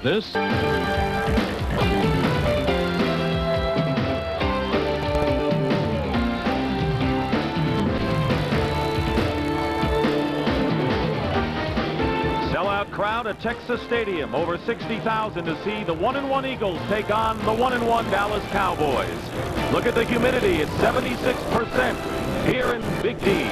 this. Crowd at Texas Stadium, over 60,000 to see the 1-1 Eagles take on the 1-1 Dallas Cowboys. Look at the humidity, it's 76% here in Big D.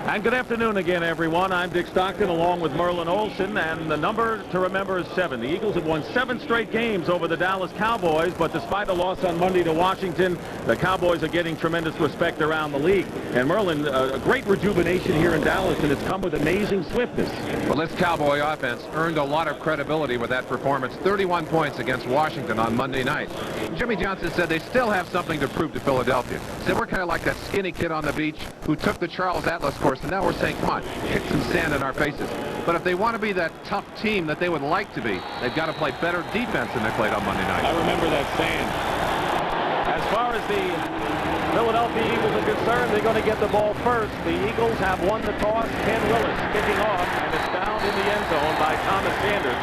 And good afternoon again, everyone. I'm Dick Stockton along with Merlin Olsen, and the number to remember is 7. The Eagles have won 7 straight games over the Dallas Cowboys, but despite a loss on Monday to Washington, the Cowboys are getting tremendous respect around the league. And Merlin, a great rejuvenation here in Dallas, and it's come with amazing swiftness. Well, this Cowboy offense earned a lot of credibility with that performance. 31 points against Washington on Monday night. Jimmy Johnson said they still have something to prove to Philadelphia. He said, we're kind of like that skinny kid on the beach who took the Charles Atlas course, and now we're saying, come on, kick some sand in our faces. But if they want to be that tough team that they would like to be, they've got to play better defense than they played on Monday night. I remember that saying. As far as the Philadelphia Eagles are concerned, they're going to get the ball first. The Eagles have won the toss. Ken Willis kicking off, and it's found in the end zone by Thomas Sanders.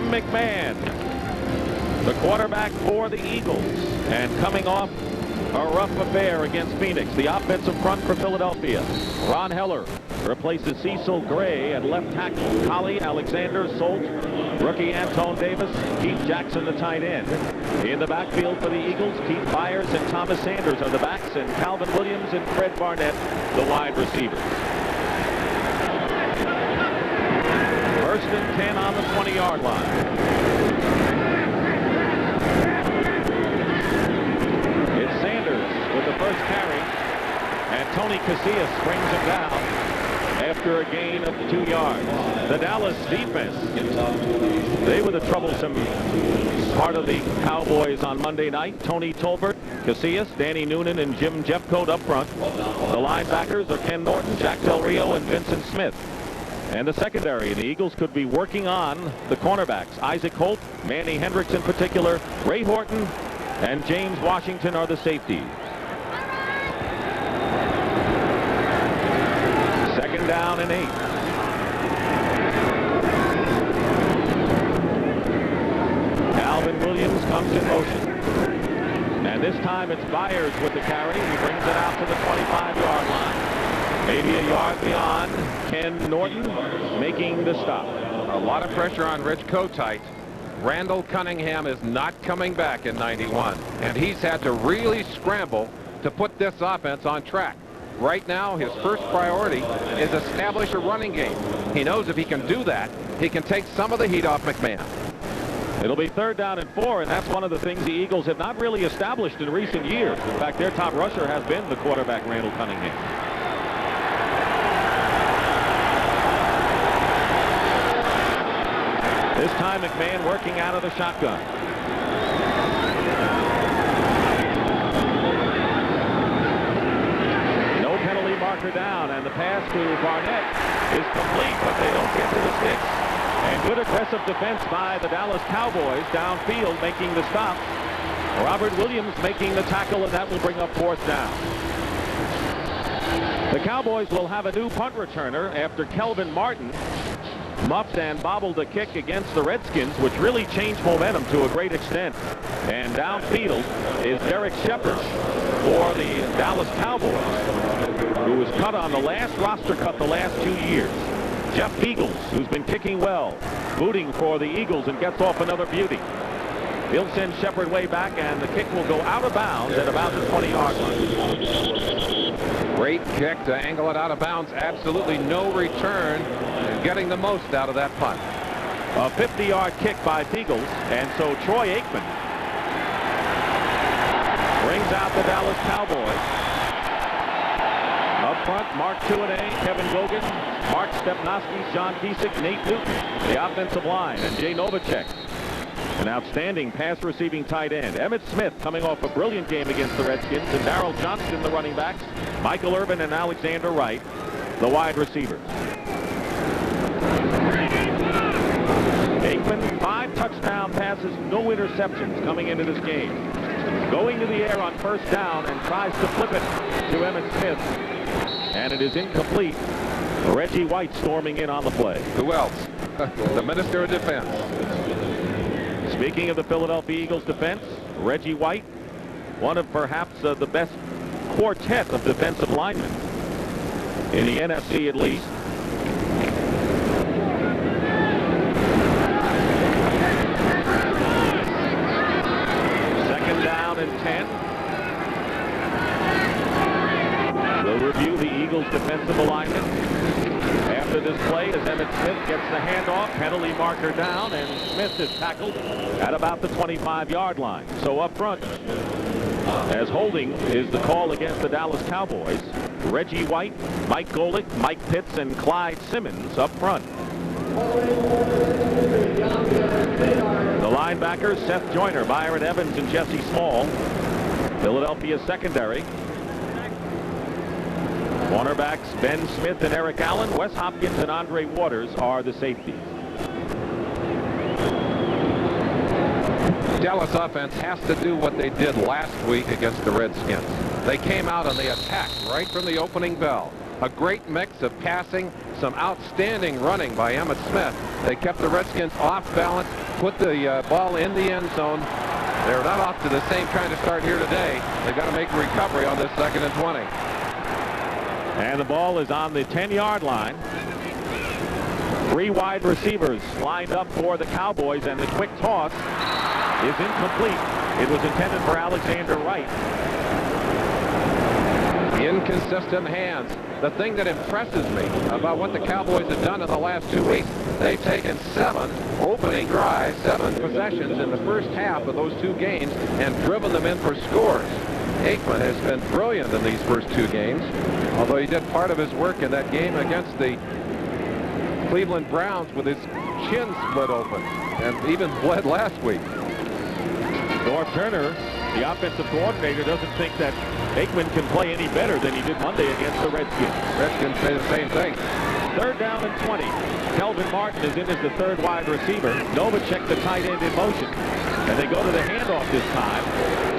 McMahon, the quarterback for the Eagles, and coming off a rough affair against Phoenix. The offensive front for Philadelphia. Ron Heller replaces Cecil Gray at left tackle. Collie, Alexander, Solt, rookie Anton Davis, Keith Jackson, the tight end. In the backfield for the Eagles, Keith Byers and Thomas Sanders are the backs, and Calvin Williams and Fred Barnett, the wide receivers. First and 10 on the 20-yard line. It's Sanders with the first carry, and Tony Casillas brings him down after a gain of 2 yards. The Dallas defense, they were the troublesome part of the Cowboys on Monday night. Tony Tolbert, Casillas, Danny Noonan, and Jim Jeffcoat up front. The linebackers are Ken Norton, Jack Del Rio, and Vincent Smith. And the secondary, the Eagles could be working on the cornerbacks. Isaac Holt, Manny Hendricks in particular, Ray Horton, and James Washington are the safeties. Second down and 8. Calvin Williams comes in motion. And this time it's Byers with the carry. He brings it out to the 25-yard line. Maybe a yard beyond. Ken Norton making the stop. A lot of pressure on Rich Kotite. Randall Cunningham is not coming back in 91, and he's had to really scramble to put this offense on track. Right now, his first priority is establish a running game. He knows if he can do that, he can take some of the heat off McMahon. It'll be 3rd down and 4, and that's one of the things the Eagles have not really established in recent years. In fact, their top rusher has been the quarterback, Randall Cunningham. This time McMahon working out of the shotgun. No penalty marker down, and the pass to Barnett is complete, but they don't get to the sticks. And good aggressive defense by the Dallas Cowboys downfield, making the stop. Robert Williams making the tackle, and that will bring up 4th down. The Cowboys will have a new punt returner after Kelvin Martin muffed and bobbled a kick against the Redskins, which really changed momentum to a great extent. And downfield is Derek Shepard for the Dallas Cowboys, who was cut on the last roster cut the last 2 years. Jeff Eagles, who's been kicking well, booting for the Eagles and gets off another beauty. He'll send Shepard way back, and the kick will go out of bounds at about the 20-yard line. Great kick to angle it out of bounds. Absolutely no return. Getting the most out of that punt. A 50-yard kick by Eagles, and so Troy Aikman brings out the Dallas Cowboys. Up front, Mark Tuanay, Kevin Gogan, Mark Stepnoski, John Kiesick, Nate Newton, the offensive line, and Jay Novacek. An outstanding pass receiving tight end. Emmitt Smith coming off a brilliant game against the Redskins, and Darrell Johnston, the running backs, Michael Irvin and Alexander Wright, the wide receivers. Aikman, 5 touchdown passes, no interceptions coming into this game. going to the air on first down and tries to flip it to Emmitt Smith. And it is incomplete. Reggie White storming in on the play. Who else? The Minister of Defense. Speaking of the Philadelphia Eagles defense, Reggie White, one of perhaps the best quartet of defensive linemen in the NFC at least. Second down and 10. We'll review the Eagles defensive alignment after this play as Emmitt Smith gets the handoff, penalty marker down, and Smith is tackled at about the 25-yard line. So up front, as holding is the call against the Dallas Cowboys. Reggie White, Mike Golick, Mike Pitts, and Clyde Simmons up front. The linebackers, Seth Joyner, Byron Evans, and Jesse Small. Philadelphia secondary. Cornerbacks Ben Smith and Eric Allen. Wes Hopkins and Andre Waters are the safeties. Dallas offense has to do what they did last week against the Redskins. They came out and they attacked right from the opening bell. A great mix of passing, some outstanding running by Emmitt Smith. They kept the Redskins off balance, put the ball in the end zone. They're not off to the same kind of start here today. They've got to make a recovery on this 2nd and 20. And the ball is on the 10-yard line. 3 wide receivers lined up for the Cowboys, and the quick toss is incomplete. It was intended for Alexander Wright. Inconsistent hands. The thing that impresses me about what the Cowboys have done in the last 2 weeks, they've taken 7 opening drives, 7 possessions in the first half of those 2 games and driven them in for scores. Aikman has been brilliant in these first 2 games, although he did part of his work in that game against the Cleveland Browns with his chin split open and even bled last week. North Turner, the offensive coordinator, doesn't think that Aikman can play any better than he did Monday against the Redskins. Redskins say the same thing. 3rd down and 20. Kelvin Martin is in as the 3rd wide receiver. Novacek, the tight end, in motion. And they go to the handoff this time.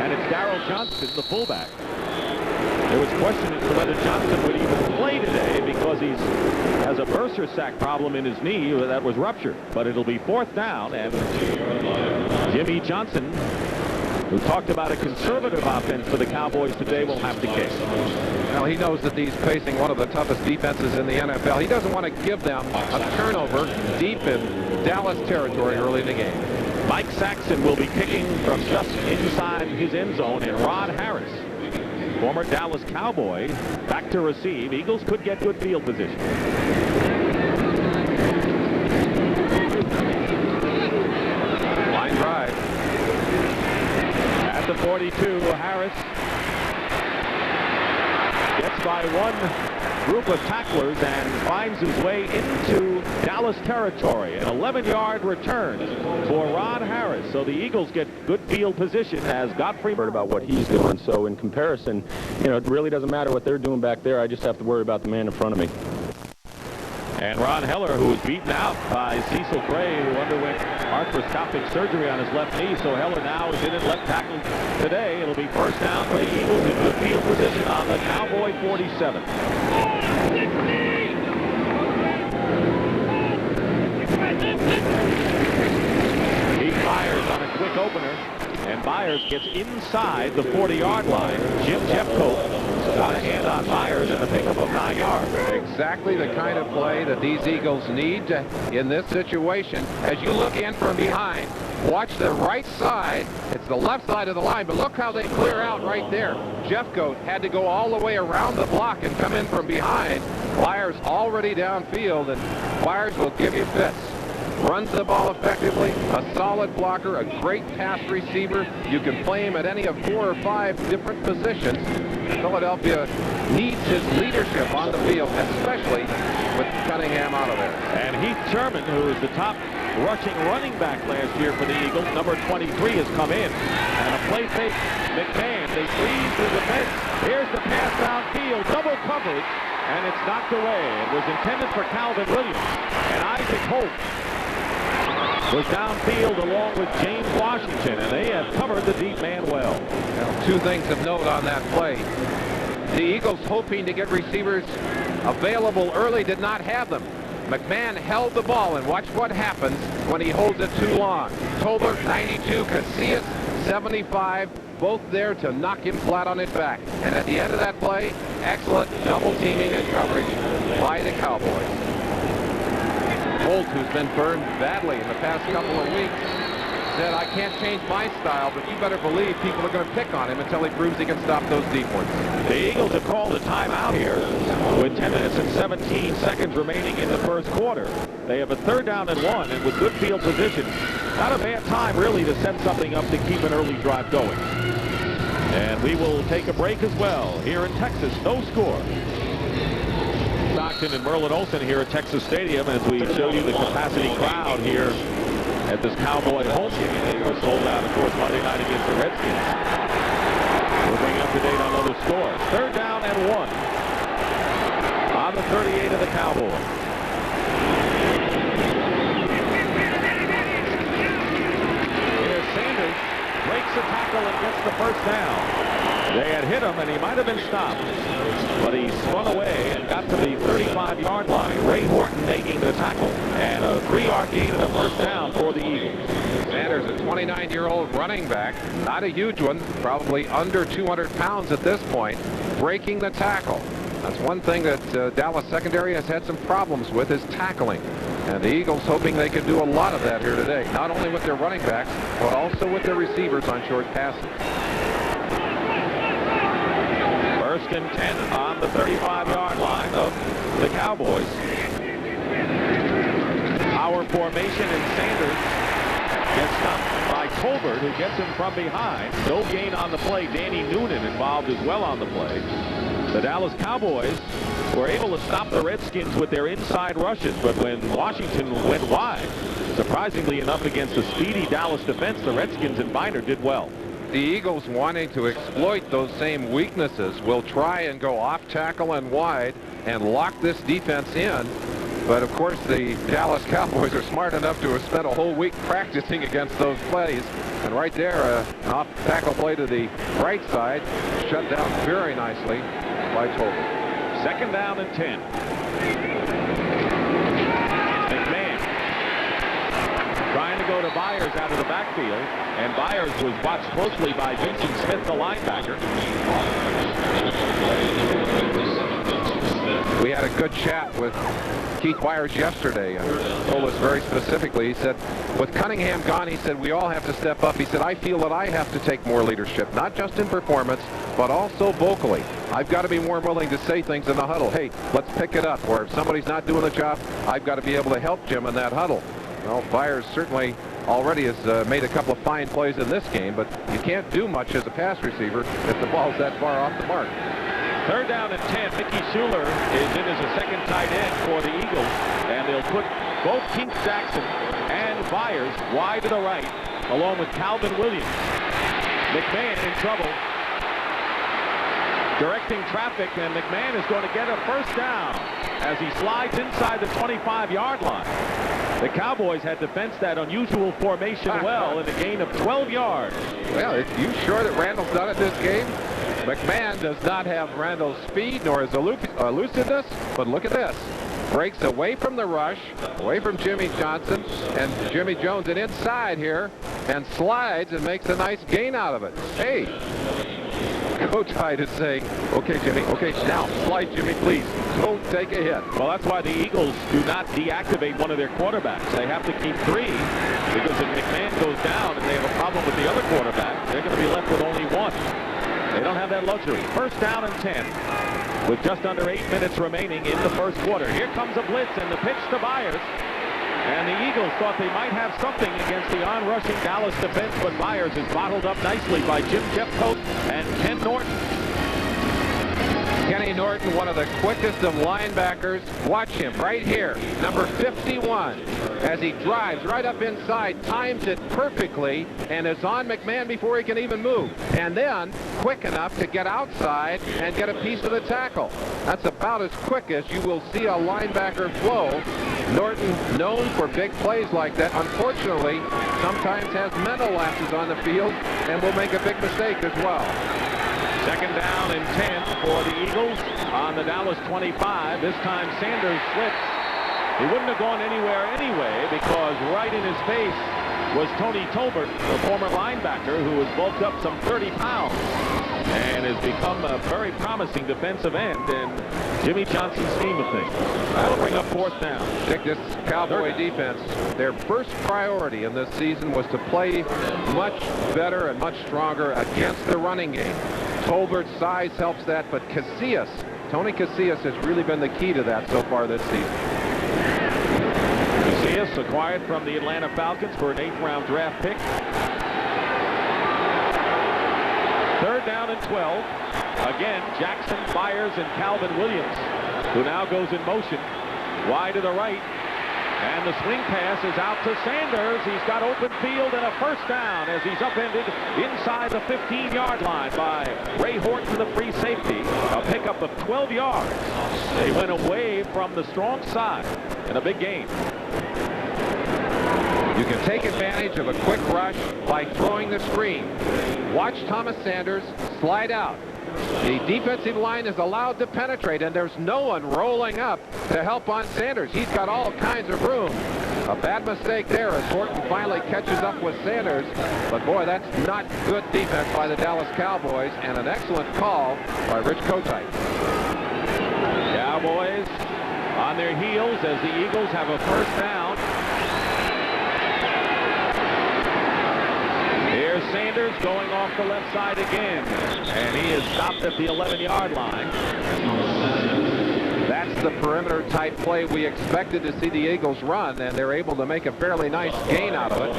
And it's Darryl Johnston, the fullback. There was question as to whether Johnson would even play today because he has a bursa sac problem in his knee that was ruptured. But it'll be 4th down, and Jimmy Johnson, who talked about a conservative offense for the Cowboys today, will have to kick. Well, he knows that he's facing one of the toughest defenses in the NFL. He doesn't want to give them a turnover deep in Dallas territory early in the game. Mike Saxon will be kicking from just inside his end zone, and Ron Harris, former Dallas Cowboy, back to receive. Eagles could get good field position. Line drive. At the 42, Harris gets by one group of tacklers and finds his way into Dallas territory. An 11-yard return for Ron Harris. So the Eagles get good field position as Godfrey worried about what he's doing. So in comparison, it really doesn't matter what they're doing back there. I just have to worry about the man in front of me. And Ron Heller, who was beaten out by Cecil Gray, who underwent arthroscopic surgery on his left knee. So Heller now is in at left tackle today. It'll be 1st down for the Eagles in good field position on the Cowboy 47. He fires on a quick opener, and Byers gets inside the 40-yard line. Jim Jeffcoat got a hand on Byers and a pickup of 9 yards. Exactly the kind of play that these Eagles need in this situation. As you look in from behind, watch the right side. It's the left side of the line, but look how they clear out right there. Jeffcoat had to go all the way around the block and come in from behind. Byers already downfield, and Byers will give you fits. Runs the ball effectively, a solid blocker, a great pass receiver. You can play him at any of 4 or 5 different positions. Philadelphia needs his leadership on the field, especially with Cunningham out of there. And Heath Sherman, who is the top rushing running back last year for the Eagles, number 23, has come in. And a play fake, McMahon, they freeze through the fence. Here's the pass downfield, double coverage, and it's knocked away. It was intended for Calvin Williams and Isaac Holt. was downfield along with James Washington, and they have covered the deep man well. Now, two things of note on that play. The Eagles, hoping to get receivers available early, did not have them. McMahon held the ball, and watch what happens when he holds it too long. Tolbert, 92, Casillas, 75, both there to knock him flat on his back. And at the end of that play, excellent double teaming and coverage by the Cowboys. Holt, who's been burned badly in the past couple of weeks, said, I can't change my style, but you better believe people are going to pick on him until he proves he can stop those deep ones. The Eagles have called a timeout here with 10 minutes and 17 seconds remaining in the first quarter. They have a 3rd down and 1, and with good field position, not a bad time really to set something up to keep an early drive going. And we will take a break as well here in Texas. No score. Stockton and Merlin Olsen here at Texas Stadium as we show you the capacity crowd here at this Cowboy home game. They were sold out, of course, Monday night against the Redskins. We'll bring you up to date on other scores. 3rd down and 1 on the 38 of the Cowboys. Here's Sanders, breaks a tackle and gets the first down. They had hit him, and he might have been stopped, but he spun away and got to the 35-yard line. Ray Horton making the tackle, and a 3-yard gain and a first down for the Eagles. Sanders, a 29-year-old running back, not a huge one, probably under 200 pounds at this point, breaking the tackle. That's one thing that Dallas secondary has had some problems with, is tackling. And the Eagles hoping they can do a lot of that here today, not only with their running backs, but also with their receivers on short passes. 1st and 10 on the 35-yard line of the Cowboys. Power formation, and Sanders gets stopped by Tolbert, who gets him from behind. No gain on the play. Danny Noonan involved as well on the play. The Dallas Cowboys were able to stop the Redskins with their inside rushes, but when Washington went wide, surprisingly enough against the speedy Dallas defense, the Redskins and Biner did well. The Eagles, wanting to exploit those same weaknesses, will try and go off tackle and wide and lock this defense in. But of course, the Dallas Cowboys are smart enough to have spent a whole week practicing against those plays. And right there, an off tackle play to the right side, shut down very nicely by Tolbert. 2nd down and 10. McMahon trying to go to Byers out of the backfield, and Byers was watched closely by Vincent Smith, the linebacker. We had a good chat with Keith Byers yesterday, and told us very specifically, he said, with Cunningham gone, he said, we all have to step up. He said, I feel that I have to take more leadership, not just in performance, but also vocally. I've got to be more willing to say things in the huddle. Hey, let's pick it up. Or if somebody's not doing the job, I've got to be able to help Jim in that huddle. Well, Byers certainly already has made a couple of fine plays in this game, but you can't do much as a pass receiver if the ball's that far off the mark. 3rd down and 10. Mickey Schuler is in as a 2nd tight end for the Eagles, and they'll put both Keith Jackson and Byers wide to the right, along with Calvin Williams. McMahon in trouble, directing traffic, and McMahon is going to get a first down as he slides inside the 25-yard line. The Cowboys had to fence that unusual formation well in a gain of 12 yards. Well, are you sure that Randall's done it this game? McMahon does not have Randall's speed nor his elusiveness, but look at this. Breaks away from the rush, away from Jimmy Johnson, and Jimmy Jones and inside here, and slides and makes a nice gain out of it. Hey, Coach Hyde is saying, okay, Jimmy, okay, now slide, Jimmy, please. Don't take a hit. Well, that's why the Eagles do not deactivate one of their quarterbacks. They have to keep 3, because if McMahon goes down and they have a problem with the other quarterback, they're going to be left with only 1. They don't have that luxury. 1st down and 10 with just under 8 minutes remaining in the first quarter. Here comes a blitz and the pitch to Byers. And the Eagles thought they might have something against the on-rushing Dallas defense, but Byers is bottled up nicely by Jim Jeffcoat and Ken Norton. Kenny Norton, one of the quickest of linebackers. Watch him right here, number 51, as he drives right up inside, times it perfectly, and is on McMahon before he can even move. And then quick enough to get outside and get a piece of the tackle. That's about as quick as you will see a linebacker flow. Norton, known for big plays like that, unfortunately, sometimes has mental lapses on the field and will make a big mistake as well. Second down and 10 for the Eagles on the Dallas 25. This time Sanders slips. He wouldn't have gone anywhere anyway because right in his face was Tony Tolbert, the former linebacker who has bulked up some 30 pounds and has become a very promising defensive end in Jimmy Johnson's scheme of things. That'll bring up fourth down. Dick, this Cowboy defense, their first priority in this season was to play much better and much stronger against the running game. Tolbert's size helps that, but Casillas, Tony Casillas has really been the key to that so far this season. Casillas acquired from the Atlanta Falcons for an 8th-round draft pick. Third down and 12. Again, Jackson, Byers, and Calvin Williams, who now goes in motion. Wide to the right. And the swing pass is out to Sanders. He's got open field and a first down as he's upended inside the 15-yard line by Ray Horton, the free safety. A pickup of 12 yards. They went away from the strong side in a big game. You can take advantage of a quick rush by throwing the screen. Watch Thomas Sanders slide out. The defensive line is allowed to penetrate, and there's no one rolling up to help on Sanders. He's got all kinds of room. A bad mistake there as Horton finally catches up with Sanders. But boy, that's not good defense by the Dallas Cowboys, and an excellent call by Rich Kotite. Cowboys on their heels as the Eagles have a first down. Here's Sanders going off the left side again, and he is stopped at the 11-yard line. That's the perimeter type play we expected to see the Eagles run, and they're able to make a fairly nice gain out of it.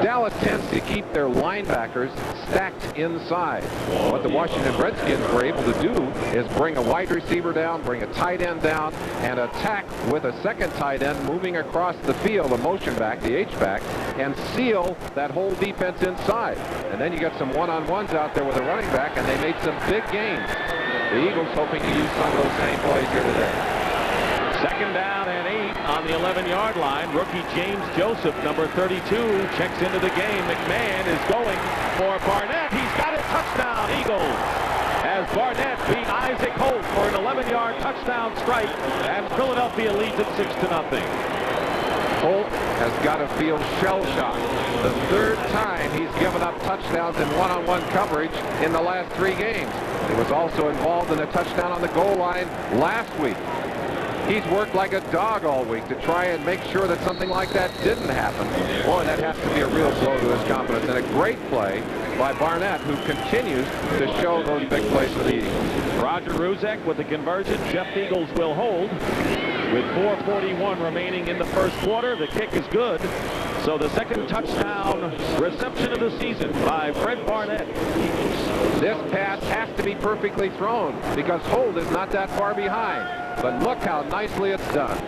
Dallas tends to keep their linebackers stacked inside. What the Washington Redskins were able to do is bring a wide receiver down, bring a tight end down, and attack with a second tight end moving across the field, a motion back, the H-back, and seal that whole defense inside. And then you got some one-on-ones out there with a running back, and they made some big gains. The Eagles hoping to use some of those same plays here today. Second down and 8 on the 11-yard line. Rookie James Joseph, number 32, checks into the game. McMahon is going for Barnett. He's got it. Touchdown, Eagles. As Barnett beat Isaac Holt for an 11-yard touchdown strike, and Philadelphia leads it 6-0. Holt has got to feel shell-shocked. The third time he's given up touchdowns in one-on-one coverage in the last 3 games. He was also involved in a touchdown on the goal line last week. He's worked like a dog all week to try and make sure that something like that didn't happen. Boy, that has to be a real blow to his confidence. And a great play by Barnett, who continues to show those big plays for the Eagles. Roger Ruzek with the conversion. Jeff Eagles will hold with 4:41 remaining in the first quarter. The kick is good. So the second touchdown reception of the season by Fred Barnett. This pass has to be perfectly thrown because Holt is not that far behind. But look how nicely it's done.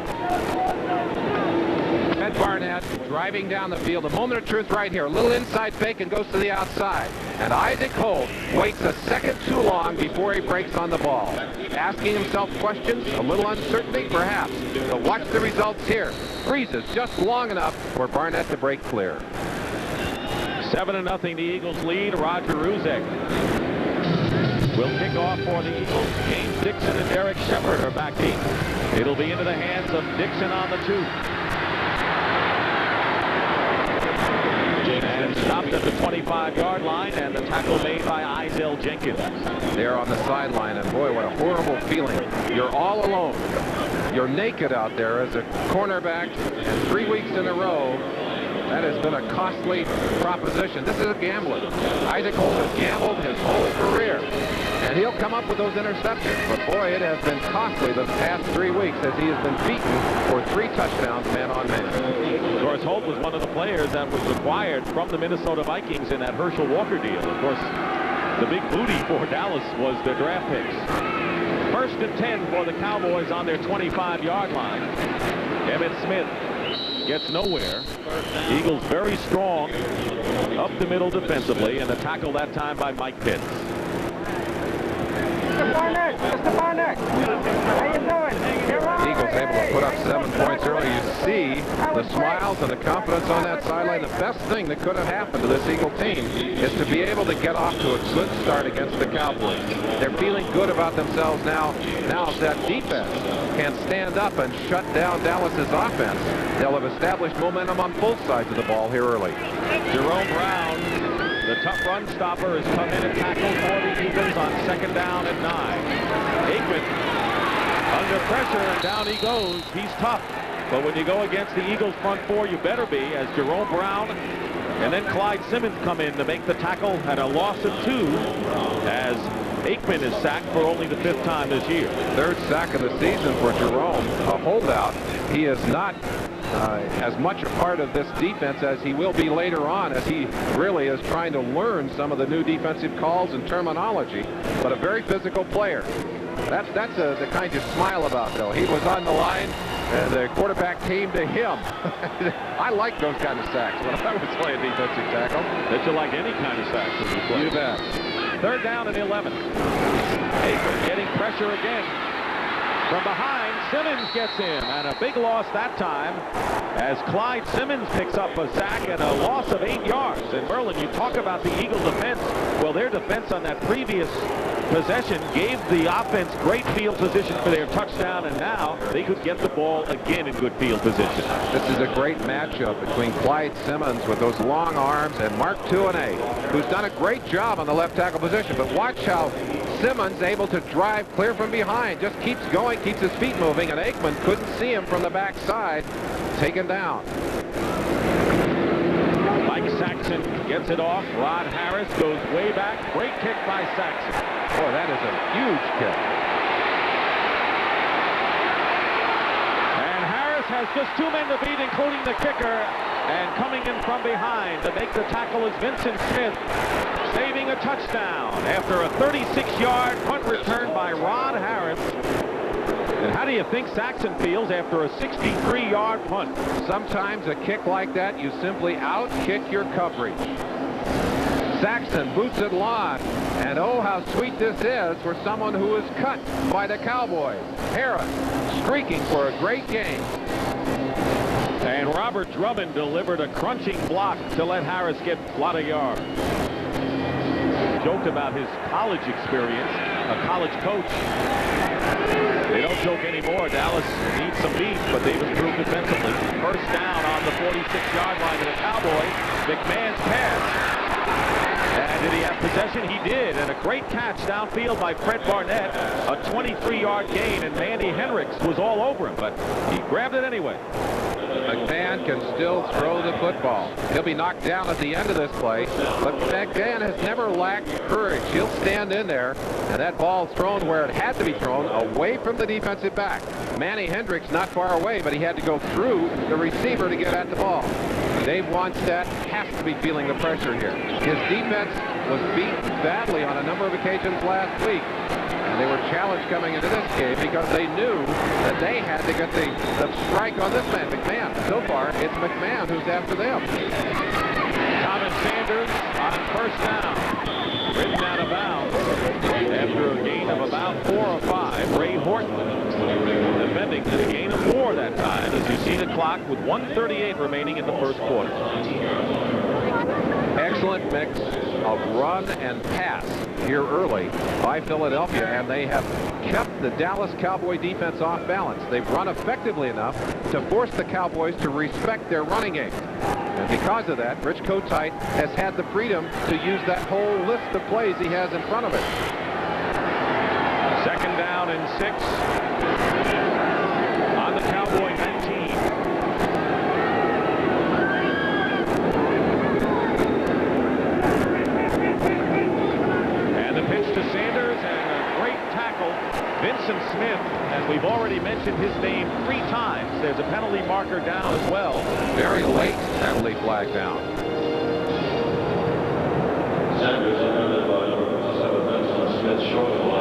Fred Barnett driving down the field. A moment of truth right here. A little inside fake and goes to the outside. And Isaac Holt waits a second too long before he breaks on the ball. Asking himself questions, a little uncertainty perhaps. But watch the results here. Freezes just long enough for Barnett to break clear. 7-0 the Eagles lead. Roger Ruzek will kick off for the Eagles. James Dixon and Derek Shepard are back deep. It'll be into the hands of Dixon on the 2. And stopped at the 25-yard line, and the tackle made by Isel Jenkins. They're on the sideline, and boy, what a horrible feeling. You're all alone. You're naked out there as a cornerback, and 3 weeks in a row, that has been a costly proposition. This is a gambler. Isaac Holt has gambled his whole career, and he'll come up with those interceptions. But boy, it has been costly the past 3 weeks as he has been beaten for 3 touchdowns man on man. Of course, Holt was one of the players that was acquired from the Minnesota Vikings in that Herschel Walker deal. Of course, the big booty for Dallas was their draft picks. First and 10 for the Cowboys on their 25-yard line. Emmitt Smith gets nowhere. Eagles very strong up the middle defensively, and a tackle that time by Mike Pitts. Mr. Barnett. Mr. Barnett. How you doing? You're all Eagles right. able to put up 7 points early. You see the smiles and the confidence on that sideline. The best thing that could have happened to this Eagle team is to be able to get off to a good start against the Cowboys. They're feeling good about themselves now. Now if that defense can stand up and shut down Dallas's offense, they'll have established momentum on both sides of the ball here early. Jerome Brown, the tough run stopper, has come in and tackled for the Eagles on 2nd down and 9. Aikman under pressure, and down he goes. He's tough. But when you go against the Eagles front four, you better be, as Jerome Brown and then Clyde Simmons come in to make the tackle at a loss of 2, as Aikman is sacked for only the 5th time this year. 3rd sack of the season for Jerome, a holdout. He is not as much a part of this defense as he will be later on, as he really is trying to learn some of the new defensive calls and terminology, but a very physical player. That's the kind you smile about, though. He was on the line, and the quarterback came to him. I like those kind of sacks when I was playing defensive tackle. That you like any kind of sacks when you play. You bet. 3rd down and 11. Aikman getting pressure again. From behind, Simmons gets in, and a big loss that time as Clyde Simmons picks up a sack and a loss of 8 yards. And Merlin, you talk about the Eagle defense. Well, their defense on that previous possession gave the offense great field position for their touchdown, and now they could get the ball again in good field position. This is a great matchup between Clyde Simmons with those long arms and Mark Tuanay, who's done a great job on the left tackle position. But watch how Simmons able to drive clear from behind, just keeps going, keeps his feet moving, and Aikman couldn't see him from the backside. Taken down. Mike Saxon gets it off. Rod Harris goes way back. Great kick by Saxon. Boy, that is a huge kick. And Harris has just 2 men to beat, including the kicker. And coming in from behind to make the tackle is Vincent Smith, saving a touchdown after a 36-yard punt return by Rod Harris. And how do you think Saxon feels after a 63-yard punt? Sometimes a kick like that, you simply out-kick your coverage. Saxon boots it long, and oh, how sweet this is for someone who is cut by the Cowboys. Harris streaking for a great game. And Robert Drummond delivered a crunching block to let Harris get a lot of yards. Joked about his college experience, a college coach. They don't joke anymore. Dallas needs some beef, but they've improved defensively. 1st down on the 46-yard line of the Cowboys. McMahon's pass. And did he have possession? He did. And a great catch downfield by Fred Barnett. A 23-yard gain, and Mandy Hendricks was all over him, but he grabbed it anyway. McMahon can still throw the football. He'll be knocked down at the end of this play, but McMahon has never lacked courage. He'll stand in there, and that ball's thrown where it had to be thrown, away from the defensive back. Manny Hendricks not far away, but he had to go through the receiver to get at the ball. Dave Wannstedt has to be feeling the pressure here. His defense was beaten badly on a number of occasions last week. And they were challenged coming into this game because they knew that they had to get the strike on this man, McMahon. So far, it's McMahon who's after them. Thomas Sanders on 1st down. Ridden out of bounds after a gain of about 4 or 5. Ray Horton defending to the gain of 4 that time, as you see the clock with 1:38 remaining in the 1st quarter. Excellent mix of run and pass here early by Philadelphia, and they have kept the Dallas Cowboy defense off balance. They've run effectively enough to force the Cowboys to respect their running game. And because of that, Rich Kotite has had the freedom to use that whole list of plays he has in front of it. 2nd down and 6 on the Cowboy 19. And the pitch to Sanders, and a great tackle. Vincent Smith, as we've already mentioned his name 3 times. There's a penalty marker down as well. Very late penalty flag down. Sanders amended by number 7, Vincent Smith, short of the line.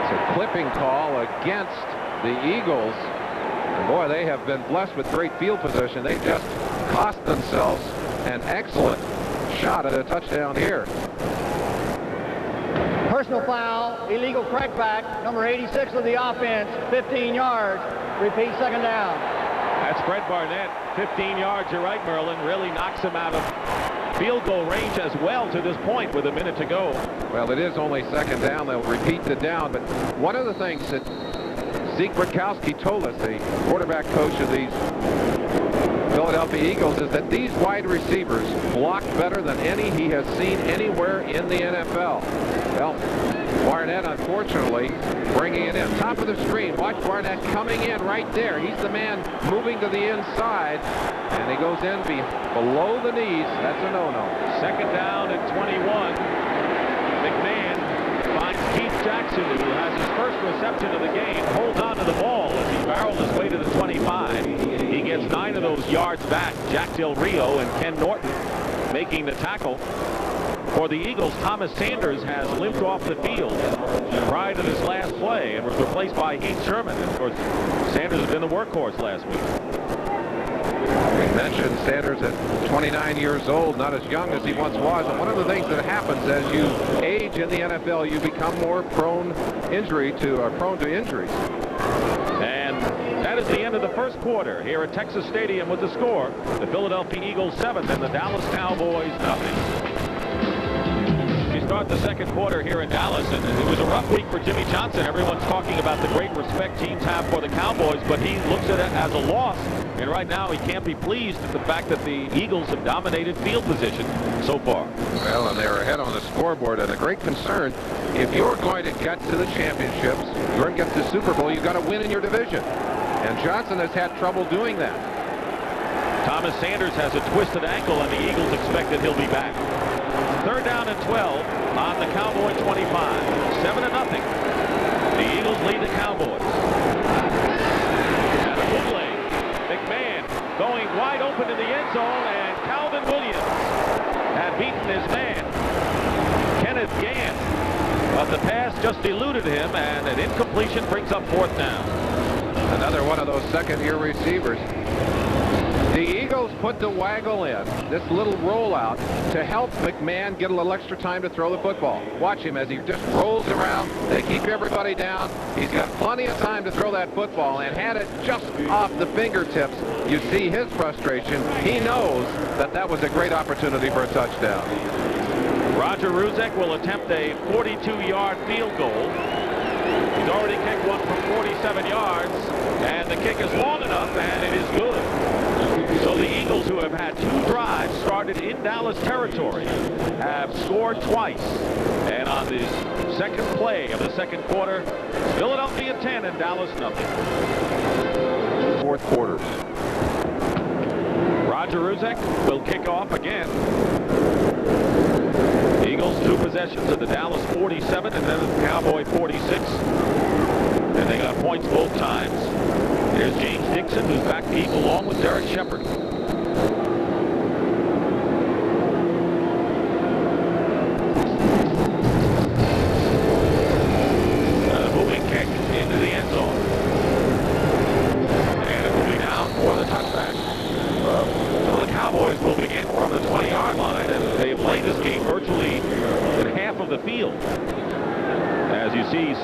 It's a clipping call against the Eagles. And boy, they have been blessed with great field position. They just cost themselves an excellent shot at a touchdown here. Personal foul, illegal crackback, number 86 of the offense, 15 yards. Repeat, second down. That's Fred Barnett, 15 yards. You're right, Merlin. Really knocks him out of field goal range as well to this point with a minute to go. Well, it is only second down. They'll repeat the down. But one of the things that Zeke Burkowski told us, the quarterback coach of these Philadelphia Eagles, is that these wide receivers block better than any he has seen anywhere in the NFL. Well, Barnett, unfortunately, bringing it in. Top of the screen. Watch Barnett coming in right there. He's the man moving to the inside, and he goes in below the knees. That's a no-no. Second down and 21. McMahon finds Keith Jackson, who has his first reception of the game, holds on to the ball as he barrels his way to the 25. He gets 9 of those yards back. Jack Del Rio and Ken Norton making the tackle. For the Eagles, Thomas Sanders has limped off the field prior to this last play and was replaced by Heath Sherman. And of course, Sanders has been the workhorse last week. We mentioned Sanders at 29 years old, not as young as he once was. And one of the things that happens as you age in the NFL, you become more prone to injuries. And that is the end of the first quarter here at Texas Stadium with the score. The Philadelphia Eagles 7 and the Dallas Cowboys nothing. Start the second quarter here in Dallas, and it was a rough week for Jimmy Johnson. Everyone's talking about the great respect teams have for the Cowboys, but he looks at it as a loss, and right now he can't be pleased at the fact that the Eagles have dominated field position so far. Well, and they're ahead on the scoreboard, and a great concern, if you're going to get to the championships, you're going to get to the Super Bowl, you've got to win in your division, and Johnson has had trouble doing that. Thomas Sanders has a twisted ankle, and the Eagles expect that he'll be back. Third down and 12 on the Cowboy 25. 7-0. The Eagles lead the Cowboys. And a bootleg. McMahon going wide open in the end zone, and Calvin Williams had beaten his man, Kenneth Gann. But the pass just eluded him, and an incompletion brings up fourth down. Another one of those second-year receivers. The Eagles put the waggle in, this little rollout, to help McMahon get a little extra time to throw the football. Watch him as he just rolls around. They keep everybody down. He's got plenty of time to throw that football, and had it just off the fingertips, you see his frustration. He knows that that was a great opportunity for a touchdown. Roger Ruzek will attempt a 42-yard field goal. He's already kicked one from 47 yards, and the kick is long enough, and it is good. So the Eagles, who have had 2 drives started in Dallas territory, have scored twice. And on the second play of the second quarter, Philadelphia 10 and Dallas nothing. Fourth quarter. Roger Ruzek will kick off again. Eagles 2 possessions at the Dallas 47 and then the Cowboy 46. And they got points both times. Here's James Dixon, who's back deep along with Derek Shepard. A moving kick into the end zone. And it will be down for the touchback. So the Cowboys will begin from the 20-yard line, and they played this game virtually in half of the field. As you see,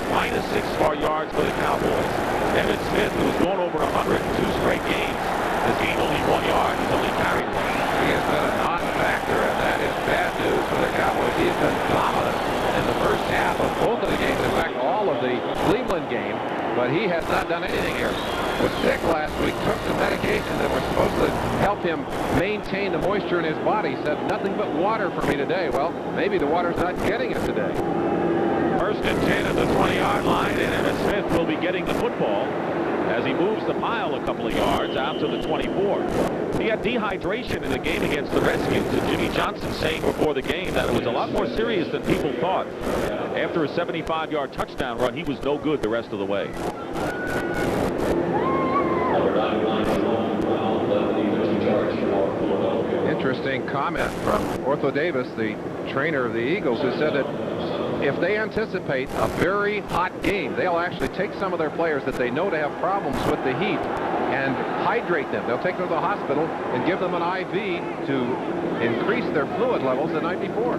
minus 6 yards for the Cowboys. Evan Smith, who's gone over 102 straight games, has gained only 1 yard. He's only carried 1. He has been a non-factor, and that is bad news for the Cowboys. He has been dominant in the first half of both of the games. In fact, all of the Cleveland game, but he has not done anything here. Was sick last week, took some medications that were supposed to help him maintain the moisture in his body. Said, nothing but water for me today. Well, maybe the water's not getting it today. First and 10 at the 20-yard line, and Emmitt Smith will be getting the football as he moves the pile a couple of yards out to the 24. He had dehydration in the game against the Redskins, and Jimmy Johnson saying before the game that it was a lot more serious than people thought. After a 75-yard touchdown run, he was no good the rest of the way. Interesting comment from Ortho Davis, the trainer of the Eagles, who said that if they anticipate a very hot game, they'll actually take some of their players that they know to have problems with the heat and hydrate them. They'll take them to the hospital and give them an IV to increase their fluid levels the night before.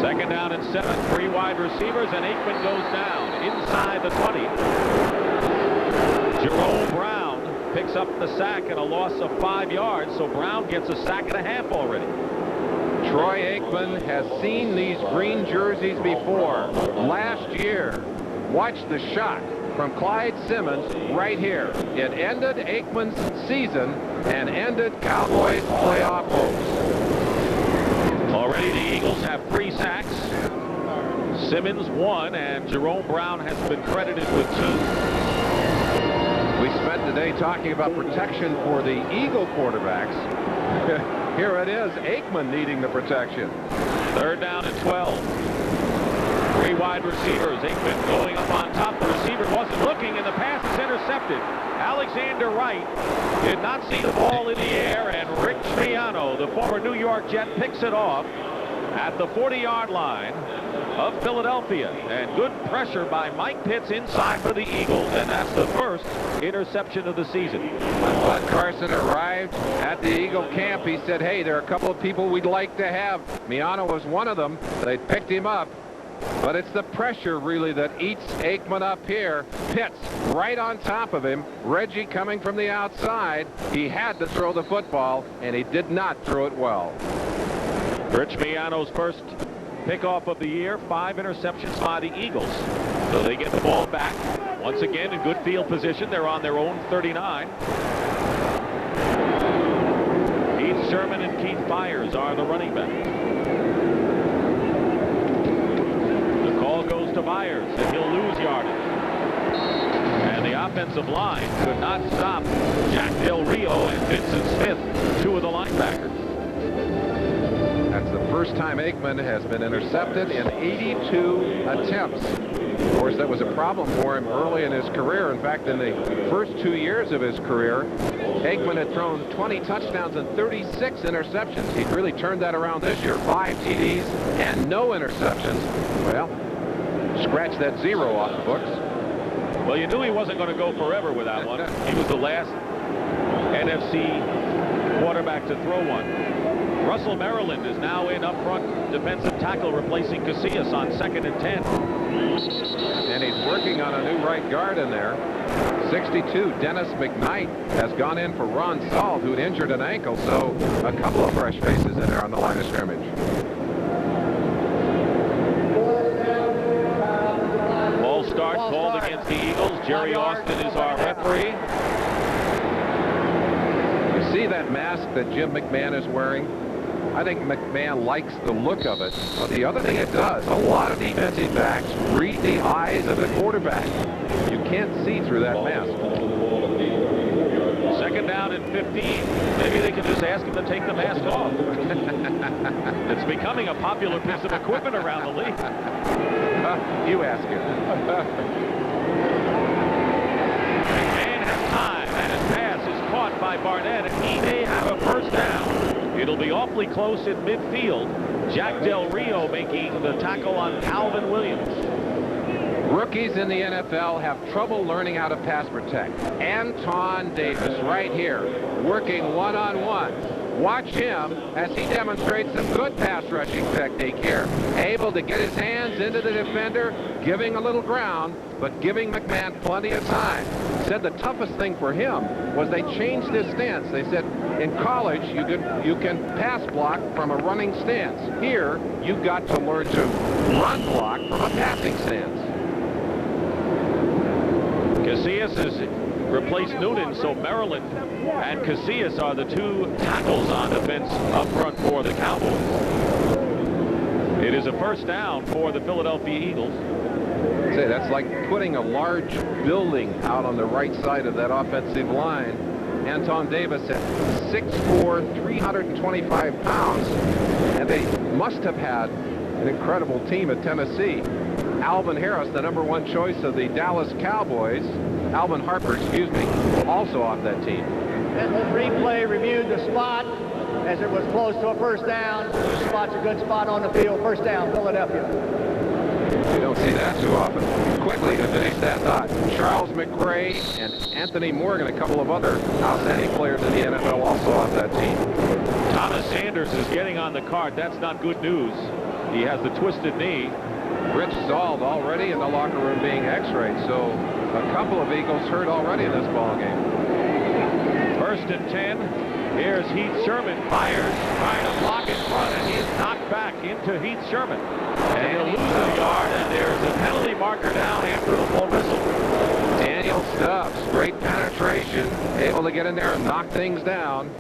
Second down and 7. 3 wide receivers, and Aikman goes down inside the 20. Jerome Brown picks up the sack and a loss of 5 yards, so Brown gets a sack and a half already. Troy Aikman has seen these green jerseys before. Last year, watch the shot from Clyde Simmons right here. It ended Aikman's season and ended Cowboys' playoff hopes. Already the Eagles have 3 sacks. Simmons 1, and Jerome Brown has been credited with 2. We spent the day talking about protection for the Eagle quarterbacks. Here it is, Aikman needing the protection. Third down and 12. 3 wide receivers. Aikman going up on top. The receiver wasn't looking, and the pass is intercepted. Alexander Wright did not see the ball in the air, and Rich Miano, the former New York Jet, picks it off at the 40-yard line of Philadelphia. And good pressure by Mike Pitts inside for the Eagles, and that's the first interception of the season. When Bud Carson arrived at the Eagle camp, he said, hey, there are a couple of people we'd like to have. Miano was one of them. They picked him up. But it's the pressure, really, that eats Aikman up here. Pitts right on top of him. Reggie coming from the outside. He had to throw the football, and he did not throw it well. Rich Miano's first pickoff of the year. 5 interceptions by the Eagles. So they get the ball back. Once again in good field position. They're on their own 39. Keith Sherman and Keith Byers are the running backs. Goes to Byers, and he'll lose yardage. And the offensive line could not stop Jack Del Rio and Vincent Smith, 2 of the linebackers. That's the first time Aikman has been intercepted in 82 attempts. Of course, that was a problem for him early in his career. In fact, in the first 2 years of his career, Aikman had thrown 20 touchdowns and 36 interceptions. He'd really turned that around this year. 5 TDs and no interceptions. Well, scratch that 0 off the books. Well, you knew he wasn't going to go forever with that one. He was the last NFC quarterback to throw one. Russell Maryland is now in up front, defensive tackle, replacing Casillas on 2nd and 10. And he's working on a new right guard in there. 62, Dennis McKnight has gone in for Ron Salt, who'd injured an ankle, so a couple of fresh faces in there on the line of scrimmage. Start called against the Eagles. Jerry Austin is our referee. You see that mask that Jim McMahon is wearing? I think McMahon likes the look of it. But the other thing it does, a lot of defensive backs read the eyes of the quarterback. You can't see through that mask. 2nd down and 15. Maybe they could just ask him to take the mask off. It's becoming a popular piece of equipment around the league. You ask him. McMahon has time, and his pass is caught by Barnett, and he may have a first down. It'll be awfully close in midfield. Jack Del Rio making the tackle on Calvin Williams. Rookies in the NFL have trouble learning how to pass protect. Anton Davis right here, working one-on-one. Watch him as he demonstrates some good pass rushing technique here. Able to get his hands into the defender, giving a little ground, but giving McMahon plenty of time. Said the toughest thing for him was they changed his stance. They said in college you can pass block from a running stance. Here you've got to learn to run block from a passing stance. Casillas has replaced Noonan, so Maryland and Casillas are the 2 tackles on defense up front for the Cowboys. It is a first down for the Philadelphia Eagles. Say, that's like putting a large building out on the right side of that offensive line. Anton Davis at 6'4", 325 pounds. And they must have had an incredible team at Tennessee. Alvin Harris, the #1 choice of the Dallas Cowboys. Alvin Harper, excuse me, also off that team. And the replay reviewed the spot as it was close to a first down. The spot's a good spot on the field. First down, Philadelphia. You don't see that too often. Quickly to finish that thought, Charles McRae and Anthony Morgan, a couple of other outstanding players in the NFL, also off that team. Thomas Sanders is getting on the cart. That's not good news. He has the twisted knee. Rich Zald already in the locker room being x-rayed, so a couple of Eagles hurt already in this ball game. 1st and 10. Here's Heath Sherman. Fires, trying to block in front, and he's knocked back into Heath Sherman. And he'll lose a yard, and there's a penalty marker down after the full whistle. Daniel Stubbs, great penetration, able to get in there and knock things down.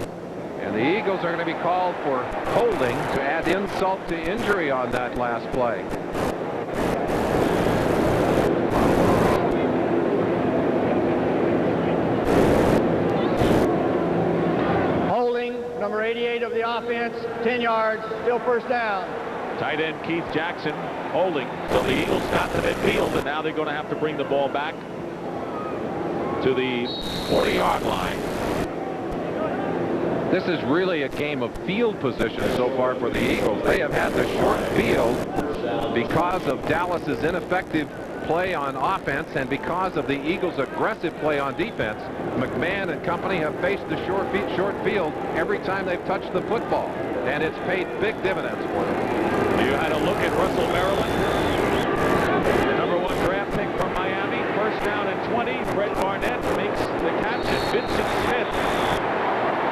And the Eagles are going to be called for holding to add insult to injury on that last play. Holding, number 88 of the offense, 10 yards, still 1st down. Tight end Keith Jackson holding. So the Eagles got to midfield, and now they're going to have to bring the ball back to the 40-yard line. This is really a game of field position so far for the Eagles. They have had the short field because of Dallas's ineffective play on offense and because of the Eagles' aggressive play on defense. McMahon and company have faced the short field every time they've touched the football, and it's paid big dividends for them. You had a look at Russell Maryland, the #1 draft pick from Miami. 1st down and 20. Fred Barnett makes the catch, and Vincent Smith,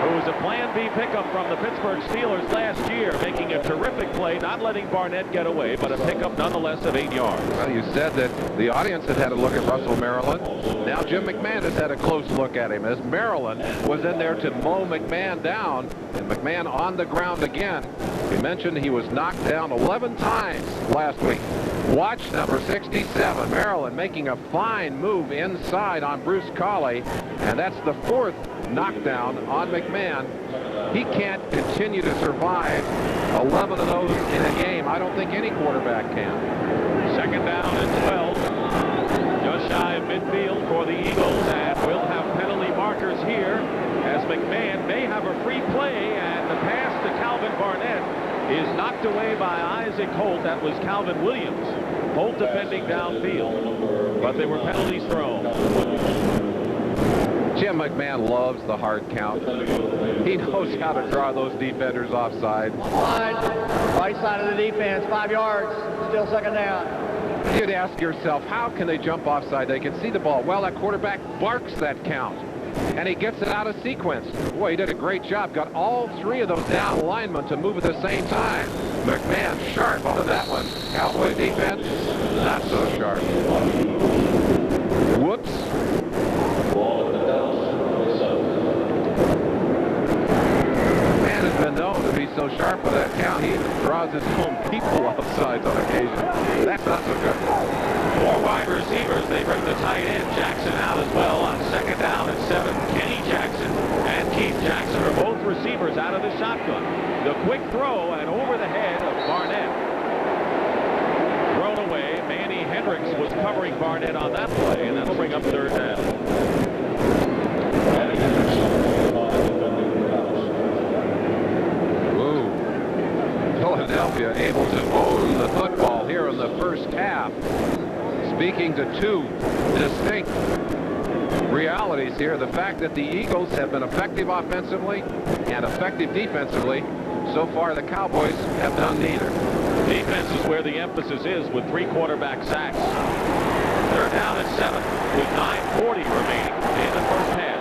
who was a Plan B pickup from the Pittsburgh Steelers last year, making a terrific play, not letting Barnett get away, but a pickup nonetheless of 8 yards. Well, you said that the audience had had a look at Russell Maryland. Now Jim McMahon has had a close look at him as Maryland was in there to mow McMahon down, and McMahon on the ground again. We mentioned he was knocked down 11 times last week. Watch number 67, Maryland making a fine move inside on Bruce Colley, and that's the 4th knockdown on McMahon. He can't continue to survive 11 of those in a game. I don't think any quarterback can. 2nd down and 12. Just shy of midfield for the Eagles, and we'll have penalty markers here as McMahon may have a free play, and the pass to Calvin Barnett is knocked away by Isaac Holt. That was Calvin Williams. Holt defending downfield, but there were penalties thrown. Jim McMahon loves the hard count. He knows how to draw those defenders offside. Right side of the defense, 5 yards, still 2nd down. You'd ask yourself, how can they jump offside? They can see the ball. Well, that quarterback barks that count, and he gets it out of sequence. Boy, he did a great job. Got all 3 of those down linemen to move at the same time. McMahon sharp on that one. Cowboy defense, not so sharp. Whoops. Man has been known to be so sharp with that count, he draws his own people outside on occasion. That's not so good. 4 wide receivers. They bring the tight end Jackson out as well on 2nd down and 7. Kenny Jackson and Keith Jackson are both receivers out of the shotgun. The quick throw and over the head of Barnett. Thrown away. Manny Hendricks was covering Barnett on that play, and that'll bring up 3rd down. Philadelphia able to own the football here in the 1st half. Speaking to 2 distinct realities here, the fact that the Eagles have been effective offensively and effective defensively. So far, the Cowboys have done neither. Defense is where the emphasis is with 3 quarterback sacks. 3rd down and 7 with 9:40 remaining in the 1st half.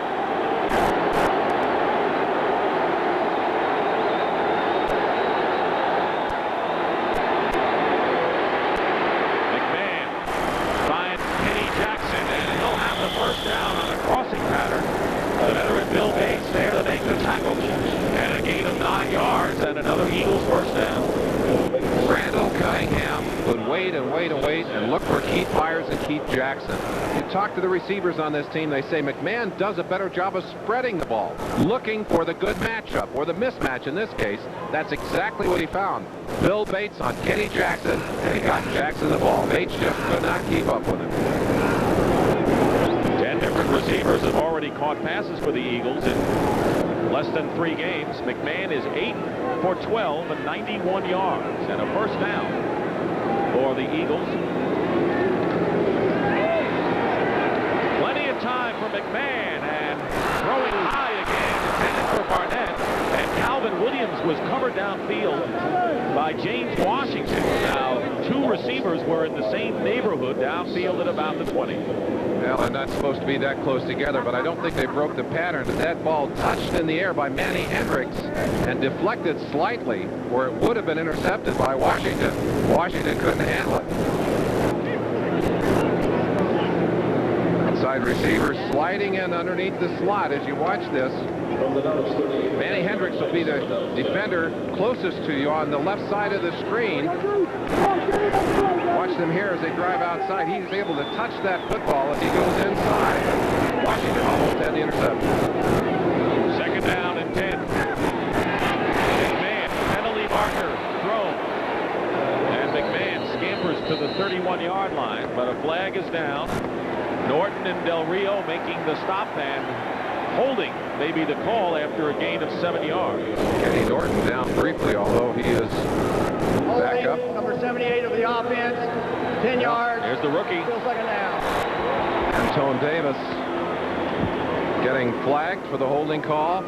And look for Keith Myers and Keith Jackson. You talk to the receivers on this team, they say McMahon does a better job of spreading the ball, looking for the good matchup, or the mismatch in this case. That's exactly what he found. Bill Bates on Kenny Jackson, and he got Jackson the ball. Bates just could not keep up with him. 10 different receivers have already caught passes for the Eagles in less than 3 games. McMahon is 8 for 12 and 91 yards, and a 1st down for the Eagles. McMahon, and throwing high again, intended for Barnett. And Calvin Williams was covered downfield by James Washington. Now, two receivers were in the same neighborhood downfield at about the 20. Well, they're not supposed to be that close together, but I don't think they broke the pattern. That ball touched in the air by Manny Hendricks and deflected slightly, where it would have been intercepted by Washington. Washington couldn't handle it. Outside receiver sliding in underneath the slot as you watch this. Manny Hendricks will be the defender closest to you on the left side of the screen. Watch them here as they drive outside. He's able to touch that football as he goes inside. Washington almost had the interception. Second down and 10. McMahon, penalty marker, thrown. And McMahon scampers to the 31-yard line, but a flag is down. Norton and Del Rio making the stop, and holding may be the call after a gain of 7 yards. Kenny Norton down briefly, although he is back up. Number 78 of the offense, 10 yards. There's the rookie. Still second down. Antone Davis getting flagged for the holding call.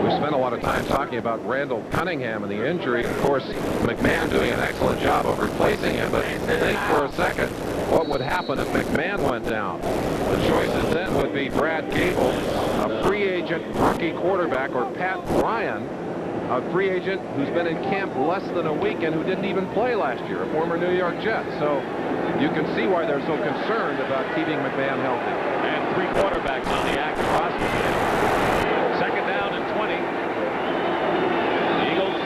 We spent a lot of time talking about Randall Cunningham and the injury. Of course, McMahon doing an excellent job of replacing him, but think for a second what would happen if McMahon went down. The choices then would be Brad Gable, a free agent rookie quarterback, or Pat Ryan, a free agent who's been in camp less than a week and who didn't even play last year, a former New York Jet. So you can see why they're so concerned about keeping McMahon healthy. And three quarterbacks on the active roster. Second down and 20. The Eagles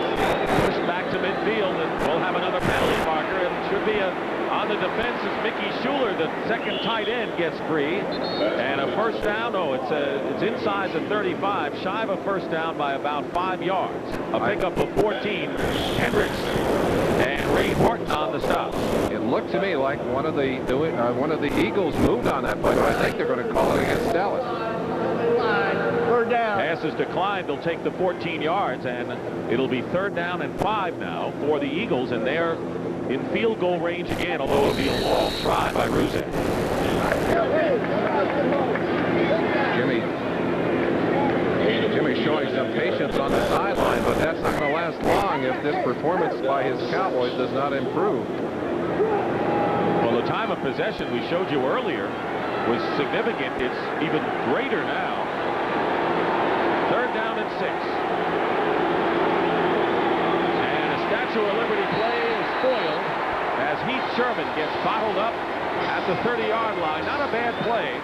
push back to midfield, and we'll have another penalty marker. It should be on the defense is Mickey Schuler, the second tight end, gets free. And a first down. Oh, it's inside the 35, shy of a first down by about 5 yards. A pickup of 14. Hendricks and Ray Horton on the stop. It looked to me like one of the Eagles moved on that play, but I think they're going to call it against Dallas. Third down. Pass is declined. They'll take the 14 yards, and it'll be third down and 5 now for the Eagles, and they're in field goal range again, although it'll be a long try by Ruzek. Jimmy showing some patience on the sideline, but that's not going to last long if this performance by his Cowboys does not improve. Well, the time of possession we showed you earlier was significant. It's even greater now. Third down and 6. And a Statue of Liberty play is spoiled as Heath Sherman gets bottled up at the 30-yard line. Not a bad play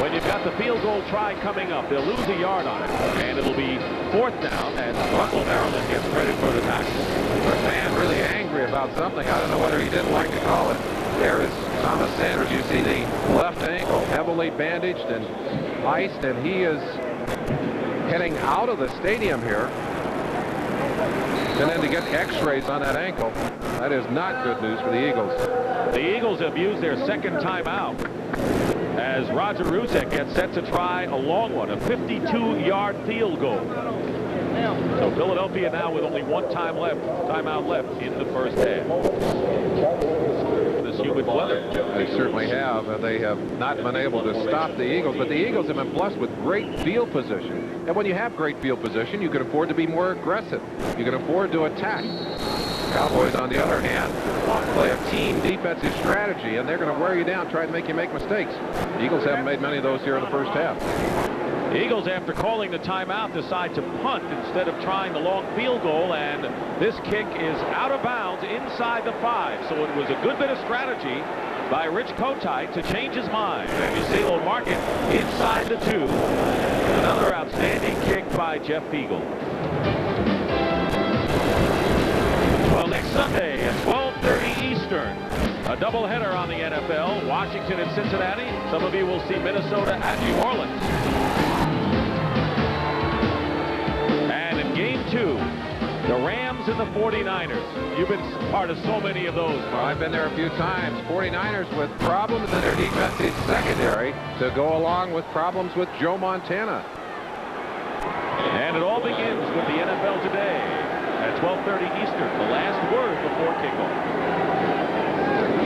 when you've got the field goal try coming up. They'll lose a yard on it, and it'll be fourth down as Russell Maryland gets credit for the tackle. McMahon really angry about something. I don't know whether he didn't like to call it. There is Thomas Sanders. You see the left ankle heavily bandaged and iced, and he is heading out of the stadium here. And then to get x-rays on that ankle, that is not good news for the Eagles. The Eagles have used their second timeout as Roger Ruzek gets set to try a long one, a 52-yard field goal. So Philadelphia now with only one timeout left in the first half. This humid weather. They certainly have. They have not been able to stop the Eagles, but the Eagles have been blessed with great field position. And when you have great field position, you can afford to be more aggressive. You can afford to attack. Cowboys, on the other hand, play a team defensive strategy, and they're going to wear you down, try to make you make mistakes. The Eagles haven't made many of those here in the first half. The Eagles, after calling the timeout, decide to punt instead of trying the long field goal, and this kick is out of bounds inside the 5. So it was a good bit of strategy by Rich Kotite to change his mind. And you see he'll mark it inside the 2. Another outstanding kick by Jeff Beagle. Well, next Sunday at 12:30 Eastern, a doubleheader on the NFL. Washington and Cincinnati. Some of you will see Minnesota at New Orleans. And in Game 2, the Rams and the 49ers. You've been part of so many of those, Mark. I've been there a few times. 49ers with problems in their defensive secondary to go along with problems with Joe Montana. And it all begins with the NFL today at 12:30 Eastern, the last word before kickoff.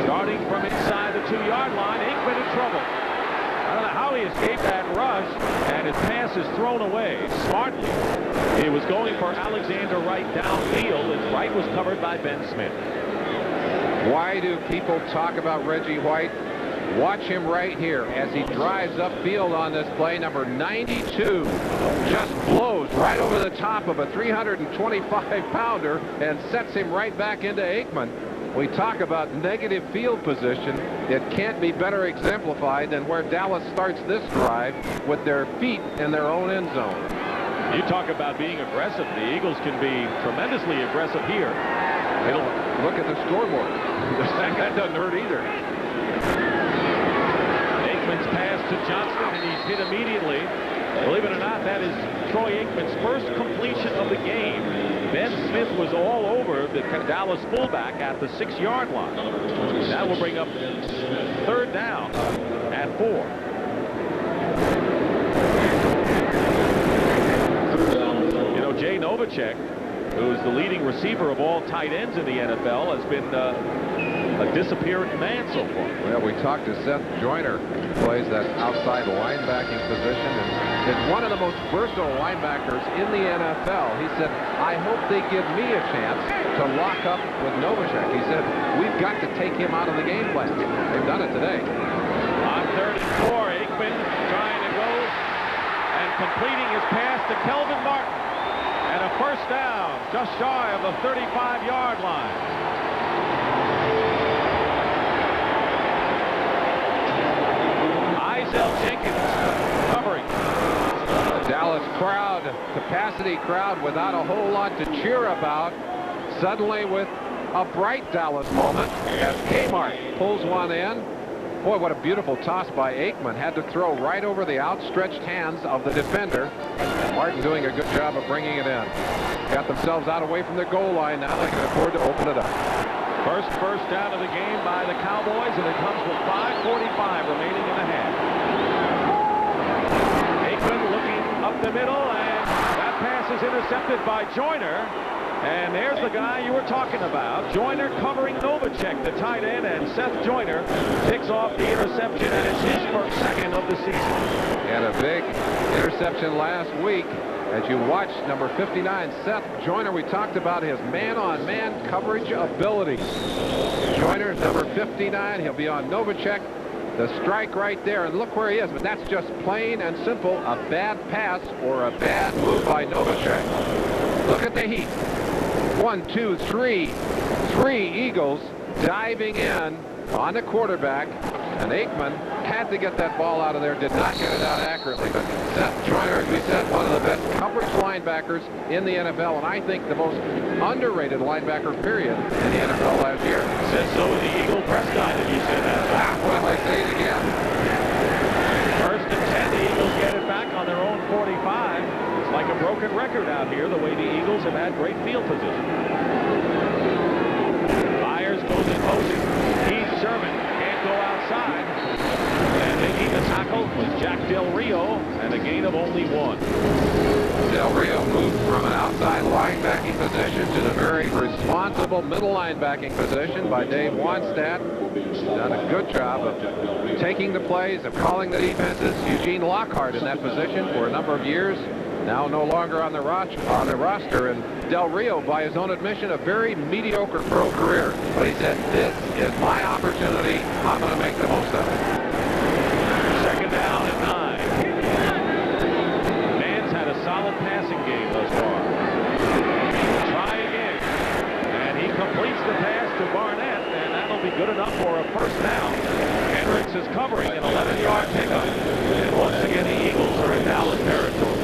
Starting from inside the 2-yard line. Aikman in trouble. I don't know how he escaped that rush, and his pass is thrown away smartly. He was going for Alexander Wright downfield, and Wright was covered by Ben Smith. Why do people talk about Reggie White? Watch him right here as he drives upfield on this play. Number 92 just blows right over the top of a 325-pounder and sets him right back into Aikman. We talk about negative field position. It can't be better exemplified than where Dallas starts this drive with their feet in their own end zone. You talk about being aggressive. The Eagles can be tremendously aggressive here. Look at the scoreboard. That doesn't hurt either. Aikman's pass to Johnston, and he's hit immediately. Believe it or not, that is Troy Aikman's first completion of the game. Ben Smith was all over the Dallas fullback at the 6-yard line. That will bring up 3rd down at 4. You know, Jay Novacek, who's the leading receiver of all tight ends in the NFL, has been a disappearing man so far. Well, we talked to Seth Joyner, who plays that outside linebacking position, and is one of the most versatile linebackers in the NFL. He said, I hope they give me a chance to lock up with Novacek. He said, we've got to take him out of the game plan. They've done it today. On 3rd and 4, Aikman trying to go and completing his pass to Kelvin Martin. And a 1st down, just shy of the 35-yard line. Jenkins covering. The Dallas crowd, capacity crowd, without a whole lot to cheer about. Suddenly with a bright Dallas moment as Kmart pulls one in. Boy, what a beautiful toss by Aikman. Had to throw right over the outstretched hands of the defender. And Martin doing a good job of bringing it in. Got themselves out away from the goal line. Now they can afford to open it up. First down of the game by the Cowboys, and it comes with 5:45 remaining in the half. Aikman looking up the middle, and that pass is intercepted by Joyner. And there's the guy you were talking about. Joyner covering Novacek, the tight end, and Seth Joyner picks off the interception, and it's his first second of the season. And a big interception last week. As you watch number 59, Seth Joyner, we talked about his man-on-man coverage ability. Joyner's number 59. He'll be on Novacek. The strike right there, and look where he is. But that's just plain and simple a bad pass or a bad move by Novacek. Look at the heat. 1, 2, 3. 3 Eagles diving in on the quarterback. And Aikman had to get that ball out of there, did not get it out accurately. But Seth Joyner, as we said, one of the best coverage linebackers in the NFL, and I think the most underrated linebacker, period, in the NFL last year. Said so in the Eagle press guy that you said that. Well, I say it again. 1st and 10, the Eagles get it back on their own 45. It's like a broken record out here, the way the Eagles have had great field position. Myers goes in motion. Heath Sherman can't go outside. And making the tackle was Jack Del Rio, and a gain of only 1. Del Rio moved from an outside linebacking position to the very responsible middle linebacking position by Dave Wanstadt. Done a good job of taking the plays, of calling the defenses. Eugene Lockhart in that position for a number of years. Now no longer on the roster, and Del Rio, by his own admission, a very mediocre pro career. But he said, this is my opportunity. I'm going to make the most of it. 2nd down and 9. Mann's had a solid passing game thus far. Try again. And he completes the pass to Barnett, and that'll be good enough for a 1st down. Hendricks is covering an 11-yard pickup. And once again, the Eagles are in Dallas territory.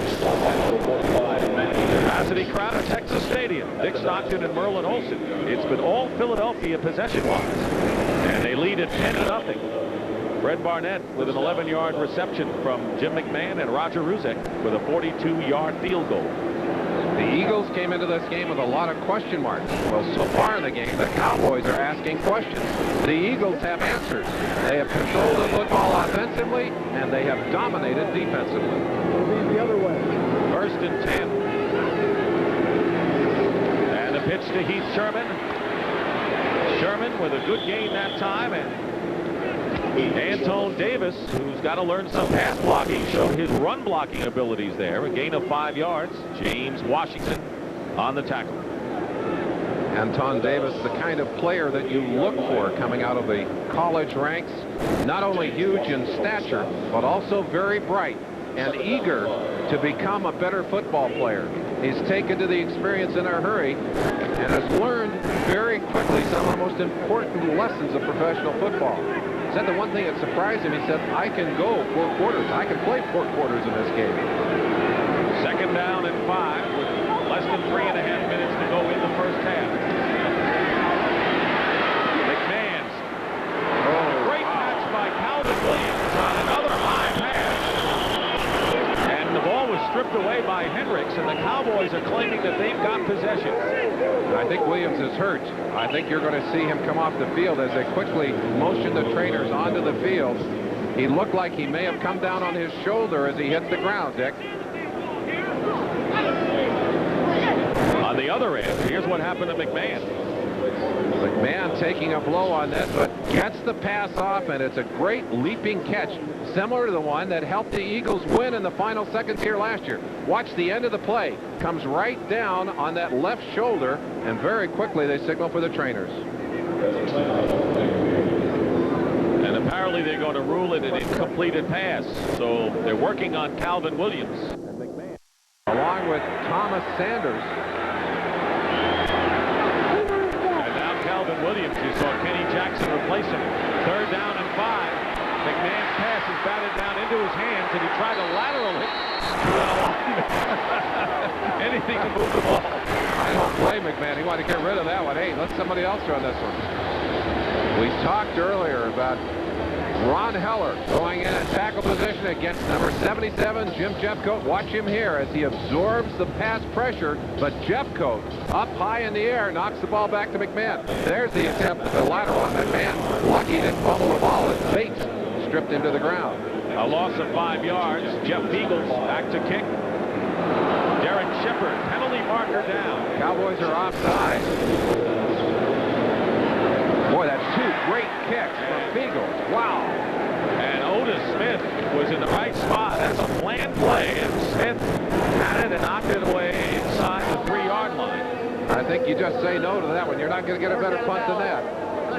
Capacity crowd at Texas Stadium. Dick Stockton and Merlin Olsen. It's been all Philadelphia possession-wise. And they lead at 10-0. Fred Barnett with an 11-yard reception from Jim McMahon, and Roger Ruzek with a 42-yard field goal. The Eagles came into this game with a lot of question marks. Well, so far in the game, the Cowboys are asking questions. The Eagles have answers. They have controlled the football offensively, and they have dominated defensively. The other way. 1st and 10. And a pitch to Heath Sherman. Sherman with a good gain that time, and Antone Davis, who's got to learn some pass blocking, showed his run blocking abilities there. A gain of 5 yards. James Washington on the tackle. Anton Davis, the kind of player that you look for coming out of the college ranks. Not only huge in stature, but also very bright and eager to become a better football player. He's taken to the experience in a hurry and has learned very quickly some of the most important lessons of professional football. He said the one thing that surprised him, he said, I can go 4 quarters. I can play 4 quarters in this game. 2nd down and 5 with less than 3.5 minutes to go in the first half. McMahon's great catch by Calvin Williams on another high pass. And the ball was stripped away by Hendricks, and the Cowboys are claiming that they've got possession. I think Williams is hurt. I think you're going to see him come off the field as they quickly motion the trainers onto the field. He looked like he may have come down on his shoulder as he hit the ground, Dick. On the other end, here's what happened to McMahon. McMahon taking a blow on this, but gets the pass off, and it's a great leaping catch, similar to the one that helped the Eagles win in the final seconds here last year. Watch the end of the play. Comes right down on that left shoulder, and very quickly they signal for the trainers. And apparently they're going to rule it an incompleted pass. So they're working on Calvin Williams. Along with Thomas Sanders. Calvin Williams, you saw Kenny Jackson replace him. 3rd down and 5. McMahon's pass is batted down into his hands, and he tried to lateral it. Anything to move the ball. I don't blame McMahon. He wanted to get rid of that one. Hey, let somebody else run this one. We talked earlier about Ron Heller going in at tackle position against number 77, Jim Jeffcoat. Watch him here as he absorbs the pass pressure, but Jeffcoat up high in the air knocks the ball back to McMahon. There's the attempt at the lateral on McMahon. Lucky he didn't fumble the ball as Bates stripped into the ground. A loss of 5 yards. Jeff Beagles back to kick. Derek Shepard, penalty marker down. Cowboys are offside. Boy, that's 2 great kicks from Beagles. Wow. And Otis Smith was in the right spot. That's a planned play, and Smith had it and knocked it away inside the 3-yard line. I think you just say no to that one. You're not going to get a better punt than that.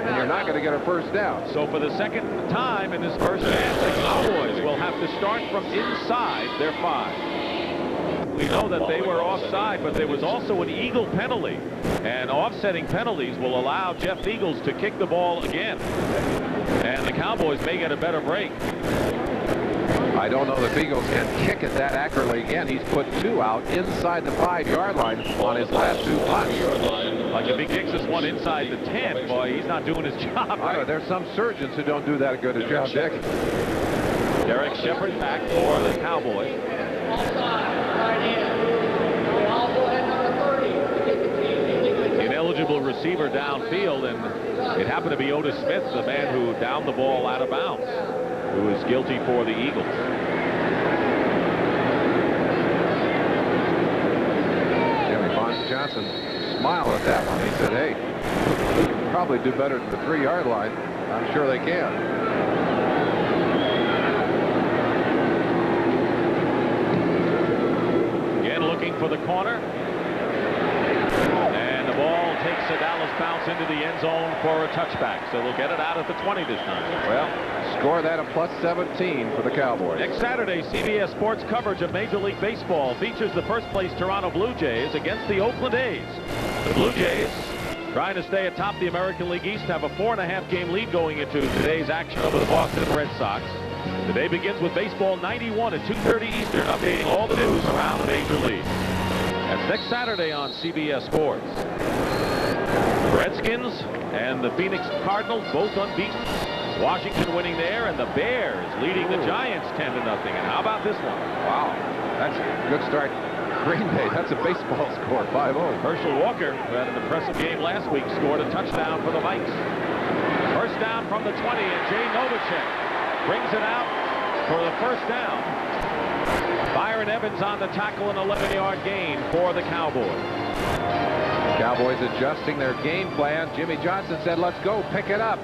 And you're not going to get a first down. So for the second time in this first half, the Cowboys will have to start from inside their 5. We know that they were offside, but there was also an Eagle penalty. And offsetting penalties will allow Jeff Beagles to kick the ball again. And the Cowboys may get a better break. I don't know that Beagles can kick it that accurately again. He's put 2 out inside the 5-yard line on his last 2 punts. Like if he kicks this one inside the 10, boy, he's not doing his job. Right? There's some surgeons who don't do that good a job, Dick. Derek Shepard back for the Cowboys. Ineligible receiver downfield, and it happened to be Otis Smith, the man who downed the ball out of bounds, who is guilty for the Eagles. Jimmy Bonds Johnson smiled at that one. He said, hey, we can probably do better than the 3-yard line. I'm sure they can. Again looking for the corner. And the ball takes a Dallas bounce into the end zone for a touchback. So they'll get it out at the 20 this time. Well, score that a +17 for the Cowboys. Next Saturday, CBS Sports coverage of Major League Baseball features the first-place Toronto Blue Jays against the Oakland A's. The Blue Jays, trying to stay atop the American League East, have a 4.5-game lead going into today's action over the Boston Red Sox. The day begins with Baseball 91 at 2:30 Eastern, updating all the news around the Major League. That's next Saturday on CBS Sports. The Redskins and the Phoenix Cardinals both unbeaten. Washington winning there, and the Bears leading the Giants 10-0. And how about this one? Wow, that's a good start. Green Bay, that's a baseball score, 5-0. Herschel Walker, who had an impressive game last week, scored a touchdown for the Vikes. First down from the 20, and Jay Novacek brings it out for the first down. Byron Evans on the tackle, an 11-yard gain for the Cowboys. Cowboys adjusting their game plan. Jimmy Johnson said, let's go, pick it up.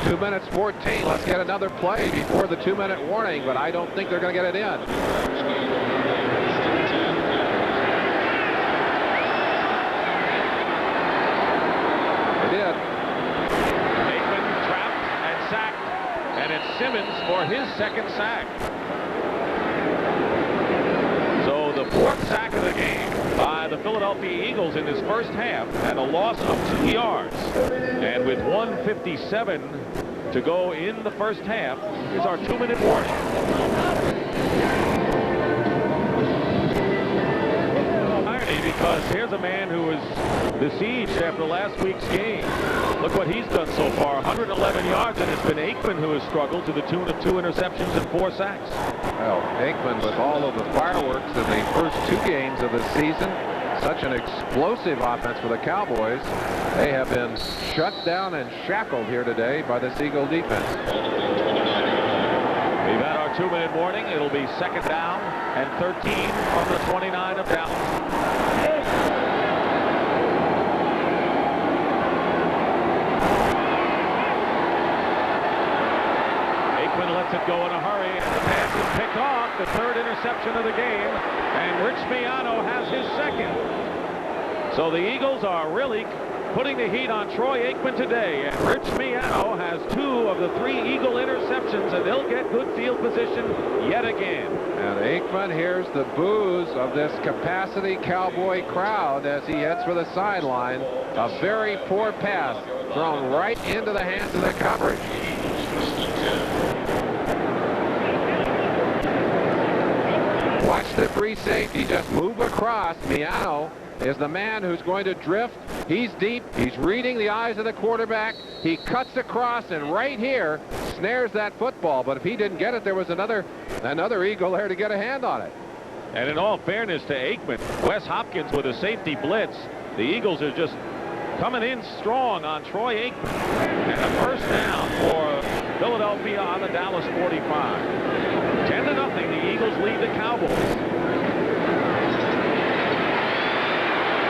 2 minutes 14. Let's get another play before the 2-minute warning, but I don't think they're going to get it in. They did. Aikman trapped and sacked, and it's Simmons for his second sack. So the fourth sack of the game by the Philadelphia Eagles in this first half, and a loss of 2 yards. And with 1:57 to go in the first half, here's our 2-minute warning. Irony, because here's a man who was besieged after last week's game. Look what he's done so far. 111 yards, and it's been Aikman who has struggled to the tune of 2 interceptions and 4 sacks. Well, Aikman, with all of the fireworks in the first 2 games of the season, such an explosive offense for the Cowboys. They have been shut down and shackled here today by the Eagle defense. We've had our 2-minute warning. It'll be second down and 13 from the 29 of Dallas. Aikman lets it go in a hurry, and the pass is picked off. The 3rd interception of the game, and Rich Miano has his 2nd. So the Eagles are really putting the heat on Troy Aikman today, and Rich Miano has 2 of the 3 Eagle interceptions, and they'll get good field position yet again. And Aikman hears the boos of this capacity Cowboy crowd as he heads for the sideline. A very poor pass thrown right into the hands of the coverage. Watch the free safety just move across. Miano is the man who's going to drift. He's deep. He's reading the eyes of the quarterback. He cuts across, and right here snares that football. But if he didn't get it, there was another Eagle there to get a hand on it. And in all fairness to Aikman, Wes Hopkins with a safety blitz. The Eagles are just coming in strong on Troy Aikman. And a first down for Philadelphia on the Dallas 45. 10-0, the Eagles lead the Cowboys.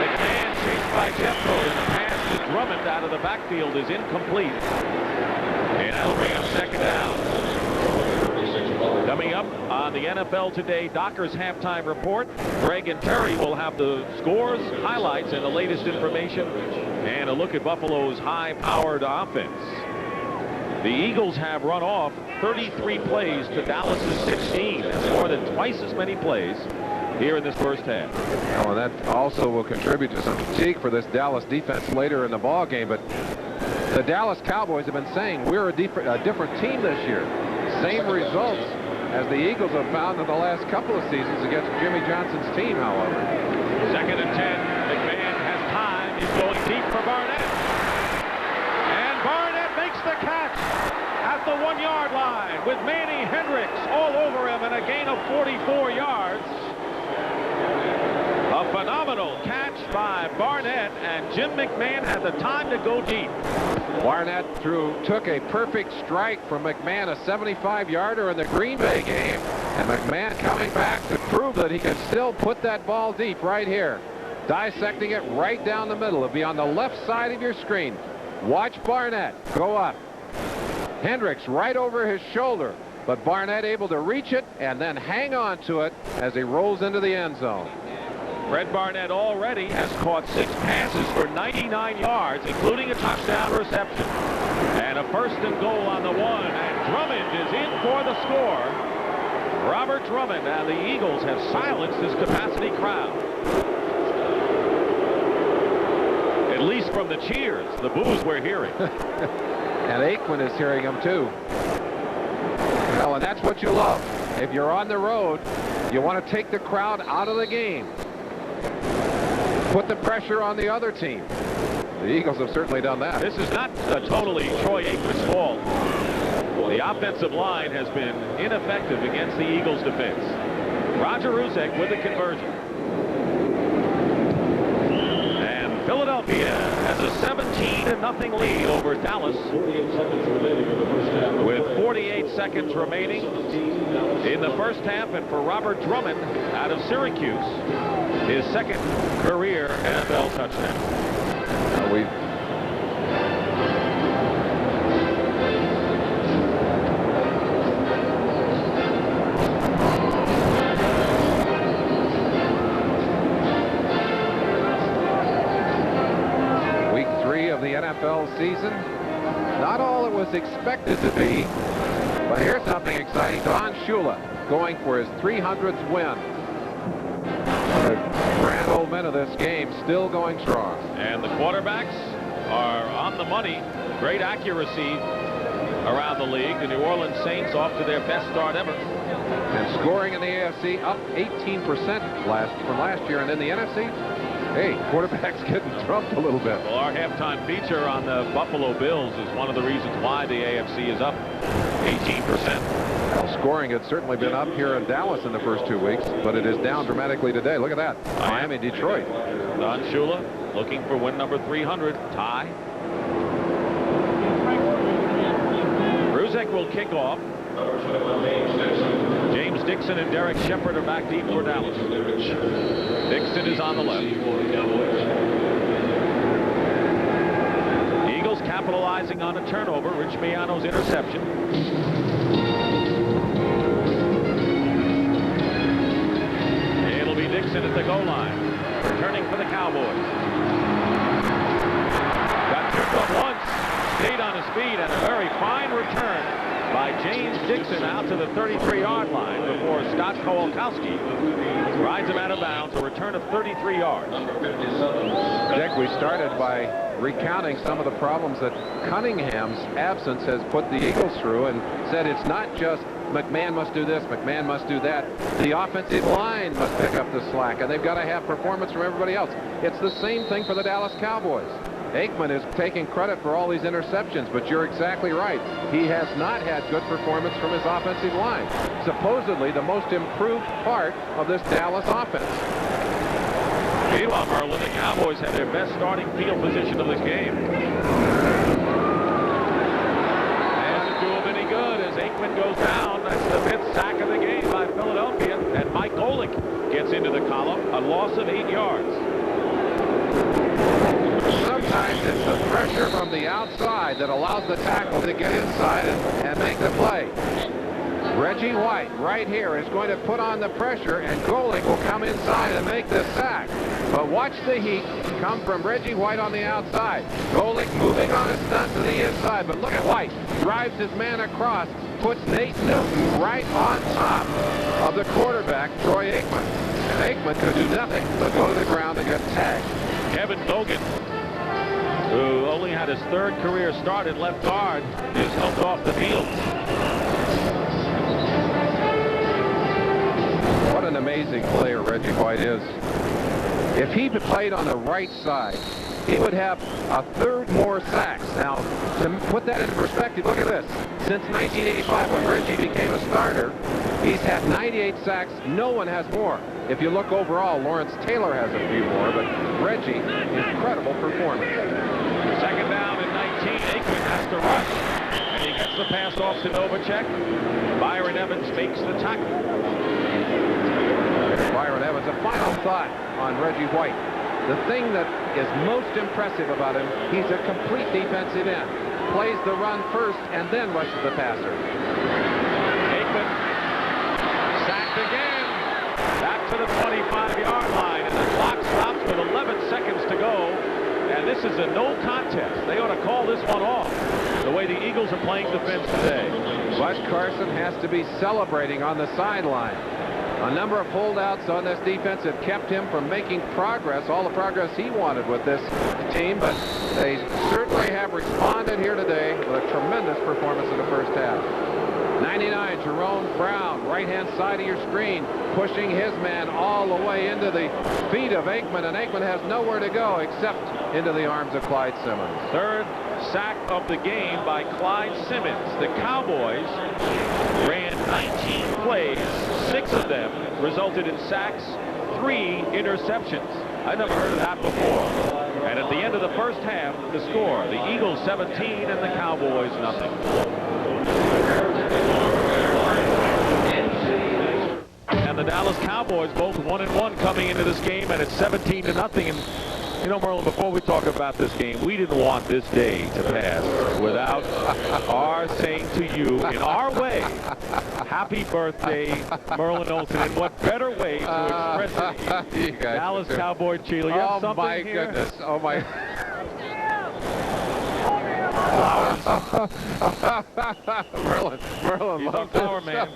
McMahon chased by Jeffco, and the pass to Drummond out of the backfield is incomplete. And that'll bring up second down. Coming up on the NFL Today Dockers halftime report, Greg and Terry will have the scores, highlights, and the latest information, and a look at Buffalo's high-powered offense. The Eagles have run off 33 plays to Dallas's 16. That's more than twice as many plays here in this first half. Oh, and that also will contribute to some fatigue for this Dallas defense later in the ball game. But the Dallas Cowboys have been saying we're a different team this year. Same results as the Eagles have found in the last couple of seasons against Jimmy Johnson's team, however. 2nd and 10. McMahon has time. He's going deep for Barnett. And Barnett makes the catch at the 1-yard line with Manny Hendricks all over him, and a gain of 44 yards. A phenomenal catch by Barnett, and Jim McMahon had the time to go deep. Barnett took a perfect strike from McMahon, a 75-yarder in the Green Bay game, and McMahon coming back to prove that he can still put that ball deep right here. Dissecting it right down the middle. It'll be on the left side of your screen. Watch Barnett go up. Hendricks right over his shoulder, but Barnett able to reach it and then hang on to it as he rolls into the end zone. Fred Barnett already has caught 6 passes for 99 yards, including a touchdown reception. And a 1st and goal on the 1, and Drummond is in for the score. Robert Drummond, and the Eagles have silenced this capacity crowd. At least from the cheers, the boos we're hearing. And Aikman is hearing them too. Well, and that's what you love. If you're on the road, you want to take the crowd out of the game. Put the pressure on the other team. The Eagles have certainly done that. This is not totally Troy Aikman's fault. The offensive line has been ineffective against the Eagles' defense. Roger Ruzek with the conversion. And Philadelphia has a 17-0 lead over Dallas with 48 seconds remaining in the first half. And for Robert Drummond out of Syracuse, his 2nd career NFL touchdown. We've Week 3 of the NFL season. Not all it was expected to be, but here's something exciting. Don Shula going for his 300th win. The grand old men of this game still going strong. And the quarterbacks are on the money. Great accuracy around the league. The New Orleans Saints off to their best start ever. And scoring in the AFC up 18% from last year. And in the NFC, hey, quarterbacks getting trumped a little bit. Well, our halftime feature on the Buffalo Bills is one of the reasons why the AFC is up 18%. Well, scoring had certainly been up here in Dallas in the first 2 weeks, but it is down dramatically today. Look at that. Miami, Detroit. Don Shula looking for win number 300. Tie. Bruzek will kick off. James Dixon and Derek Shepard are back deep for Dallas. Dixon is on the left. The Eagles capitalizing on a turnover. Rich Miano's interception. It'll be Dixon at the goal line. Returning for the Cowboys. Got tripped up once. Stayed on his feet, and a very fine return by James Dixon out to the 33-yard line before Scott Kowalkowski rides him out of bounds. A return of 33 yards. Dick, we started by recounting some of the problems that Cunningham's absence has put the Eagles through, and said it's not just McMahon must do this, McMahon must do that. The offensive line must pick up the slack, and they've got to have performance from everybody else. It's the same thing for the Dallas Cowboys. Aikman is taking credit for all these interceptions, but you're exactly right. He has not had good performance from his offensive line. Supposedly the most improved part of this Dallas offense. Meanwhile, Merlin, the Cowboys have their best starting field position of this game. Doesn't do them any good as Aikman goes down. That's the 5th sack of the game by Philadelphia. And Mike Golick gets into the column. A loss of 8 yards. Sometimes it's the pressure from the outside that allows the tackle to get inside and make the play. Reggie White right here is going to put on the pressure, and Golick will come inside and make the sack. But watch the heat come from Reggie White on the outside. Golick moving on a stunt to the inside, but look at White. Drives his man across, puts Nate Newton right on top of the quarterback, Troy Aikman. And Aikman could do nothing but go to the ground and get tagged. Kevin Bogan, who only had his 3rd career start at left guard, is helped off the field. What an amazing player Reggie White is. If he played on the right side, he would have a 3rd more sacks. Now, to put that into perspective, look at this. Since 1985, when Reggie became a starter, he's had 98 sacks. No one has more. If you look overall, Lawrence Taylor has a few more, but Reggie, incredible performance. 2nd down and 19. Aikman has to rush, and he gets the pass off to Novacek. Byron Evans makes the tackle. Byron Evans, a final thought on Reggie White. The thing that is most impressive about him, he's a complete defensive end. Plays the run first and then rushes the passer. Aikman sacked again. Back to the 25-yard line, and the clock stops with 11 seconds to go. And this is a no contest. They ought to call this one off, the way the Eagles are playing defense today. Bud Carson has to be celebrating on the sideline. A number of holdouts on this defense have kept him from making progress, all the progress he wanted with this team, but they certainly have responded here today with a tremendous performance in the first half. 99, Jerome Brown, right-hand side of your screen, pushing his man all the way into the feet of Aikman, and Aikman has nowhere to go except into the arms of Clyde Simmons. 3rd sack of the game by Clyde Simmons. The Cowboys ran 19 plays. 6 of them resulted in sacks, 3 interceptions. I never heard of that before. And at the end of the first half, the score, the Eagles 17 and the Cowboys nothing. And the Dallas Cowboys both 1-1 coming into this game, and it's 17-0. And You know, Merlin, before we talk about this game, we didn't want this day to pass without our saying to you, in our way, happy birthday, Merlin Olsen. And what better way to express it? Dallas Cowboy cheerleader. You have something my here? goodness. Oh, my. Merlin He's loves our flower man.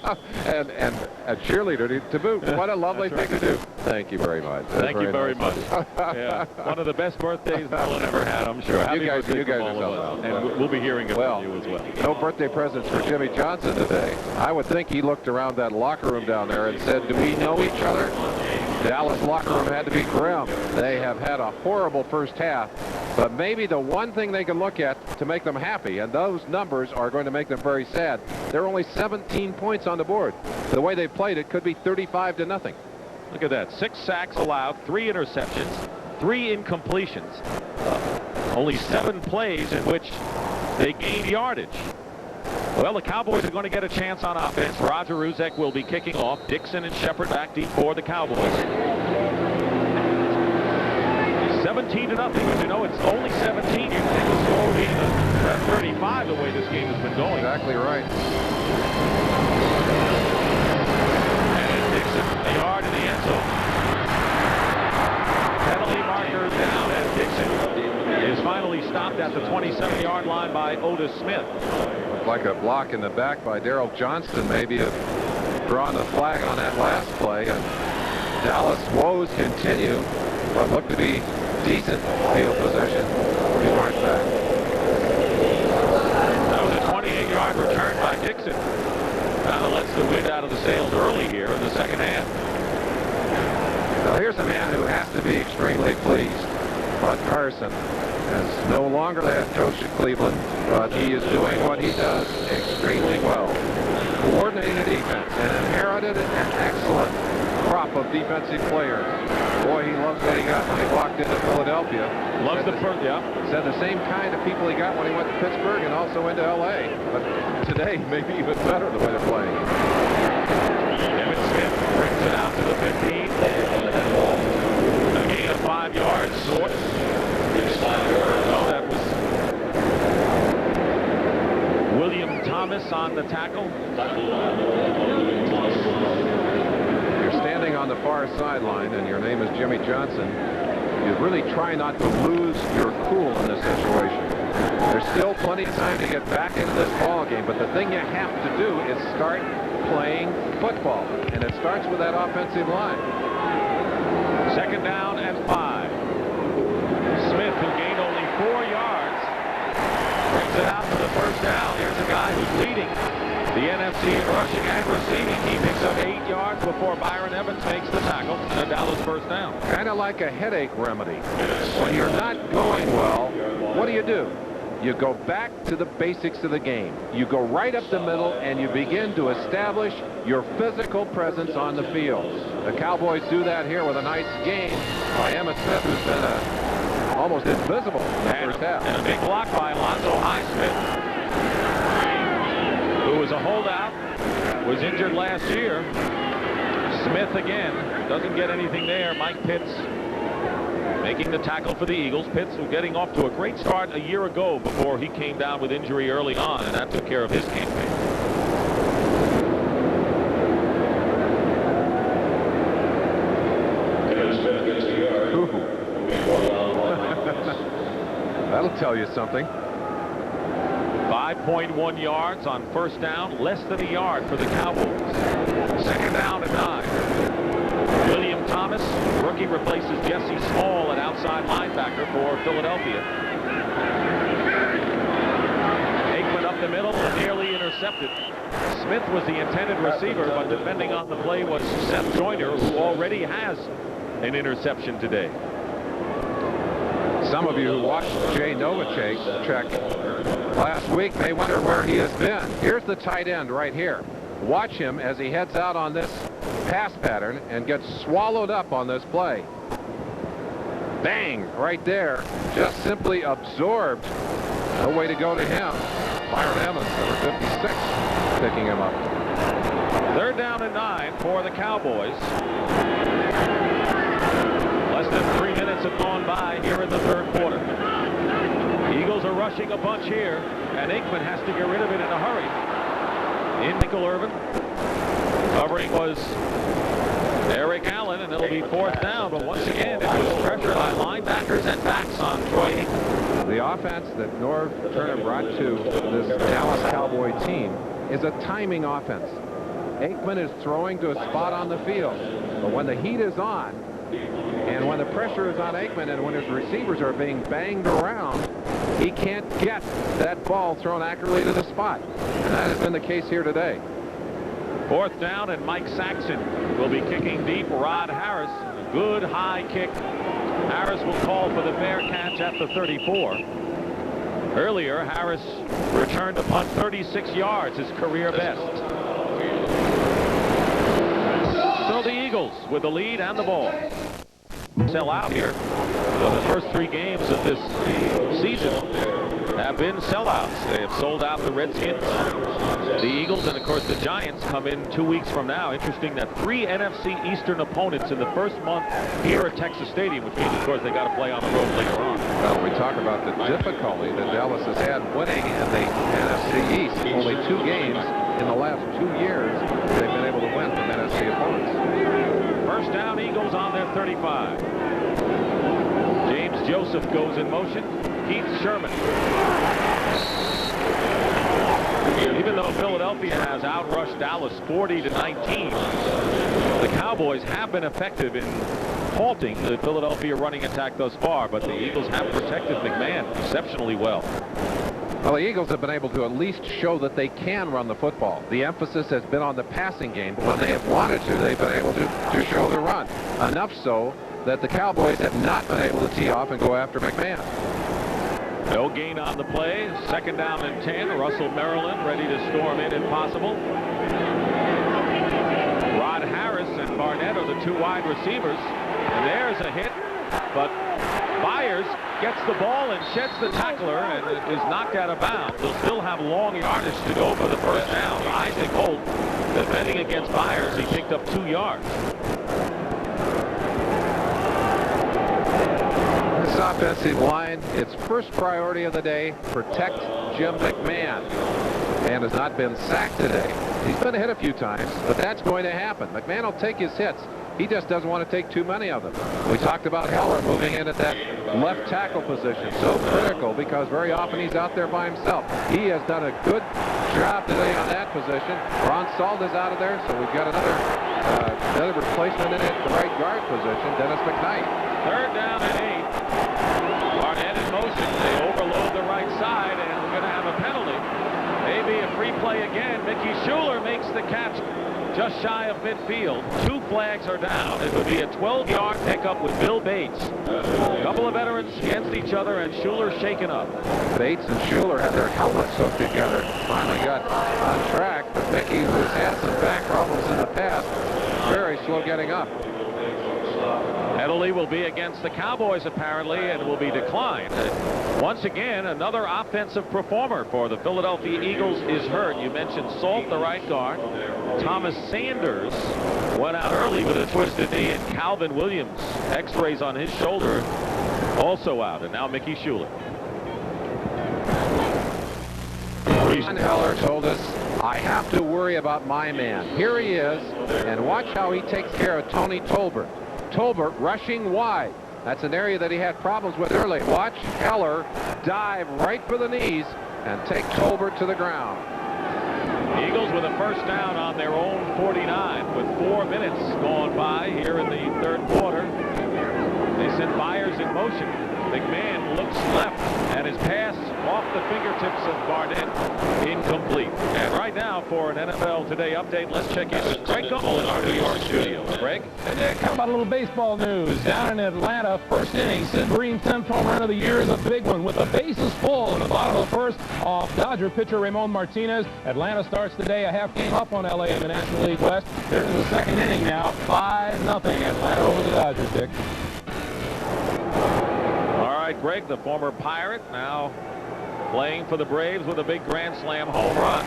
and a cheerleader to boot. What a lovely That's thing to do. Thank you very much. That's Thank you very nice. much. Yeah, one of the best birthdays Merlin ever had, I'm sure. Happy birthday you guys from all are of us. so And we'll be hearing it from you as well. No birthday presents for Jimmy Johnson today. I would think he looked around that locker room down there and said, do we know each other? Dallas locker room had to be grim. They have had a horrible first half, but maybe the one thing they can look at to make them happy, and those numbers are going to make them very sad. They're only 17 points on the board. The way they played, it could be 35-0. Look at that. 6 sacks allowed, 3 interceptions, 3 incompletions. Only 7 plays in which they gained yardage. Well, the Cowboys are going to get a chance on offense. Roger Ruzek will be kicking off. Dixon and Shepard back deep for the Cowboys. 17-0. But you know, it's only 17. You think the score will be 35 the way this game has been going. Exactly right. And Dixon, a yard in the end zone. Penalty marker down, and Dixon is finally stopped at the 27-yard line by Otis Smith. Looked like a block in the back by Darrell Johnston, maybe have drawn the flag on that last play. And Dallas woes continue, but look to be decent field possession. He marched back. That was a 28-yard return by Dixon. Kind of lets the wind out of the sails early here in the second half. Now here's a man who has to be extremely pleased. Bud Carson is no longer the head coach at Cleveland, but he is doing what he does extremely well. Coordinating the defense and inherited an excellent crop of defensive players. Boy, he loves what he got when he walked into Philadelphia. Loves the first, yeah. Said the same kind of people he got when he went to Pittsburgh and also into L.A. But today, maybe even better the way they're playing. Devin Smith brings it out to the 15. A gain of 5 yards. Short. Oh, that was William Thomas on the tackle. You're standing on the far sideline and your name is Jimmy Johnson. You really try not to lose your cool in this situation. There's still plenty of time to get back into this ball game, but the thing you have to do is start playing football, and it starts with that offensive line. 2nd down and 5. Smith, who gained only 4 yards, brings it out for the first down. Here's a guy who's leading the NFC in rushing and receiving. He picks up 8 yards before Byron Evans makes the tackle. And a Dallas first down. Kind of like a headache remedy. When you're not going well, what do? You go back to the basics of the game. You go right up the middle and you begin to establish your physical presence on the field. The Cowboys do that here with a nice game by Emmitt Smith, who's been almost invisible in the first half. And a big block by Alonzo Highsmith, who was a holdout, was injured last year. Smith again doesn't get anything there. Mike Pitts making the tackle for the Eagles. Pitts was getting off to a great start a year ago before he came down with injury early on, and that took care of his campaign. That'll tell you something. 5.1 yards on first down, less than a yard for the Cowboys. 2nd down and 9. William Thomas, rookie, replaces Jesse Small at outside linebacker for Philadelphia. Aikman up the middle and nearly intercepted. Smith was the intended receiver, but defending on the play was Seth Joyner, who already has an interception today. Some of you who watched Jay Novacek last week may wonder where he has been. Here's the tight end right here. Watch him as he heads out on this pass pattern and gets swallowed up on this play. Bang! Right there. Just simply absorbed. No way to go to him. Byron Evans, number 56, picking him up. 3rd down and 9 for the Cowboys. Less than 3 minutes have gone by here in the third quarter. The Eagles are rushing a bunch here, and Aikman has to get rid of it in a hurry. In Michael Irvin. Covering was Eric Allen, and it'll be fourth down, but once again, it was pressure by linebackers and backs on Troy Aikman. The offense that Norv Turner brought to this Dallas Cowboy team is a timing offense. Aikman is throwing to a spot on the field, but when the heat is on, and when the pressure is on Aikman, and when his receivers are being banged around, he can't get that ball thrown accurately to the spot. And that has been the case here today. Fourth down, and Mike Saxon will be kicking deep. Rod Harris, a good high kick. Harris will call for the fair catch at the 34. Earlier, Harris returned a punt 36 yards, his career best. So the Eagles with the lead and the ball. Sell out here. So the first 3 games of this season have been sellouts. They have sold out the Redskins, the Eagles, and of course the Giants come in 2 weeks from now. Interesting that 3 NFC Eastern opponents in the first month here at Texas Stadium, which means of course they got to play on the road later on. Well, we talk about the difficulty that Dallas has had winning in the NFC East. Only 2 games in the last 2 years they've been able to win from NFC opponents. First down, Eagles on their 35. James Joseph goes in motion. Keith Sherman. Even though Philadelphia has outrushed Dallas 40-19, the Cowboys have been effective in halting the Philadelphia running attack thus far, but the Eagles have protected McMahon exceptionally well. Well, the Eagles have been able to at least show that they can run the football. The emphasis has been on the passing game, but when they have wanted to, they've been able to show the run. Enough so that the Cowboys have not been able to tee off and go after McMahon. No gain on the play. Second down and 10. Russell Maryland ready to storm in if possible. Rod Harris and Barnett are the 2 wide receivers. And there's a hit, but Byers gets the ball and sheds the tackler and is knocked out of bounds. They'll still have long yardage to go for the first down. Isaac Holt defending against Byers. He picked up 2 yards. This offensive line, its first priority of the day, protect Jim McMahon, and has not been sacked today. He's been hit a few times, but that's going to happen. McMahon will take his hits. He just doesn't want to take too many of them. We talked about Heller moving in at that left tackle position. So critical because very often he's out there by himself. He has done a good job today on that position. Ron Salt is out of there, so we've got another replacement in at the right guard position, Dennis McKnight. Third down and 8. Barnett in motion. They overload the right side, and we're going to have a penalty. Maybe a free play again. Mickey Schuler makes the catch just shy of midfield. 2 flags are down. It would be a 12-yard pickup with Bill Bates. A couple of veterans against each other, and Schuler shaken up. Bates and Schuler had their helmets hooked together. Finally got on track, but Mickey, who's had some back problems in the past, very slow getting up. Penalty will be against the Cowboys, apparently, and will be declined. Once again, another offensive performer for the Philadelphia Eagles is hurt. You mentioned Salt, the right guard. Thomas Sanders went out early with a twisted knee, and Calvin Williams, x-rays on his shoulder, also out. And now Mickey Schuler. Ron Heller told us, I have to worry about my man. Here he is, and watch how he takes care of Tony Tolbert. Tolbert rushing wide. That's an area that he had problems with early. Watch Heller dive right for the knees and take Tolbert to the ground. Eagles with a first down on their own 49 with 4 minutes gone by here in the third quarter. They send Byers in motion. McMahon looks left, and his pass off the fingertips of Barnett, incomplete. And right now, for an NFL Today update, let's check in with Greg Gumbel in our New York studio. Greg? How about a little baseball news? Down in Atlanta, first inning, Sid Green's 10th home run of the year is a big one with the bases full in the bottom of the first off Dodger pitcher Ramon Martinez. Atlanta starts the day a half game up on LA in the National League West. They're in the second inning now, 5-0 Atlanta over the Dodgers, Dick. Greg, the former Pirate, now playing for the Braves with a big Grand Slam home run.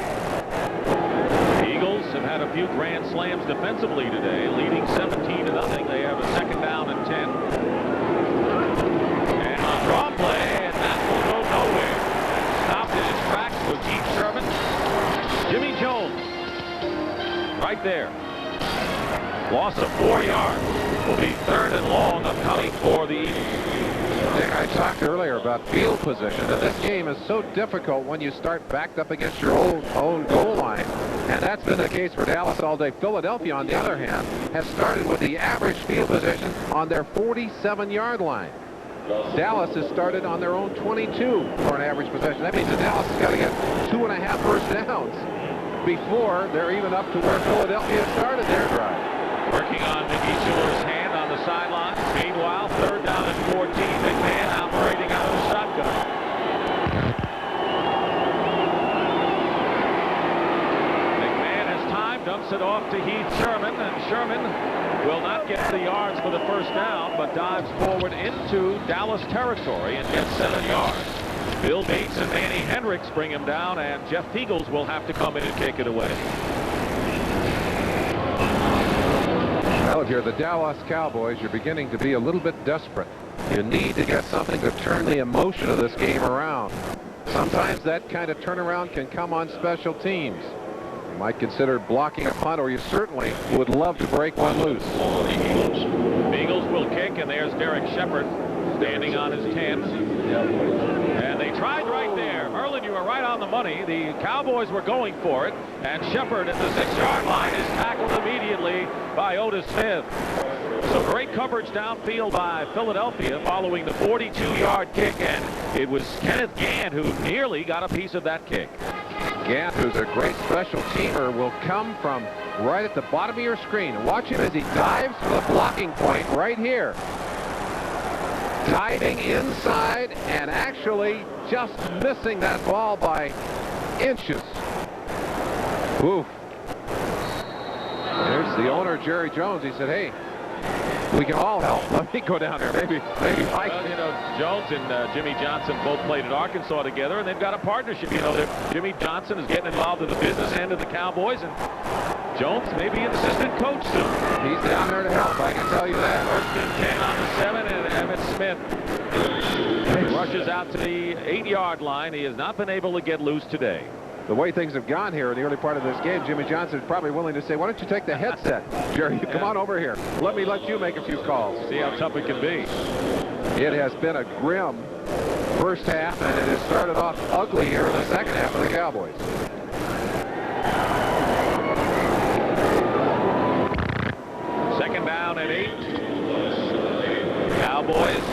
The Eagles have had a few Grand Slams defensively today, leading 17-0. They have a second down and 10. there. Loss of 4 yards. Will be 3rd and long upcoming for the Eagles. I talked earlier about field position, and this game is so difficult when you start backed up against your own goal line. And that's been the case for Dallas all day. Philadelphia, on the other hand, has started with the average field position on their 47-yard line. Dallas has started on their own 22 for an average possession. That means that Dallas has got to get 2.5 first downs before they're even up to where Philadelphia started their drive. Working on Mickey Schuler's hand on the sidelines. Meanwhile, 3rd down and 14. McMahon operating out of the shotgun. McMahon has time, dumps it off to Heath Sherman, and Sherman will not get the yards for the first down, but dives forward into Dallas territory and gets 7 yards. Bill Bates and Manny Hendricks bring him down, and Jeff Peagles will have to come in and kick it away. Well, here, the Dallas Cowboys, you're beginning to be a little bit desperate. You need to get something to turn the emotion of this game around. Sometimes that kind of turnaround can come on special teams. You might consider blocking a punt, or you certainly would love to break one loose. Eagles will kick, and there's Derek Shepard standing on his 10. And they tried right there. Merlin, you were right on the money. The Cowboys were going for it, and Shepard at the 6-yard line is tackled immediately by Otis Smith. So great coverage downfield by Philadelphia following the 42-yard kick, and it was Kenneth Gant who nearly got a piece of that kick. Gant, who's a great special teamer, will come from right at the bottom of your screen. Watch him as he dives for the blocking point right here. Diving inside and actually just missing that ball by inches. Oof. There's the owner, Jerry Jones. He said, hey, we can all help. Let me go down there. Maybe I can. You know, Jones and Jimmy Johnson both played at Arkansas together, and they've got a partnership. You know, Jimmy Johnson is getting involved in the business end of the Cowboys, and Jones may be an assistant coach soon. He's down there to help, I can tell you that. 1st and 10 on the 7, and Emmitt Smith rushes out to the 8-yard line. He has not been able to get loose today. The way things have gone here in the early part of this game, Jimmy Johnson is probably willing to say, why don't you take the headset? Jerry, come on over here. Let you make a few calls. See how tough it can be. It has been a grim first half, and it has started off ugly here in the second half for the Cowboys. Second down and 8. Cowboys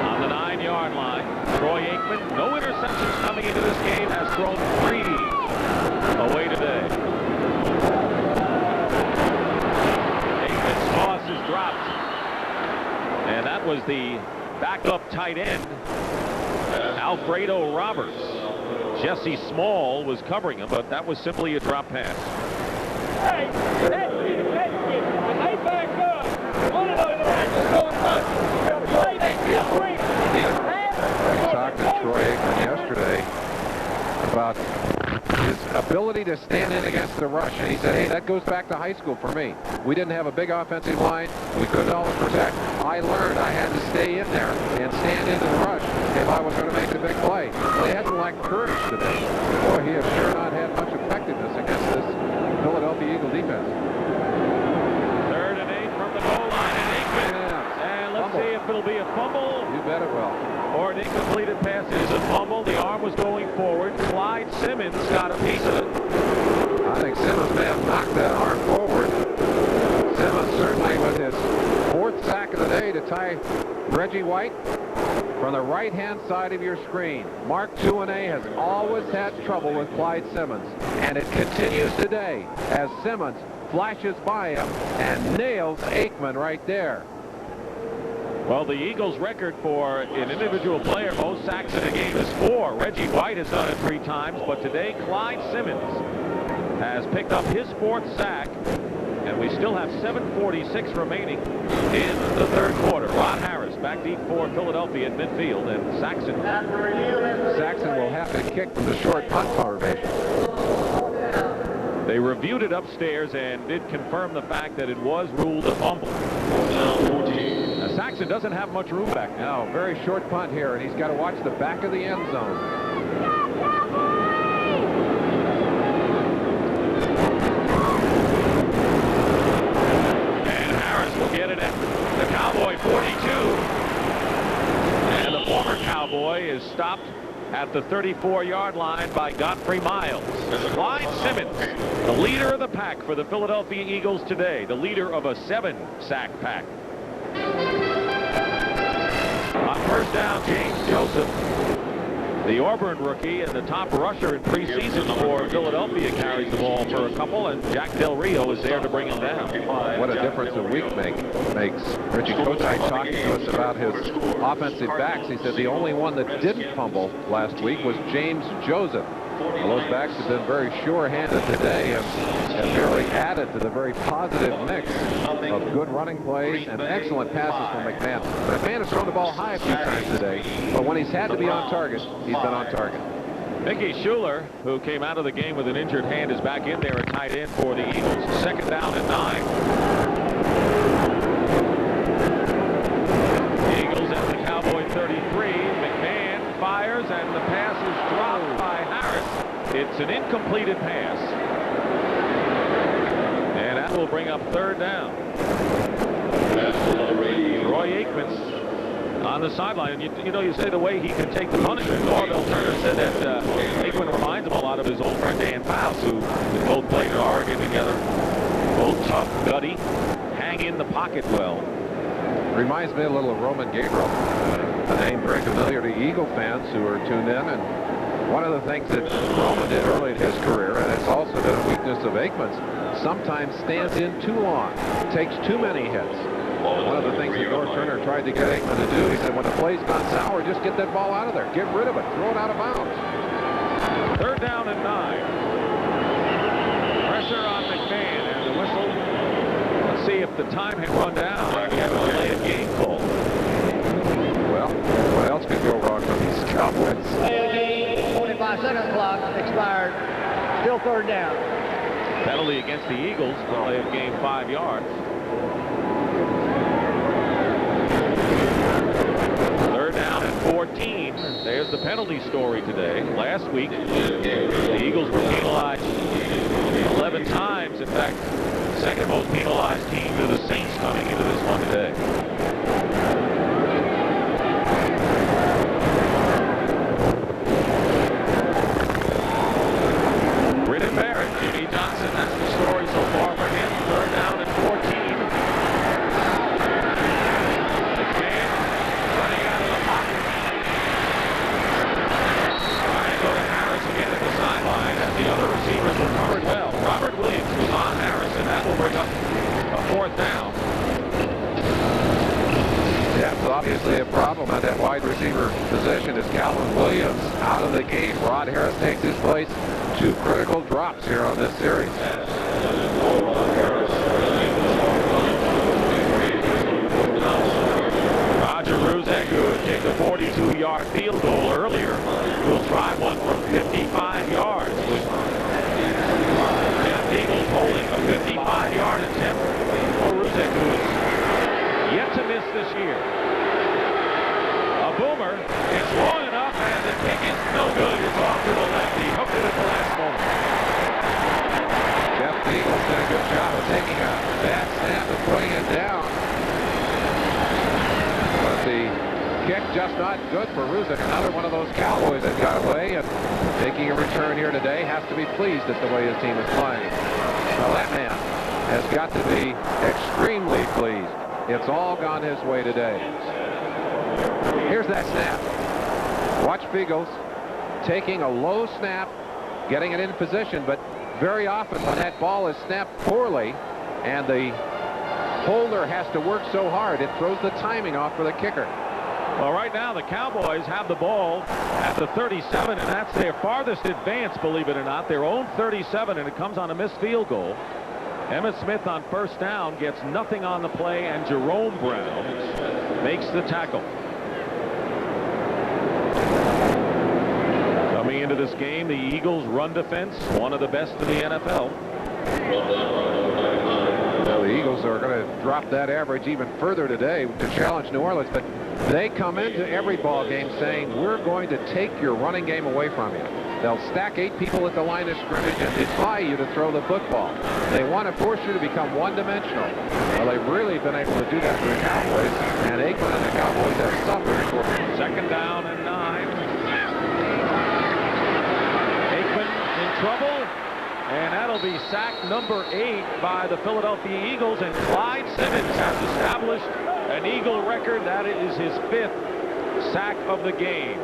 on the 9-yard line. Troy Aikman, no interceptions coming into this game, has thrown 3 away today. Aikman's toss is dropped. And that was the backup tight end, Alfredo Roberts. Jesse Small was covering him, but that was simply a drop pass. Hey, when they back up, one of those guys is going nuts. We talked to Troy Aikman yesterday about his ability to stand in against the rush, and he said, hey, that goes back to high school for me. We didn't have a big offensive line. We couldn't always protect. I learned I had to stay in there and stand into the rush if I was going to make the big play. He hasn't lacked courage today. Boy, he has sure not had much effectiveness against this Philadelphia Eagle defense. 3rd and 8 from the goal line, and Aikman. And let's see if it'll be a fumble. You bet it will. Or an incompleted pass. It is a fumble. The arm was going forward. Clyde Simmons got a piece of it. I think Simmons may have knocked that arm forward. Simmons certainly with his 4th sack of the day to tie Reggie White from the right-hand side of your screen. Mark 2A has always had trouble with Clyde Simmons, and it continues today as Simmons flashes by him and nails Aikman right there. Well, the Eagles' record for an individual player, most sacks in a game, is 4. Reggie White has done it 3 times, but today Clyde Simmons has picked up his 4th sack, and we still have 7:46 remaining in the 3rd quarter. Ron Harris back deep for Philadelphia at midfield, and Saxon will have to kick from the short punt formation. They reviewed it upstairs and did confirm the fact that it was ruled a fumble. Now, Saxon doesn't have much room back now. No, very short punt here, and he's got to watch the back of the end zone. Cowboy is stopped at the 34-yard line by Godfrey Miles. Clyde Simmons, the leader of the pack for the Philadelphia Eagles today, the leader of a 7-sack pack. On first down, James Joseph, the Auburn rookie and the top rusher in preseason for Philadelphia, carries the ball for a couple, and Jack Del Rio is there to bring him down. What a difference a week makes. Richie Kotite talking to us about his offensive backs. He said the only one that didn't fumble last week was James Joseph. Well, those backs have been very sure-handed today and have really added to the very positive mix of good running plays and excellent passes from McMahon. McMahon has thrown the ball high a few times today, but when he's had to be on target, he's been on target. Mickey Schuler, who came out of the game with an injured hand, is back in there at tight end for the Eagles. Second down and 9. The Eagles at the Cowboy 33. McMahon fires, and the pass is dropped by Harris. It's an incompleted pass. And that will bring up third down. Roy Aikman on the sideline. And you know, you say the way he can take the punishment. Orville Turner said that Aikman reminds him a lot of his old friend Dan Faust, who both played at Oregon together. Both tough, gutty, hang in the pocket well. Reminds me a little of Roman Gabriel, a name very familiar to Eagle fans who are tuned in. And one of the things that Roman did early in his career, and it's also been a weakness of Aikman's, sometimes stands in too long, takes too many hits. One of the things that North Turner tried to get Aikman to do, he said, when the play's gone sour, just get that ball out of there. Get rid of it. Throw it out of bounds. Third down and 9. Pressure on McMahon, and the whistle. Let's see if the time had run down. We have a delay of game call. Well, what else could go wrong for these Cowboys? 45-second clock expired. Still third down. Penalty against the Eagles. Delay of game 5 yards. Third down and 14. There's the penalty story today. Last week, the Eagles were penalized 11 times. In fact, the second most penalized team to the Saints coming into this one today. Britton Barrett, Jimmy Johnson, that's the story so far for him. Third down and 14. McMahon running out of the pocket. Trying to go to Harris again at the sideline as the other receivers were covered well. Robert Williams was on Harris, and that will bring up a fourth down. That's obviously a problem at that wide receiver position as Calvin Williams out of the game. Rod Harris takes his place. 2 critical drops here on this series. Roger Ruzek, who had kicked a 42-yard field goal earlier, will try one from 55 yards. Jeff Eagles holding a 55-yard attempt for Ruzek, who is yet to miss this year. A boomer. It's long enough, and the kick is no good. It's off to the left. He hooked it at the last moment. Jeff Eagles did a good job of taking a bad snap and putting it down. But the kick just not good for Ruzek. Another one of those Cowboys that got away, and making a return here today, has to be pleased at the way his team is playing. Well, that man has got to be extremely pleased. It's all gone his way today. Here's that snap. Watch Beagles taking a low snap, getting it in position, but very often when that ball is snapped poorly and the holder has to work so hard, it throws the timing off for the kicker. Well, right now the Cowboys have the ball at the 37, and that's their farthest advance, believe it or not, their own 37, and it comes on a missed field goal. Emmitt Smith on first down gets nothing on the play, and Jerome Brown makes the tackle. Coming into this game, the Eagles' run defense, one of the best in the NFL. Well, the Eagles are going to drop that average even further today to challenge New Orleans, but they come into every ball game saying, we're going to take your running game away from you. They'll stack 8 people at the line of scrimmage and defy you to throw the football. They want to force you to become one-dimensional. Well, they've really been able to do that for the Cowboys, and Aikman and the Cowboys have suffered for it. Second down and 9. sack number 8 by the Philadelphia Eagles, and Clyde Simmons has established an Eagle record. That is his 5th sack of the game.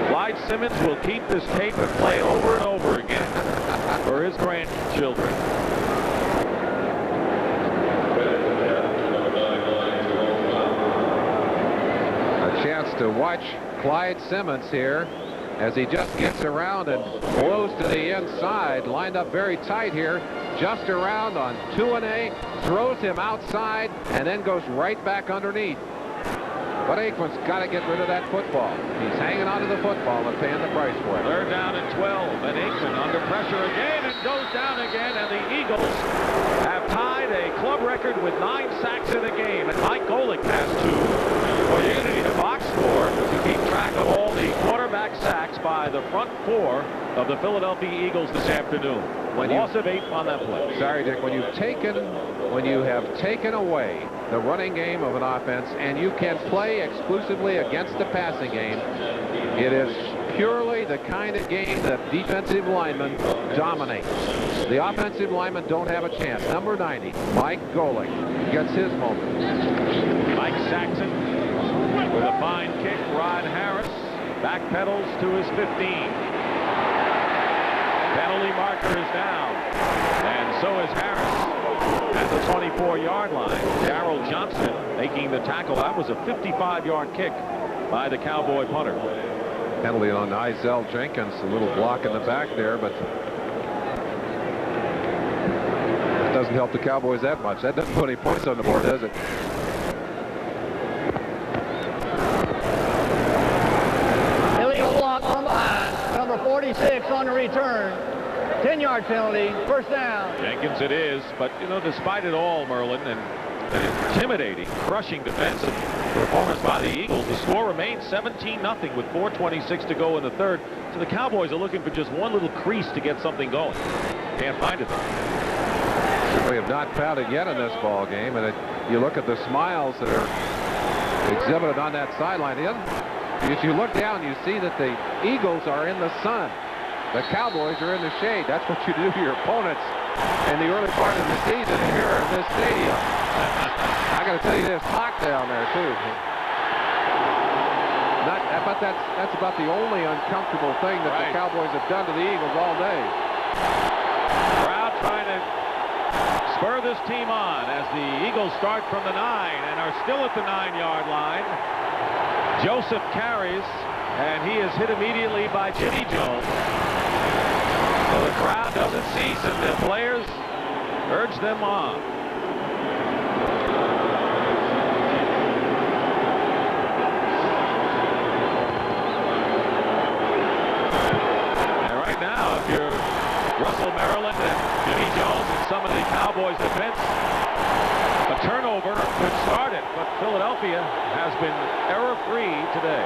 Clyde Simmons will keep this tape and play over and over again for his grandchildren. A chance to watch Clyde Simmons here as he just gets around and blows to the inside. Lined up very tight here, just around on 2-A, throws him outside, and then goes right back underneath. But Aikman's got to get rid of that football. He's hanging onto the football and paying the price for it. 3rd down and 12, and Aikman under pressure again and goes down again, and the Eagles have tied a club record with 9 sacks in a game, and Mike Golick has 2. Well, you're going to need a box score to keep track of all the quarterback sacks by the front 4 of the Philadelphia Eagles this afternoon. Loss of 8 on that play. Sorry, Dick. When you have taken away the running game of an offense and you can play exclusively against the passing game, it is purely the kind of game that defensive linemen dominate. The offensive linemen don't have a chance. Number 90, Mike Golick, gets his moment. Mike Saxon with a fine kick. Rod Harris backpedals to his 15. Penalty marker is down, and so is Harris at the 24-yard line. Darrell Johnson making the tackle. That was a 55-yard kick by the Cowboy punter. Penalty on Izell Jenkins, a little block in the back there, but it doesn't help the Cowboys that much. That doesn't put any points on the board, does it? Illegal block from behind. Number 46 on the return. 10-yard penalty, 1st down. Jenkins it is, but you know, despite it all, Merlin, and an intimidating, crushing defensive performance by the Eagles, the score remains 17-0 with 4:26 to go in the 3rd. So the Cowboys are looking for just one little crease to get something going. Can't find it. We have not found it yet in this ball game, and you look at the smiles that are exhibited on that sideline. If you look down, you see that the Eagles are in the sun. The Cowboys are in the shade. That's what you do to your opponents in the early part of the season here in this stadium. I got to tell you, there's hot down there too. But that's about the only uncomfortable thing that the Cowboys have done to the Eagles all day. Crowd trying to spur this team on as the Eagles start from the 9 and are still at the 9-yard line. Joseph carries, and he is hit immediately by Jimmy Jones. So the crowd doesn't cease, and the players urge them on. And right now, if you're Russell Maryland and Jimmy Jones and some of the Cowboys defense, a turnover could start it, but Philadelphia has been error-free today.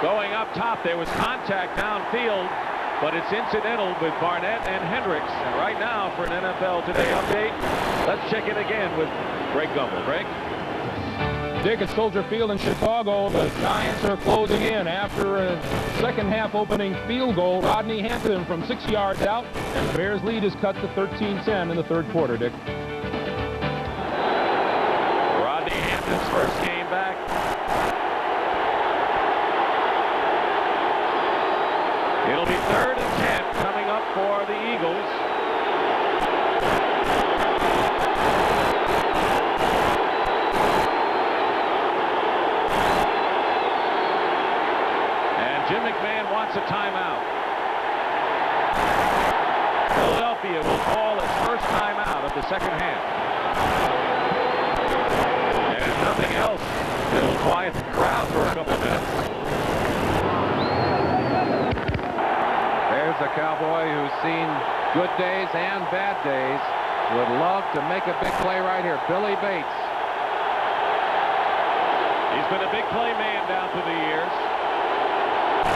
Going up top, there was contact downfield, but it's incidental with Barnett and Hendricks. And right now, for an NFL Today update, let's check it again with Greg Gumbel. Greg? Dick, at Soldier Field in Chicago, the Giants are closing in after a second-half opening field goal. Rodney Hampton from 6 yards out, and the Bears' lead is cut to 13-10 in the 3rd quarter, Dick. Rodney Hampton's first game back. It'll be 3rd and 10 coming up for the Eagles. And Jim McMahon wants a timeout. Philadelphia will call its first timeout of the 2nd half. And if nothing else, it'll quiet the crowd for a couple minutes. There's a Cowboy who's seen good days and bad days. Would love to make a big play right here. Billy Bates. He's been a big play man down through the years.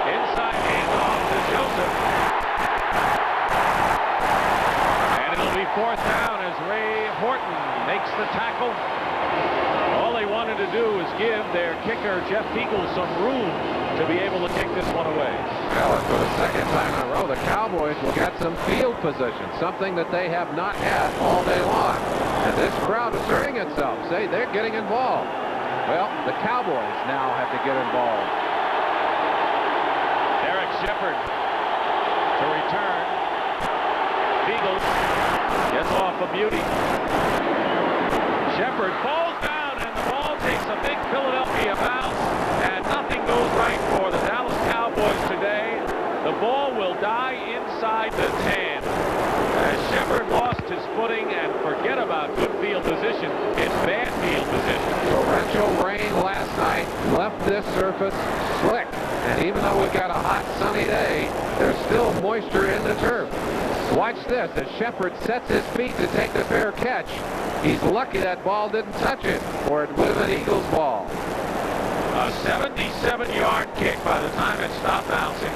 Inside handoff to Joseph. And it'll be fourth down as Ray Horton makes the tackle. All they wanted to do was give their kicker, Jeff Eagle, some room to be able to kick this one away. Well, for the second time in a row, the Cowboys will get some field position, something that they have not had all day long. And this crowd asserting itself, say they're getting involved. Well, the Cowboys now have to get involved. Derek Shepard to return. Eagle gets off a beauty. Shepard falls down, and the ball takes a big Philadelphia bounce, and nothing goes right for the Dallas Cowboys today. The ball will die inside the 10. As Shepard lost his footing, and forget about good field position, it's bad field position. Torrential rain last night left this surface slick, and even though we've got a hot sunny day, there's still moisture in the turf. Watch this as Shepard sets his feet to take the fair catch. He's lucky that ball didn't touch it, or it would have been Eagles' ball. A 77-yard kick by the time it stopped bouncing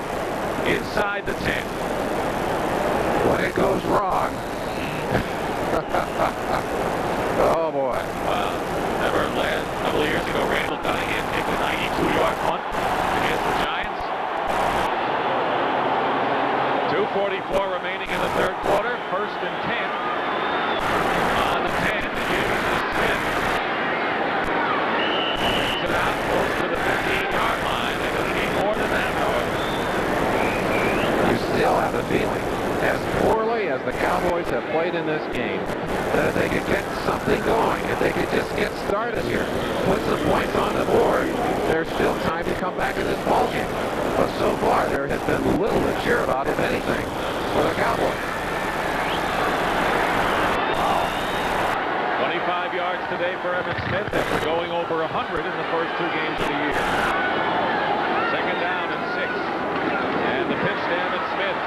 inside the 10. When it goes wrong. Oh, boy. Nevertheless, a couple of years ago, Randall Cunningham kicked a 92-yard punt against the Giants. 2:44 remaining in the third quarter. First and 10. On the 10, Smith. Brings it out close to the 15-yard line. They're going to need more than that, however. You still have the feeling, as poorly as the Cowboys have played in this game, that if they could get something going, if they could just get started here, put some points on the board, there's still time to come back in this ballgame. But so far, there has been little to cheer about, if anything, for the Cowboys. 25 yards today for Emmitt Smith after going over 100 in the first 2 games of the year. Second down and 6. And the pitch to Emmitt Smith.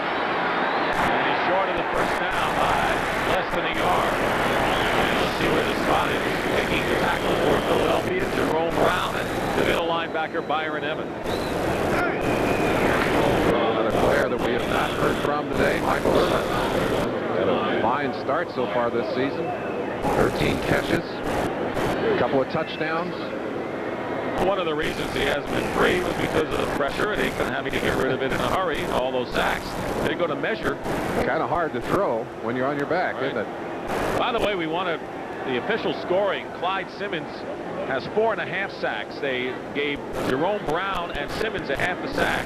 And he's short of the first down by less than a yard. And let's see where the spot is. Taking the tackle for Philadelphia, Jerome Brown, and the middle linebacker, Byron Evans. Another player that we have not heard from today, Michael Irvin. Had a fine start so far this season. 13 catches, a couple of touchdowns. One of the reasons he hasn't been free was because of the pressure and Aikman having to get rid of it in a hurry. All those sacks. They go to measure. Kind of hard to throw when you're on your back, Right. isn't it? By the way, we want the official scoring. Clyde Simmons has 4.5 sacks. They gave Jerome Brown and Simmons a half a sack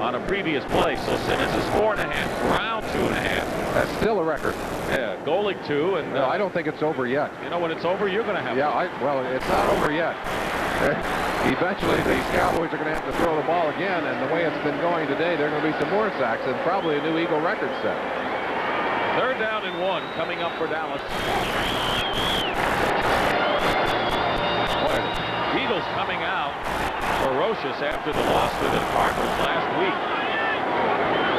on a previous play. So Simmons is 4.5, Brown 2.5. That's still a record. Yeah, Golick 2, and No, I don't think it's over yet. you know when it's over, you're going to have. Yeah, well, it's not over yet. Eventually, these Cowboys are going to have to throw the ball again, and the way it's been going today, there are going to be some more sacks and probably a new Eagle record set. Third down and 1 coming up for Dallas. Eagles coming out ferocious after the loss to the Cardinals last week.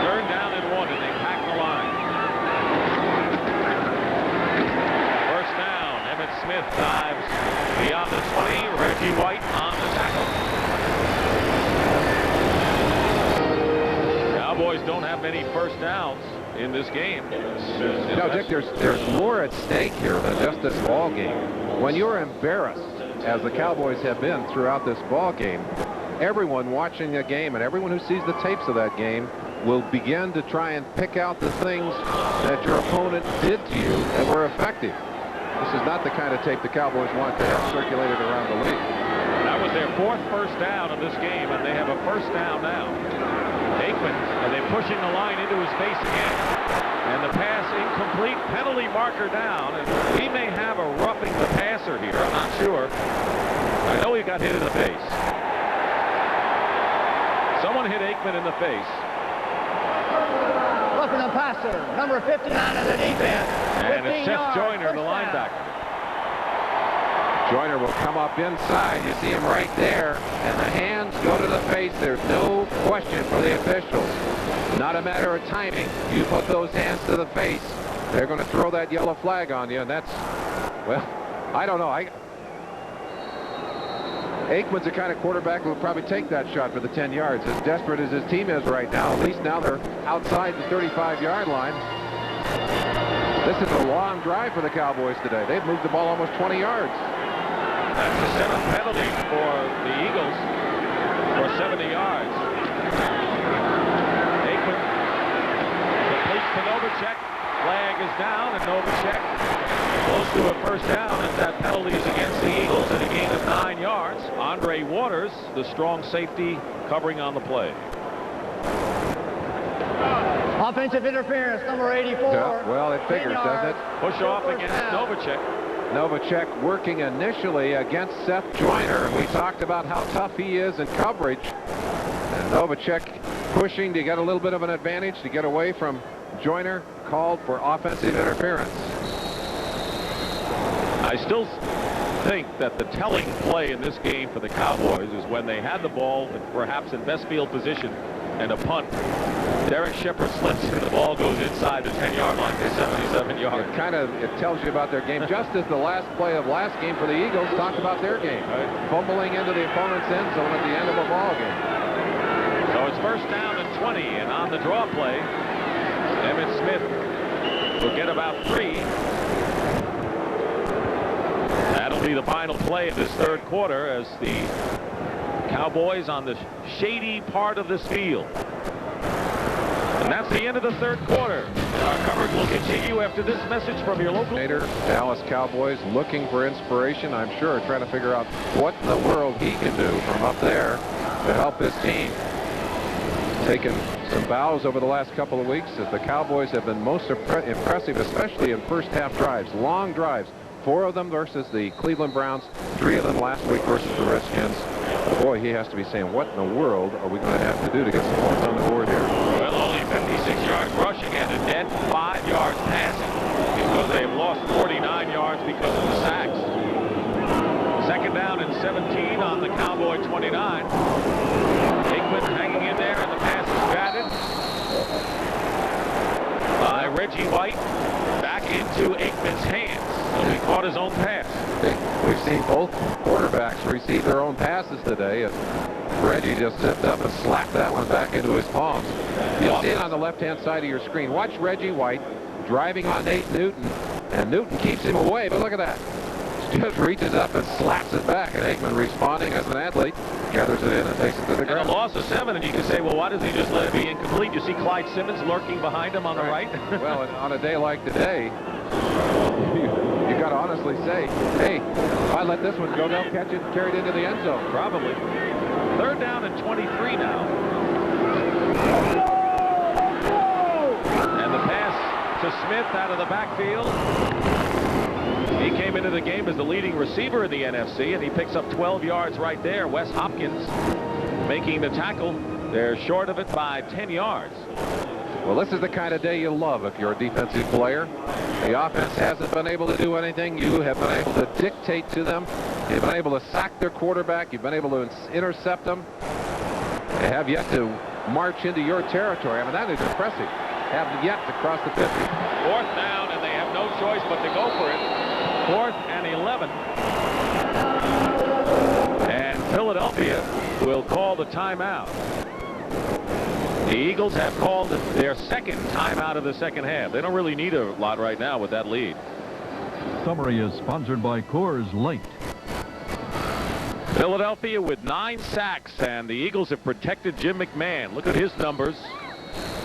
Third down and 1, and they pack the line. First down, Emmitt Smith dives beyond the 20. Reggie White on the tackle. Cowboys don't have many first downs in this game. No, Dick, there's more at stake here than just this ball game. When you're embarrassed, as the Cowboys have been throughout this ball game, everyone watching the game and everyone who sees the tapes of that game will begin to try and pick out the things that your opponent did to you that were effective. This is not the kind of tape the Cowboys want to have circulated around the league. That was their 4th first down of this game, and they have a first down now. Aikman, and they're pushing the line into his face again. And the pass incomplete, penalty marker down, and he may have a roughing the passer here. I'm not sure. I know he got hit in the face. Someone hit Aikman in the face. Roughing the passer, number 59 of the defense. And 15 it's Seth yards, Joyner, the first down. linebacker. Joyner will come up inside. You see him right there, and the hands go to the face. There's no question for the officials. Not a matter of timing. You put those hands to the face, they're going to throw that yellow flag on you, and that's, well, I don't know. Aikman's the kind of quarterback who will probably take that shot for the 10 yards. As desperate as his team is right now, at least now they're outside the 35-yard line. This is a long drive for the Cowboys today. They've moved the ball almost 20 yards. That's a 7th penalty for the Eagles for 70 yards. Aikman completes to Novacek. Flag is down, and Novacek goes to a first down, and that penalty is against the Eagles at a gain of 9 yards. Andre Waters, the strong safety, covering on the play. Offensive interference, number 84. Yeah, well, it figures, doesn't it? Push off against Novacek. Novacek working initially against Seth Joyner. We talked about how tough he is in coverage. And Novacek pushing to get a little bit of an advantage to get away from Joyner, called for offensive interference. I still think that the telling play in this game for the Cowboys is when they had the ball, perhaps in best field position, and a punt. Derek Shepard slips and the ball goes inside the 10-yard line for 77 yards. It tells you about their game, just as the last play of last game for the Eagles talked about their game. Right. Fumbling into the opponent's end zone at the end of a ball game. So it's first down and 20, and on the draw play, Emmitt Smith will get about 3. That'll be the final play of this third quarter as the Cowboys on the shady part of this field. And that's the end of the third quarter. Our coverage will continue after this message from your local Dallas Cowboys looking for inspiration, I'm sure, trying to figure out what in the world he can do from up there to help his team. Taken some bows over the last couple of weeks as the Cowboys have been most impressive, especially in first half drives, long drives. 4 of them versus the Cleveland Browns, 3 of them last week versus the Redskins. Boy, he has to be saying, what in the world are we going to have to do to get some points on the board here? Well, only 56 yards rushing and a net 5 yards passing because they have lost 49 yards because of the sacks. Second down and 17 on the Cowboy 29. Aikman hanging in there, and the pass is batted by Reggie White back into Aikman's hands. So he caught his own pass. We've seen both quarterbacks receive their own passes today, and Reggie just stepped up and slapped that one back into his palms. You'll see it on the left-hand side of your screen. Watch Reggie White driving on Nate Newton, and Newton keeps him away, but look at that. Just reaches up and slaps it back, and Aikman, responding as an athlete, gathers it in and takes it to the ground. And a loss of 7, and you can say, well, why does he just let it be incomplete? You see Clyde Simmons lurking behind him on the right. Well, on a day like today, you got to honestly say, hey, if I let this one go, they'll catch it and carry it into the end zone. Probably. Third down and 23 now. And the pass to Smith out of the backfield. He came into the game as the leading receiver in the NFC, and he picks up 12 yards right there. Wes Hopkins making the tackle. They're short of it by 10 yards. Well, this is the kind of day you love if you're a defensive player. The offense hasn't been able to do anything. You have been able to dictate to them. You've been able to sack their quarterback. You've been able to intercept them. They have yet to march into your territory. I mean, that is impressive. Have yet to cross the 50. Fourth down, and they have no choice but to go for it. 4th and 11. And Philadelphia will call the timeout. The Eagles have called their second timeout of the second half. They don't really need a lot right now with that lead. Summary is sponsored by Coors Light. Philadelphia with 9 sacks, and the Eagles have protected Jim McMahon. Look at his numbers.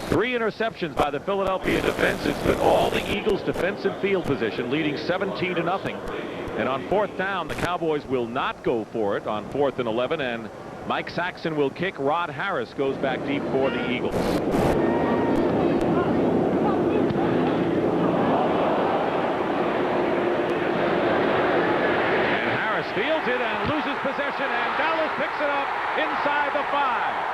3 interceptions by the Philadelphia defense. It's been all the Eagles' defensive field position, leading 17-0. And on 4th down, the Cowboys will not go for it on 4th and 11, and Mike Saxon will kick. Rod Harris goes back deep for the Eagles. And Harris fields it and loses possession, and Dallas picks it up inside the 5.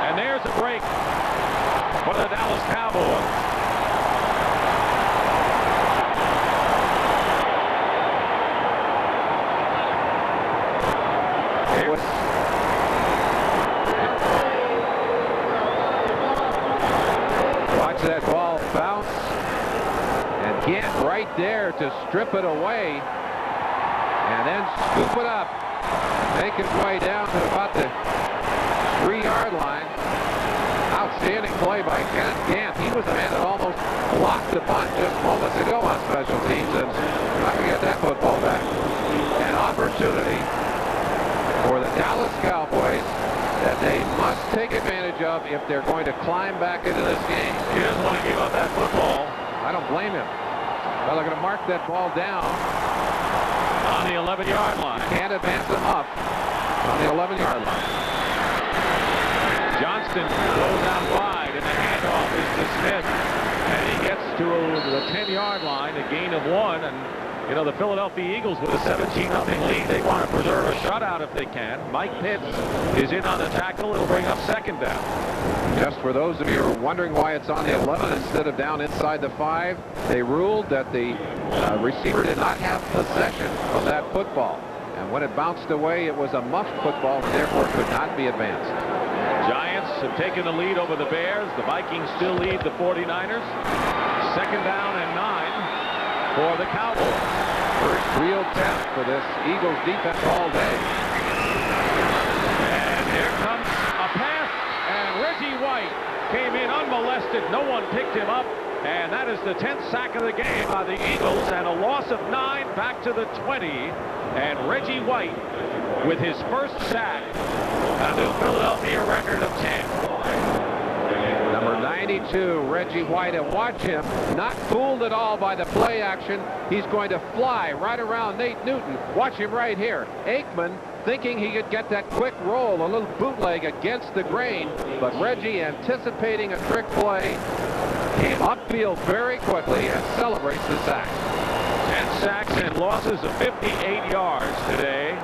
And there's a break for the Dallas Cowboys. Watch that ball bounce, and Gant right there to strip it away and then scoop it up. make his way down to about the 3-yard line. Outstanding play by Kenneth Gant. He was the man that almost blocked the punt just moments ago on special teams, and I can get that football back. An opportunity for the Dallas Cowboys that they must take advantage of if they're going to climb back into this game. He doesn't want to give up that football. I don't blame him. Well, they're going to mark that ball down On the 11-yard line. and advance them up on the 11-yard line. Johnston goes out wide, and the handoff is to Smith. And he gets to the 10-yard line, a gain of 1. And, you know, the Philadelphia Eagles with a 17-0 lead, they want to preserve a shutout if they can. Mike Pitts is in on the tackle. It'll bring up second down. Just for those of you who are wondering why it's on the 11 instead of down inside the 5, they ruled that the receiver did not have possession of that football. And when it bounced away, it was a muffed football, and therefore could not be advanced. Giants have taken the lead over the Bears. The Vikings still lead the 49ers. Second down and 9 for the Cowboys. First real test for this Eagles defense all day. And here comes a pass, and Reggie White came in unmolested. No one picked him up, and that is the 10th sack of the game by the Eagles, and a loss of 9 back to the 20. And Reggie White with his first sack, a new Philadelphia record of 10. Number 92, Reggie White, and watch him, not fooled at all by the play action. He's going to fly right around Nate Newton. Watch him right here. Aikman thinking he could get that quick roll, a little bootleg against the grain, but Reggie, anticipating a trick play, came upfield very quickly and celebrates the sack. 10 sacks and losses of 58 yards today.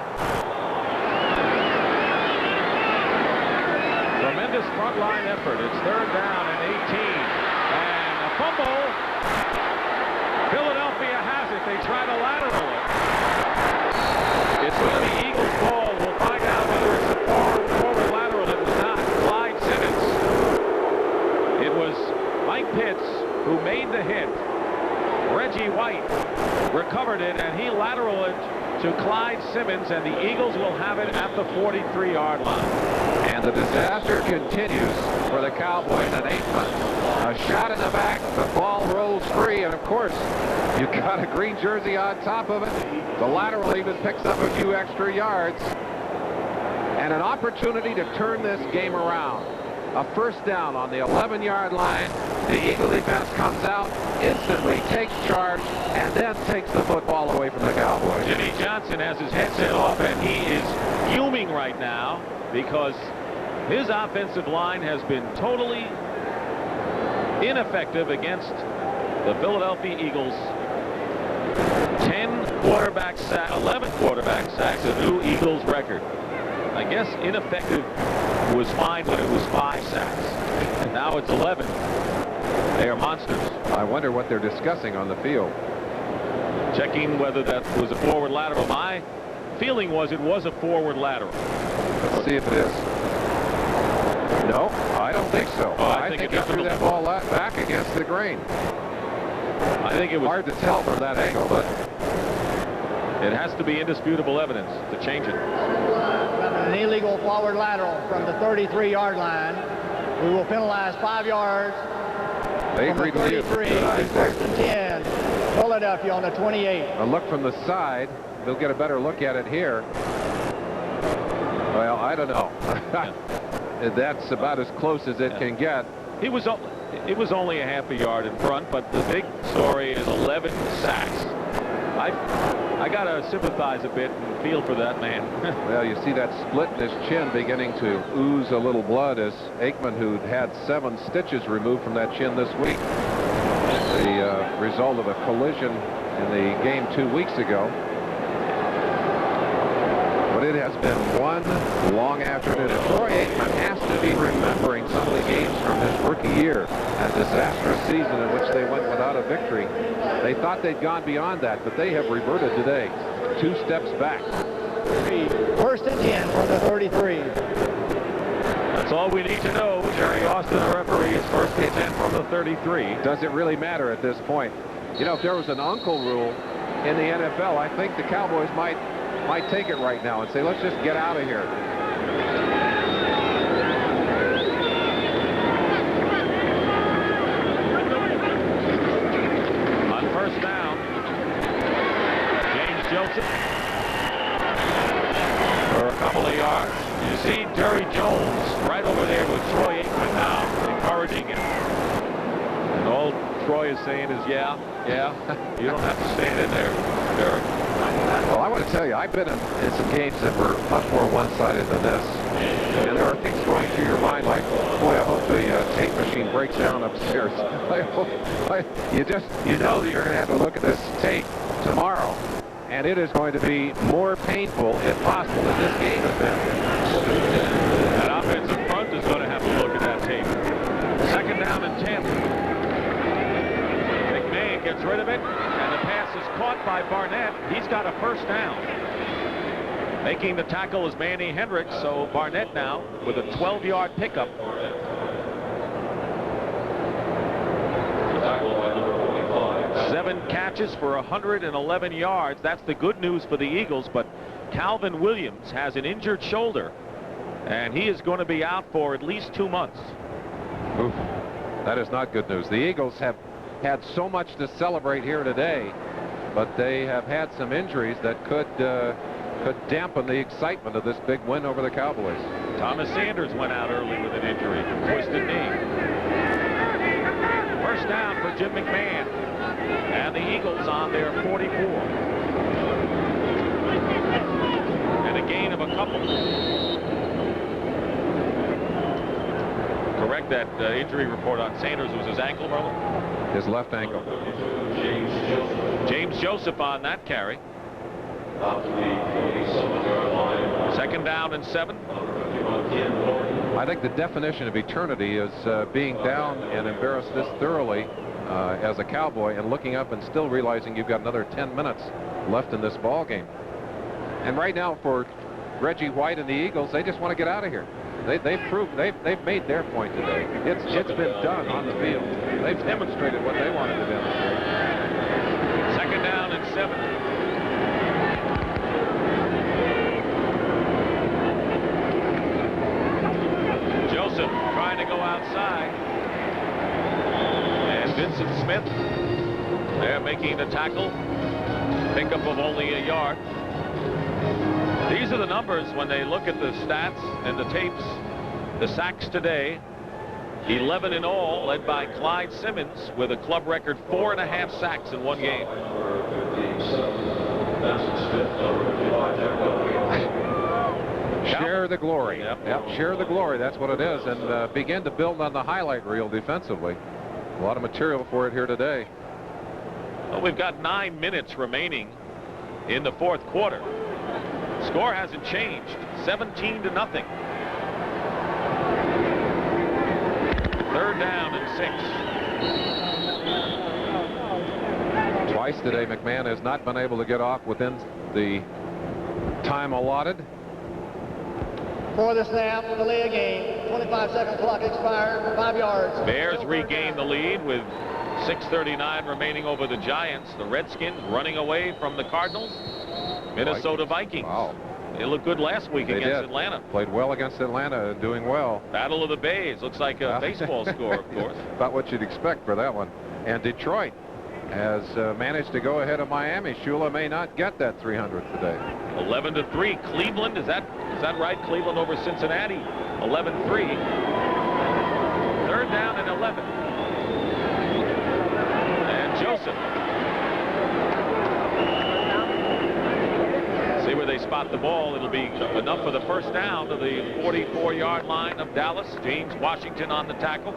Tremendous frontline effort. It's third down and 18. And a fumble. Philadelphia has it. They try to lateral it. It's going to be Eagles ball. We'll find out whether it's a forward lateral. It was not. Clyde Simmons. It was Mike Pitts who made the hit. Reggie White recovered it, and he lateraled it to Clyde Simmons, and the Eagles will have it at the 43-yard line. And the disaster continues for the Cowboys and Aikman. A shot in the back, the ball rolls free, and of course, you've got a green jersey on top of it. The lateral even picks up a few extra yards. And an opportunity to turn this game around. A first down on the 11-yard line. The Eagle defense comes out, instantly takes charge, and then takes the football away from the Cowboys. Jimmy Johnson has his headset off, and he is fuming right now because his offensive line has been totally ineffective against the Philadelphia Eagles. 10 quarterback sacks, 11 quarterback sacks, a new Eagles record. I guess ineffective was fine when it was 5 sacks, and now it's 11. They are monsters. I wonder what they're discussing on the field. Checking whether that was a forward lateral. My feeling was it was a forward lateral. Let's see if it is. No, I don't think so. Oh, I think he threw that ball back against the grain. I think it was hard to tell from that angle, but it has to be indisputable evidence to change it. An illegal forward lateral from the 33-yard line. We will penalize 5 yards. They from the agreed with 33, you. first and 10. Philadelphia on the 28. A look from the side. They'll get a better look at it here. Well, I don't know. That's about as close as it can get. It was only a half a yard in front, but the big story is 11 sacks. I got to sympathize a bit and feel for that man. Well, you see that split in his chin beginning to ooze a little blood as Aikman, who'd had 7 stitches removed from that chin this week, the result of a collision in the game 2 weeks ago. But it has been one long afternoon. And Troy Aikman has to be remembering some of the games from his rookie year, a disastrous season in which they went without a victory. They thought they'd gone beyond that, but they have reverted today. 2 steps back. First and 10 from the 33. That's all we need to know. Jerry Austin, the referee, is first and 10 from the 33. Does it really matter at this point? You know, if there was an uncle rule in the NFL, I think the Cowboys might might take it right now and say, let's just get out of here. On first down, James Joseph for a couple of yards. You see Terry Jones right over there with Troy Aikman now, encouraging him. And all Troy is saying is, yeah, you don't have to stand in there, Derek. Well, I want to tell you, I've been in some games that were much more one-sided than this. And there are things going through your mind like, boy, I hope the tape machine breaks down upstairs. You know that you're going to have to look at this tape tomorrow. And it is going to be more painful, if possible, than this game has been. That offensive front is going to have to look at that tape. Second down and 10. McMahon gets rid of it, and the pass is caught by Barnett. He's got a first down. Making the tackle is Manny Hendricks, so Barnett now with a 12-yard pickup. Seven catches for 111 yards. That's the good news for the Eagles, but Calvin Williams has an injured shoulder, and he is going to be out for at least 2 months. Oof. That is not good news. The Eagles have had so much to celebrate here today, but they have had some injuries that could dampen the excitement of this big win over the Cowboys. Thomas Sanders went out early with an injury, twisted knee. First down for Jim McMahon, and the Eagles on their 44. And a gain of a couple. Correct that injury report on Sanders was his ankle, Merlin? His left ankle. James Joseph on that carry. Second down and 7. I think the definition of eternity is being down and embarrassed this thoroughly as a Cowboy and looking up and still realizing you've got another 10 minutes left in this ball game. And right now for Reggie White and the Eagles, they just want to get out of here. They've proved they've made their point today. It's been done on the field. They've demonstrated what they wanted to demonstrate. Second down and 7. Joseph trying to go outside, and Vincent Smith there making the tackle. Pickup of only a yard. These are the numbers when they look at the stats and the tapes. The sacks today, 11 in all, led by Clyde Simmons with a club record 4.5 sacks in one game. Share the glory. Yep. Share the glory. That's what it is. And begin to build on the highlight reel defensively. A lot of material for it here today. Well, we've got 9 minutes remaining in the fourth quarter. Score hasn't changed. 17-0. Third down and 6. Twice today, McMahon has not been able to get off within the time allotted. For the snap, delay a game. 25-second clock expired. 5 yards. Bears regain the lead with 6:39 remaining over the Giants. The Redskins running away from the Cardinals. Minnesota Vikings. Wow. They looked good last week against Atlanta. Played well against Atlanta, doing well. Battle of the Bays. Looks like a baseball score, of course. About what you'd expect for that one. And Detroit has managed to go ahead of Miami. Shula may not get that 300th today. 11-3. Cleveland, is that right? Cleveland over Cincinnati. 11-3. Third down and 11. And Joseph. See where they spot the ball. It'll be enough for the first down to the 44-yard line of Dallas. James Washington on the tackle.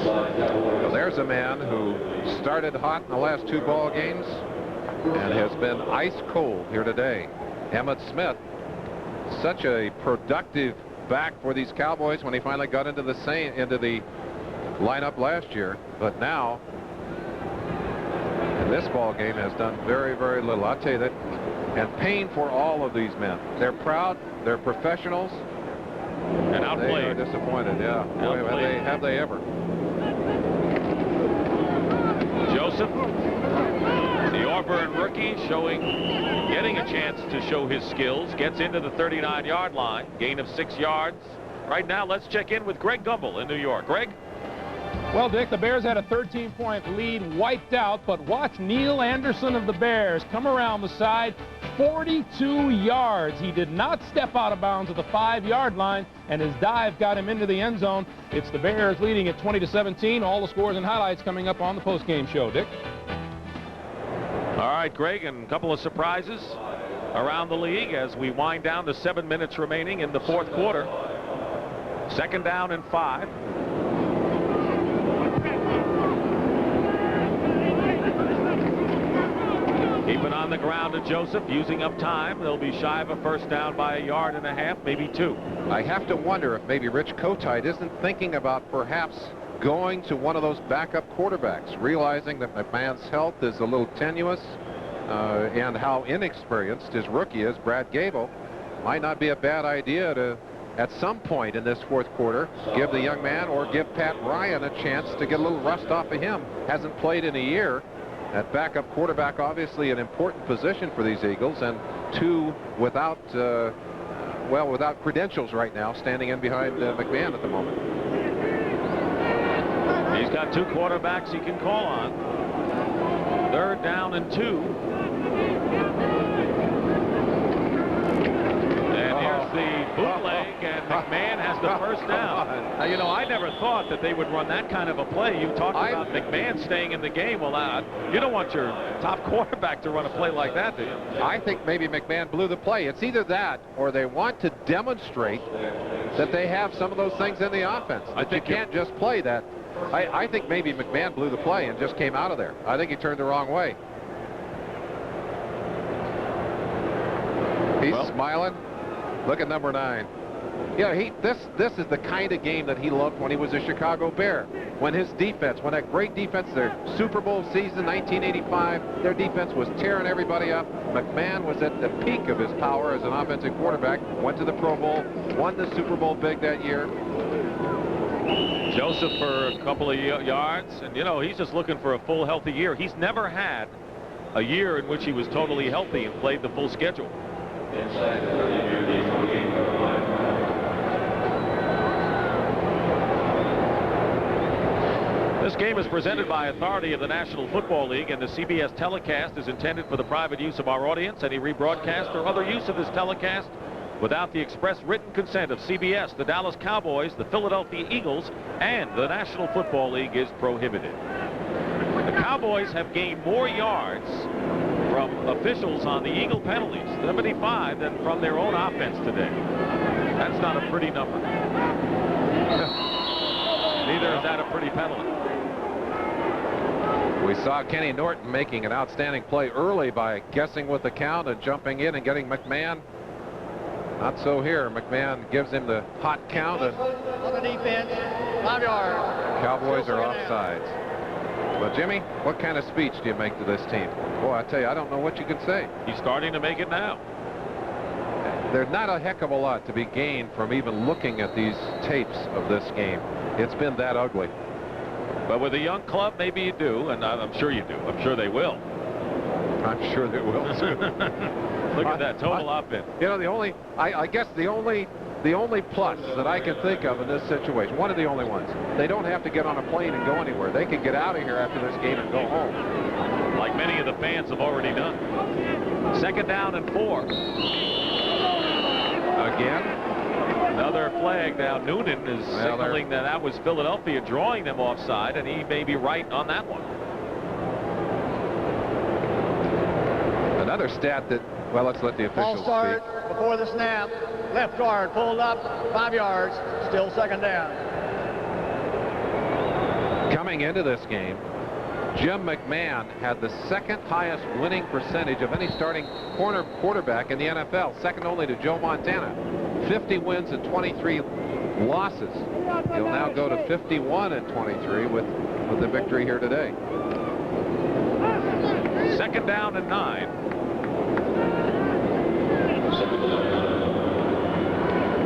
Well, there's a man who started hot in the last 2 ball games and has been ice cold here today. Emmitt Smith, such a productive back for these Cowboys when he finally got into the lineup last year, but now in this ball game has done very, very little. I'll tell you that. And pain for all of these men. They're proud. They're professionals. And outplayed. They are disappointed. Yeah. Boy, have they ever. Joseph, the Auburn rookie, Collie getting a chance to show his skills. Gets into the 39-yard line. Gain of 6 yards. Right now, let's check in with Greg Gumbel in New York. Greg? Well, Dick, the Bears had a 13-point lead wiped out, but watch Neil Anderson of the Bears come around the side, 42 yards. He did not step out of bounds at the 5-yard line, and his dive got him into the end zone. It's the Bears leading at 20-17. All the scores and highlights coming up on the postgame show. Dick? All right, Greg, and a couple of surprises around the league as we wind down to 7 minutes remaining in the fourth quarter. 2nd down and 5. Keep it on the ground to Joseph, using up time. They'll be shy of a first down by 1.5 yards, maybe 2. I have to wonder if maybe Rich Kotite isn't thinking about perhaps going to one of those backup quarterbacks, realizing that McMahon's health is a little tenuous and how inexperienced his rookie is, Brad Gable. Might not be a bad idea to, at some point in this fourth quarter, give the young man or give Pat Ryan a chance to get a little rust off of him. Hasn't played in a year. That backup quarterback, obviously an important position for these Eagles, and 2 without, without credentials right now, standing in behind McMahon at the moment. He's got 2 quarterbacks he can call on. 3rd down and 2. And here's the bootleg, and McMahon has the first down. Now, you know, I never thought that they would run that kind of a play. You talked about McMahon staying in the game. Well, you don't want your top quarterback to run a play like that, do you? I think maybe McMahon blew the play. It's either that or they want to demonstrate that they have some of those things in the offense. That you can't just play that. I think maybe McMahon blew the play and just came out of there. I think he turned the wrong way. He's smiling. Look at number 9. Yeah, this is the kind of game that he loved when he was a Chicago Bear. When his defense, when that great defense, their Super Bowl season, 1985, their defense was tearing everybody up. McMahon was at the peak of his power as an offensive quarterback, went to the Pro Bowl, won the Super Bowl big that year. Joseph for a couple of yards, and you know, he's just looking for a full healthy year. He's never had a year in which he was totally healthy and played the full schedule. This game is presented by authority of the National Football League, and the CBS telecast is intended for the private use of our audience. Any rebroadcast or other use of this telecast without the express written consent of CBS, the Dallas Cowboys, the Philadelphia Eagles, and the National Football League is prohibited. The Cowboys have gained more yards from officials on the Eagle penalties, 75, than from their own offense today. That's not a pretty number. Neither is that a pretty penalty. We saw Kenny Norton making an outstanding play early by guessing with the count and jumping in and getting McMahon. Not so here. McMahon gives him the hot count. On the defense, 5 yards. Cowboys are offsides. But Jimmy, what kind of speech do you make to this team? Boy, I tell you, I don't know what you can say. He's starting to make it now. There's not a heck of a lot to be gained from even looking at these tapes of this game. It's been that ugly. But with a young club, maybe you do, and I'm sure you do. I'm sure they will. I'm sure they will too. Look at that total offense. You know, I guess the only plus that I can think of in this situation, one of the only ones, they don't have to get on a plane and go anywhere. They can get out of here after this game and go home. Like many of the fans have already done. 2nd down and 4. Again. Another flag. Now Noonan is signaling that was Philadelphia drawing them offside, and he may be right on that one. Another stat that, well, let's let the officials Ball start speak. before the snap. Left guard pulled up, 5 yards, still 2nd down. Coming into this game, Jim McMahon had the 2nd highest winning percentage of any starting quarterback in the NFL, second only to Joe Montana. 50 wins and 23 losses. He'll now go to 51 and 23 with the victory here today. 2nd down and 9.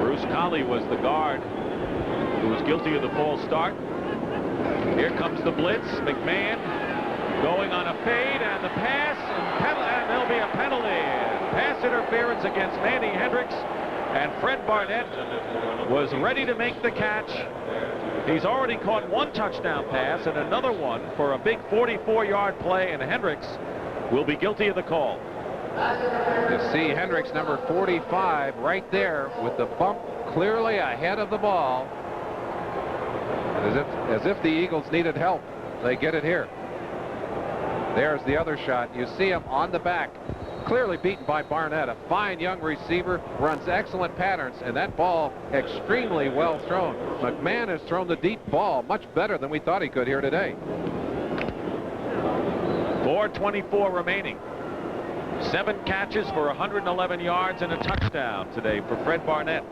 Bruce Collie was the guard who was guilty of the false start. Here comes the blitz. McMahon Going on a fade, and the pass, and there'll be a penalty. Pass interference against Manny Hendricks, and Fred Barnett was ready to make the catch. He's already caught one touchdown pass and another one for a big 44-yard play, and Hendricks will be guilty of the call. You see Hendricks, number 45, right there with the bump clearly ahead of the ball. As if the Eagles needed help, they get it here. There's the other shot. You see him on the back, clearly beaten by Barnett. A fine young receiver, runs excellent patterns, and that ball extremely well thrown. McMahon has thrown the deep ball much better than we thought he could here today. 4:24 remaining. 7 catches for 111 yards and a touchdown today for Fred Barnett.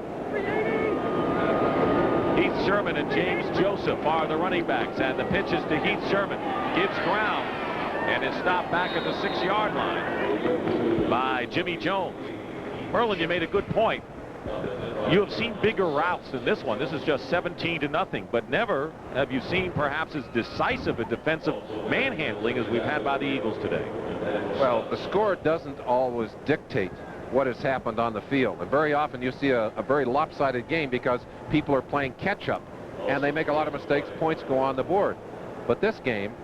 Heath Sherman and James Joseph are the running backs, and the pitch is to Heath Sherman. Gives ground and is stopped back at the 6-yard line by Jimmy Jones. Merlin, you made a good point. You have seen bigger routes than this one. This is just 17-0, but never have you seen perhaps as decisive a defensive manhandling as we've had by the Eagles today. Well, the score doesn't always dictate what has happened on the field, and very often you see a very lopsided game because people are playing catch-up and they make a lot of mistakes. Points go on the board. But this game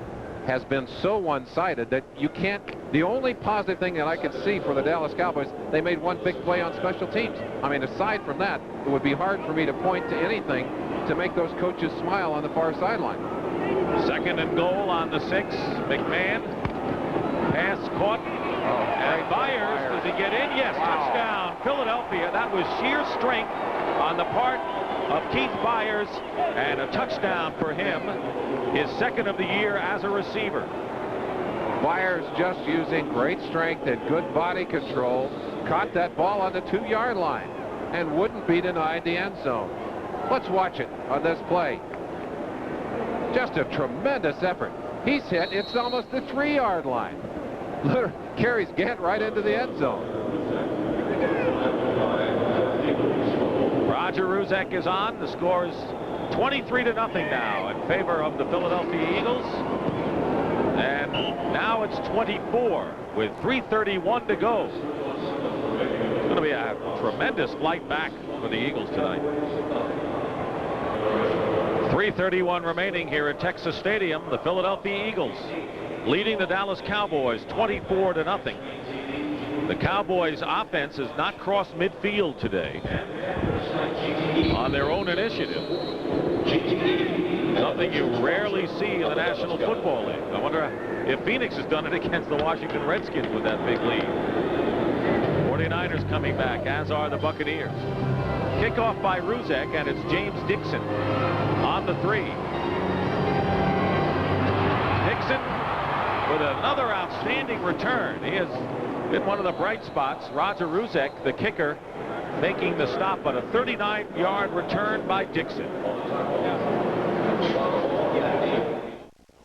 has been so one-sided that you can't. The only positive thing that I could see for the Dallas Cowboys, they made one big play on special teams. I mean, aside from that, it would be hard for me to point to anything to make those coaches smile on the far sideline. 2nd and goal on the 6. McMahon. Pass caught. And Byers, does he get in? Yes, touchdown, Philadelphia. That was sheer strength on the part of Keith Byers, and a touchdown for him, his 2nd of the year as a receiver. Byers just using great strength and good body control, caught that ball on the 2-yard line and wouldn't be denied the end zone. Let's watch it on this play. Just a tremendous effort. He's hit, it's almost the 3-yard line. Carries Gant right into the end zone. Roger Ruzek is on. The score is 23-0 now in favor of the Philadelphia Eagles. And now it's 24 with 3:31 to go. It's going to be a tremendous flight back for the Eagles tonight. 3:31 remaining here at Texas Stadium. The Philadelphia Eagles leading the Dallas Cowboys 24-0. The Cowboys offense has not crossed midfield today on their own initiative. Something you rarely see in the National Football League. I wonder if Phoenix has done it against the Washington Redskins with that big lead. 49ers coming back, as are the Buccaneers. Kickoff by Ruzek, and it's James Dixon on the 3. Dixon with another outstanding return. He has been one of the bright spots. Roger Ruzek, the kicker, making the stop on a 39-yard return by Dixon.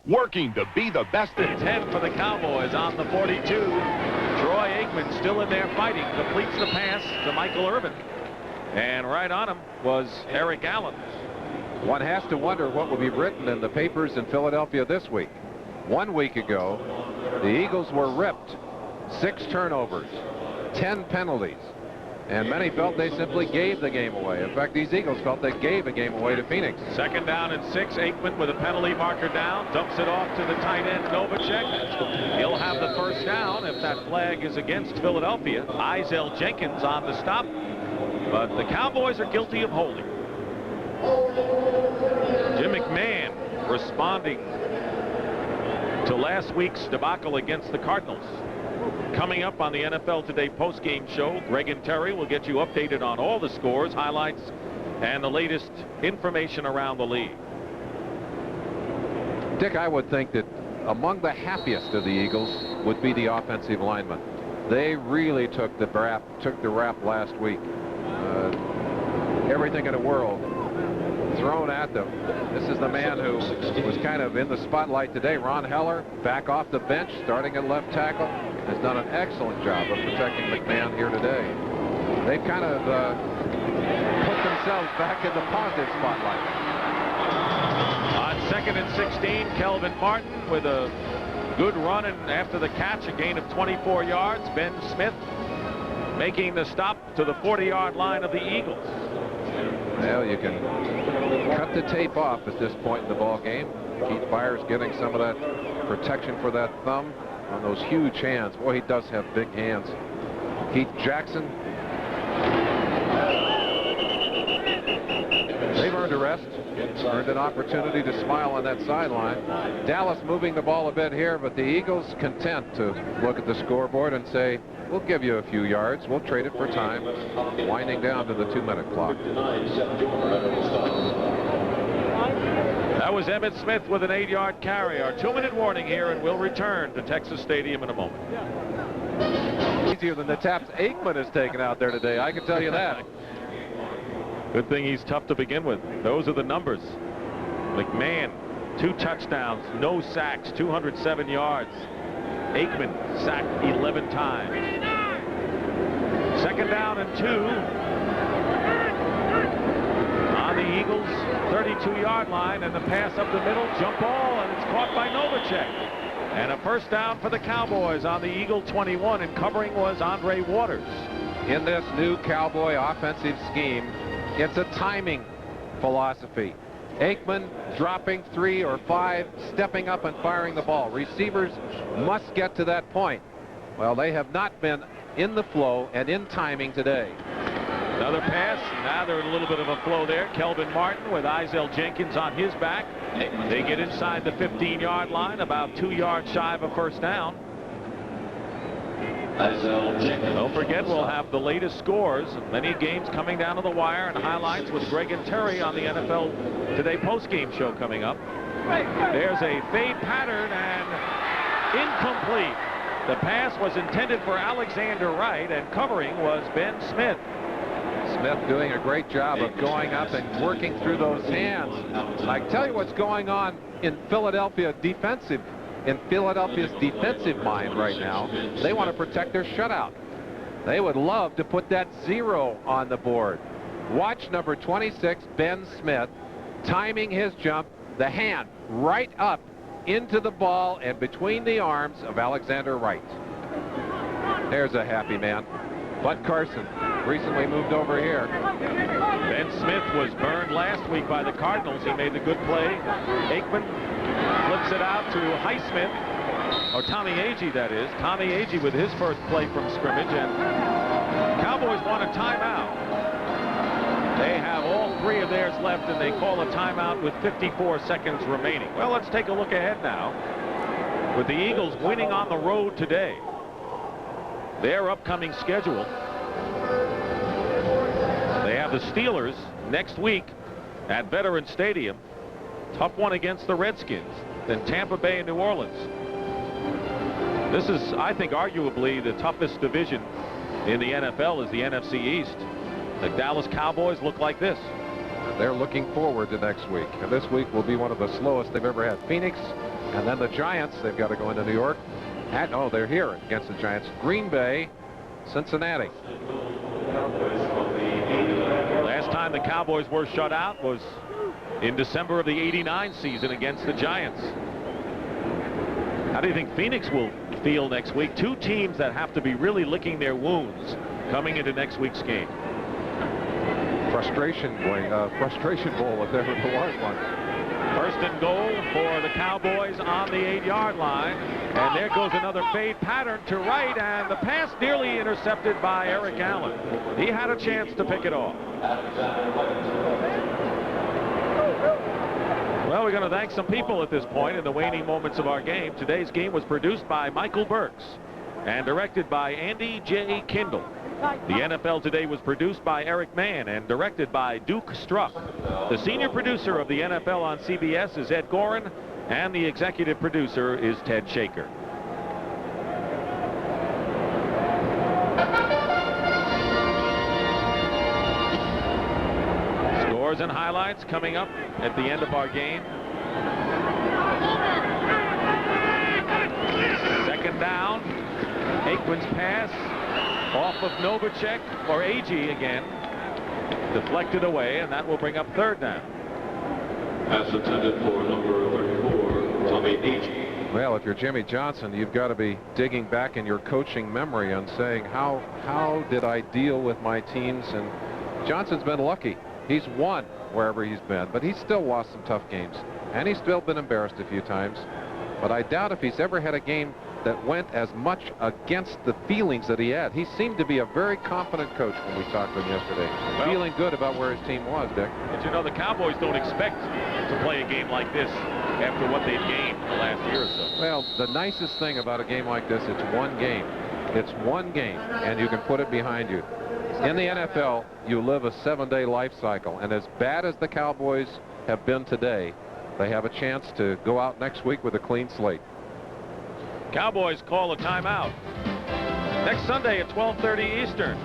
Working to be the best in 10 for the Cowboys on the 42. Troy Aikman still in there fighting. Completes the pass to Michael Irvin. And right on him was Eric Allen. One has to wonder what will be written in the papers in Philadelphia this week. 1 week ago, the Eagles were ripped. 6 turnovers, 10 penalties, and many felt they simply gave the game away. In fact, these Eagles felt they gave a game away to Phoenix. 2nd down and 6. Aikman with a penalty marker down, dumps it off to the tight end Novacek. He'll have the first down if that flag is against Philadelphia. Isel Jenkins on the stop, but the Cowboys are guilty of holding. Jim McMahon responding to last week's debacle against the Cardinals. Coming up on the NFL Today post-game show, Greg and Terry will get you updated on all the scores, highlights, and the latest information around the league. Dick, I would think that among the happiest of the Eagles would be the offensive linemen. They really took the rap last week. Everything in the world thrown at them. This is the man who was kind of in the spotlight today. Ron Heller, back off the bench, starting at left tackle, has done an excellent job of protecting McMahon here today. They've kind of put themselves back in the positive spotlight. On 2nd and 16, Kelvin Martin with a good run, and after the catch, a gain of 24 yards. Ben Smith making the stop to the 40-yard line of the Eagles. Well, you can cut the tape off at this point in the ball game. Keith Byers getting some of that protection for that thumb on those huge hands. Boy, he does have big hands. Keith Jackson. They've earned a rest, earned an opportunity to smile on that sideline. Dallas moving the ball a bit here, but the Eagles content to look at the scoreboard and say, we'll give you a few yards. We'll trade it for time. Winding down to the 2-minute clock. That was Emmitt Smith with an 8-yard carry. Our 2-minute warning here, and we'll return to Texas Stadium in a moment. Easier than the taps Aikman has taken out there today, I can tell you that. Good thing he's tough to begin with. Those are the numbers. McMahon, 2 touchdowns, no sacks, 207 yards. Aikman sacked 11 times. 2nd down and 2 on the Eagles 32-yard line, and the pass up the middle, jump ball, and it's caught by Novacek. And a 1st down for the Cowboys on the Eagle 21, and covering was Andre Waters. In this new Cowboy offensive scheme, it's a timing philosophy. Aikman dropping 3 or 5, stepping up and firing the ball. Receivers must get to that point. Well, they have not been in the flow and in timing today. Another pass. Now they're in a little bit of a flow there. Kelvin Martin with Isel Jenkins on his back. They get inside the 15-yard line, about 2 yards shy of a 1st down. Don't forget, we'll have the latest scores of many games coming down to the wire and highlights with Greg and Terry on the NFL Today postgame show coming up. There's a fade pattern and incomplete. The pass was intended for Alexander Wright, and covering was Ben Smith. Smith doing a great job of going up and working through those hands. I tell you what's going on in Philadelphia's defensive mind right now. They want to protect their shutout. They would love to put that 0 on the board. Watch number 26, Ben Smith, timing his jump, the hand right up into the ball and between the arms of Alexander Wright. There's a happy man. Bud Carson recently moved over here. Ben Smith was burned last week by the Cardinals. He made the good play. Aikman flips it out to Highsmith, or Tommy Agee, that is. Tommy Agee with his first play from scrimmage, and Cowboys want a timeout. They have all 3 of theirs left, and they call a timeout with 54 seconds remaining. Well, let's take a look ahead now. With the Eagles winning on the road today, their upcoming schedule, they have the Steelers next week at Veterans Stadium. Tough one against the Redskins. Then Tampa Bay and New Orleans. This is, I think, arguably the toughest division in the NFL is the NFC East. The Dallas Cowboys look like this. They're looking forward to next week. And this week will be one of the slowest they've ever had. Phoenix, and then the Giants. They've got to go into New York. Oh, they're here against the Giants. Green Bay, Cincinnati. Last time the Cowboys were shut out was in December of the '89 season against the Giants. How do you think Phoenix will feel next week? 2 teams that have to be really licking their wounds coming into next week's game. Frustration bowl if there was one. 1st and goal for the Cowboys on the 8-yard line. And there goes another fade pattern to right, and the pass nearly intercepted by Eric Allen. He had a chance to pick it off. Well, we're going to thank some people at this point in the waning moments of our game. Today's game was produced by Michael Burks and directed by Andy J. Kindle. The NFL Today was produced by Eric Mann and directed by Duke Struck. The senior producer of the NFL on CBS is Ed Gorin, and the executive producer is Ted Shaker. Scores and highlights coming up at the end of our game. 2nd down. Aikman's pass off of Novacek, or Agee again, deflected away, and that will bring up 3rd down. Pass intended for number 34, Tommy Agee. Well, if you're Jimmy Johnson, you've got to be digging back in your coaching memory and saying, how did I deal with my teams? And Johnson's been lucky. He's won wherever he's been, but he's still lost some tough games. And he's still been embarrassed a few times. But I doubt if he's ever had a game that went as much against the feelings that he had. He seemed to be a very confident coach when we talked to him yesterday. Well, feeling good about where his team was, Dick. But you know, the Cowboys don't expect to play a game like this after what they've gained the last year or so. Well, the nicest thing about a game like this, it's one game. It's one game, and you can put it behind you. In the NFL, you live a 7-day life cycle, and as bad as the Cowboys have been today, they have a chance to go out next week with a clean slate. Cowboys call a timeout. Next Sunday at 12:30 Eastern.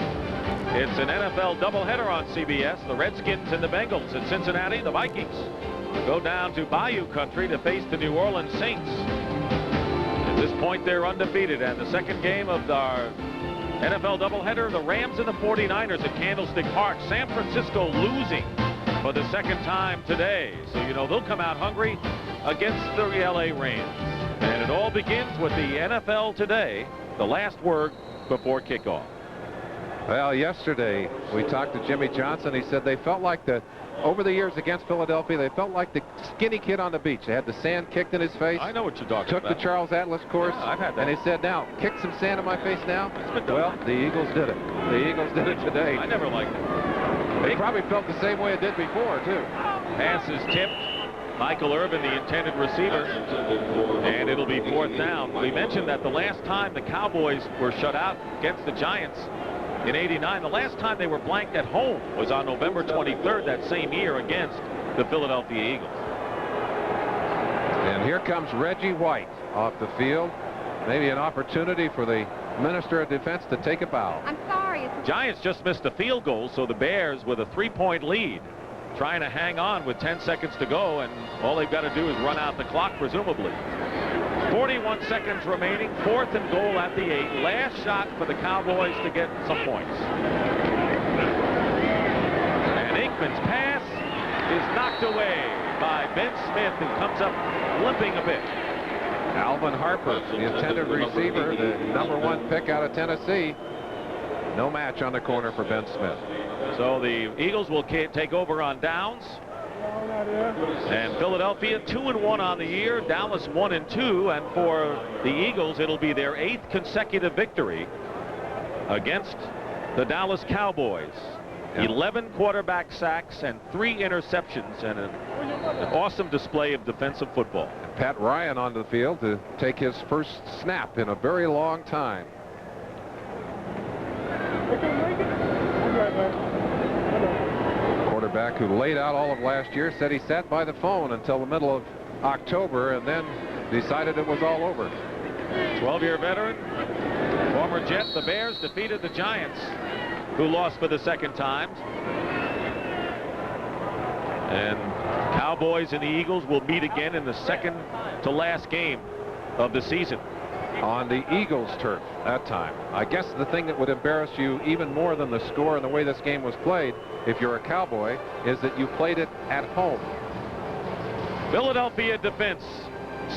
It's an NFL doubleheader on CBS. The Redskins and the Bengals. At Cincinnati, the Vikings go down to Bayou Country to face the New Orleans Saints. At this point, they're undefeated. And the second game of our NFL doubleheader, the Rams and the 49ers at Candlestick Park. San Francisco losing for the second time today. So, you know, they'll come out hungry against the LA Rams. And it all begins with the NFL today, the last word before kickoff. Well, yesterday we talked to Jimmy Johnson. He said they felt like over the years against Philadelphia, they felt like the skinny kid on the beach. They had the sand kicked in his face. I know what you're talking about. Took the Charles Atlas course. Yeah, I've had that. And he said, now, kick some sand in my face now. It's been done. Well, the Eagles did it. The Eagles did it today. I never liked it. They probably felt the same way it did before, too. Pass is tipped. Michael Irvin, the intended receiver, and it'll be 4th down. We mentioned that the last time the Cowboys were shut out against the Giants in '89, the last time they were blanked at home was on November 23rd that same year against the Philadelphia Eagles. And here comes Reggie White off the field. Maybe an opportunity for the Minister of Defense to take a bow. I'm sorry. Giants just missed a field goal, so the Bears with a 3-point lead, trying to hang on with 10 seconds to go, and all they've got to do is run out the clock, presumably. 41 seconds remaining, 4th and goal at the 8. Last shot for the Cowboys to get some points. And Aikman's pass is knocked away by Ben Smith, who comes up limping a bit. Alvin Harper, the intended receiver, the #1 pick out of Tennessee. No match on the corner for Ben Smith. So the Eagles will take over on downs. And Philadelphia 2-1 on the year. Dallas 1-2. And for the Eagles, it'll be their 8th consecutive victory against the Dallas Cowboys. Yeah. 11 quarterback sacks and 3 interceptions, and an awesome display of defensive football. Pat Ryan on the field to take his first snap in a very long time. Quarterback who laid out all of last year said he sat by the phone until the middle of October and then decided it was all over. 12-year veteran, former Jet. The Bears defeated the Giants, who lost for the second time. And Cowboys and the Eagles will meet again in the second to last game of the season. On the Eagles' turf that time. I guess the thing that would embarrass you even more than the score and the way this game was played, if you're a Cowboy, is that you played it at home. Philadelphia defense.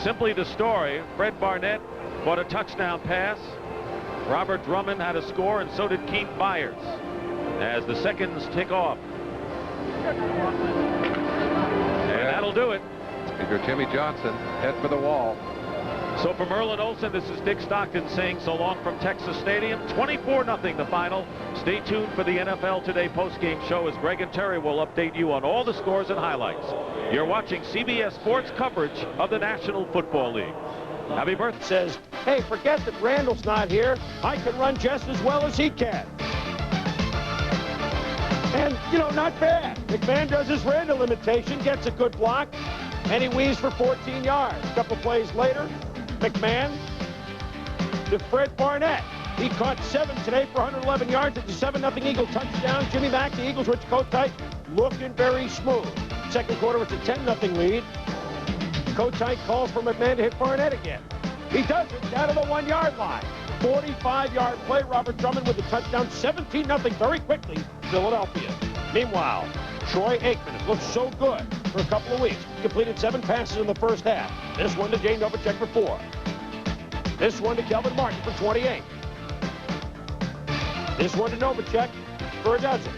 Simply the story. Fred Barnett caught a touchdown pass. Robert Drummond had a score, and so did Keith Byers. As the seconds tick off. And that'll do it. If you're Jimmy Johnson, head for the wall. So for Merlin Olsen, this is Dick Stockton saying so long from Texas Stadium. 24-0 the final. Stay tuned for the NFL Today postgame show as Greg and Terry will update you on all the scores and highlights. You're watching CBS Sports coverage of the National Football League. Happy birthday. Says, hey, forget that Randall's not here. I can run just as well as he can. And, you know, not bad. McMahon does his Randall imitation, gets a good block, and he weaves for 14 yards. A couple plays later, McMahon to Fred Barnett. He caught 7 today for 111 yards. It's a 7-0 Eagle touchdown. Jimmy Mack, the Eagles, Rich Kotite, looking very smooth. Second quarter, it's a 10-0 lead. Kotite calls for McMahon to hit Barnett again. He does it down to the 1-yard line. 45-yard play. Robert Drummond with a touchdown. 17-0 very quickly, Philadelphia. Meanwhile, Troy Aikman, it looks so good. for a couple of weeks. Completed 7 passes in the first half. This one to Jay Novacek for 4. This one to Kelvin Martin for 28. This one to Novacek for a dozen.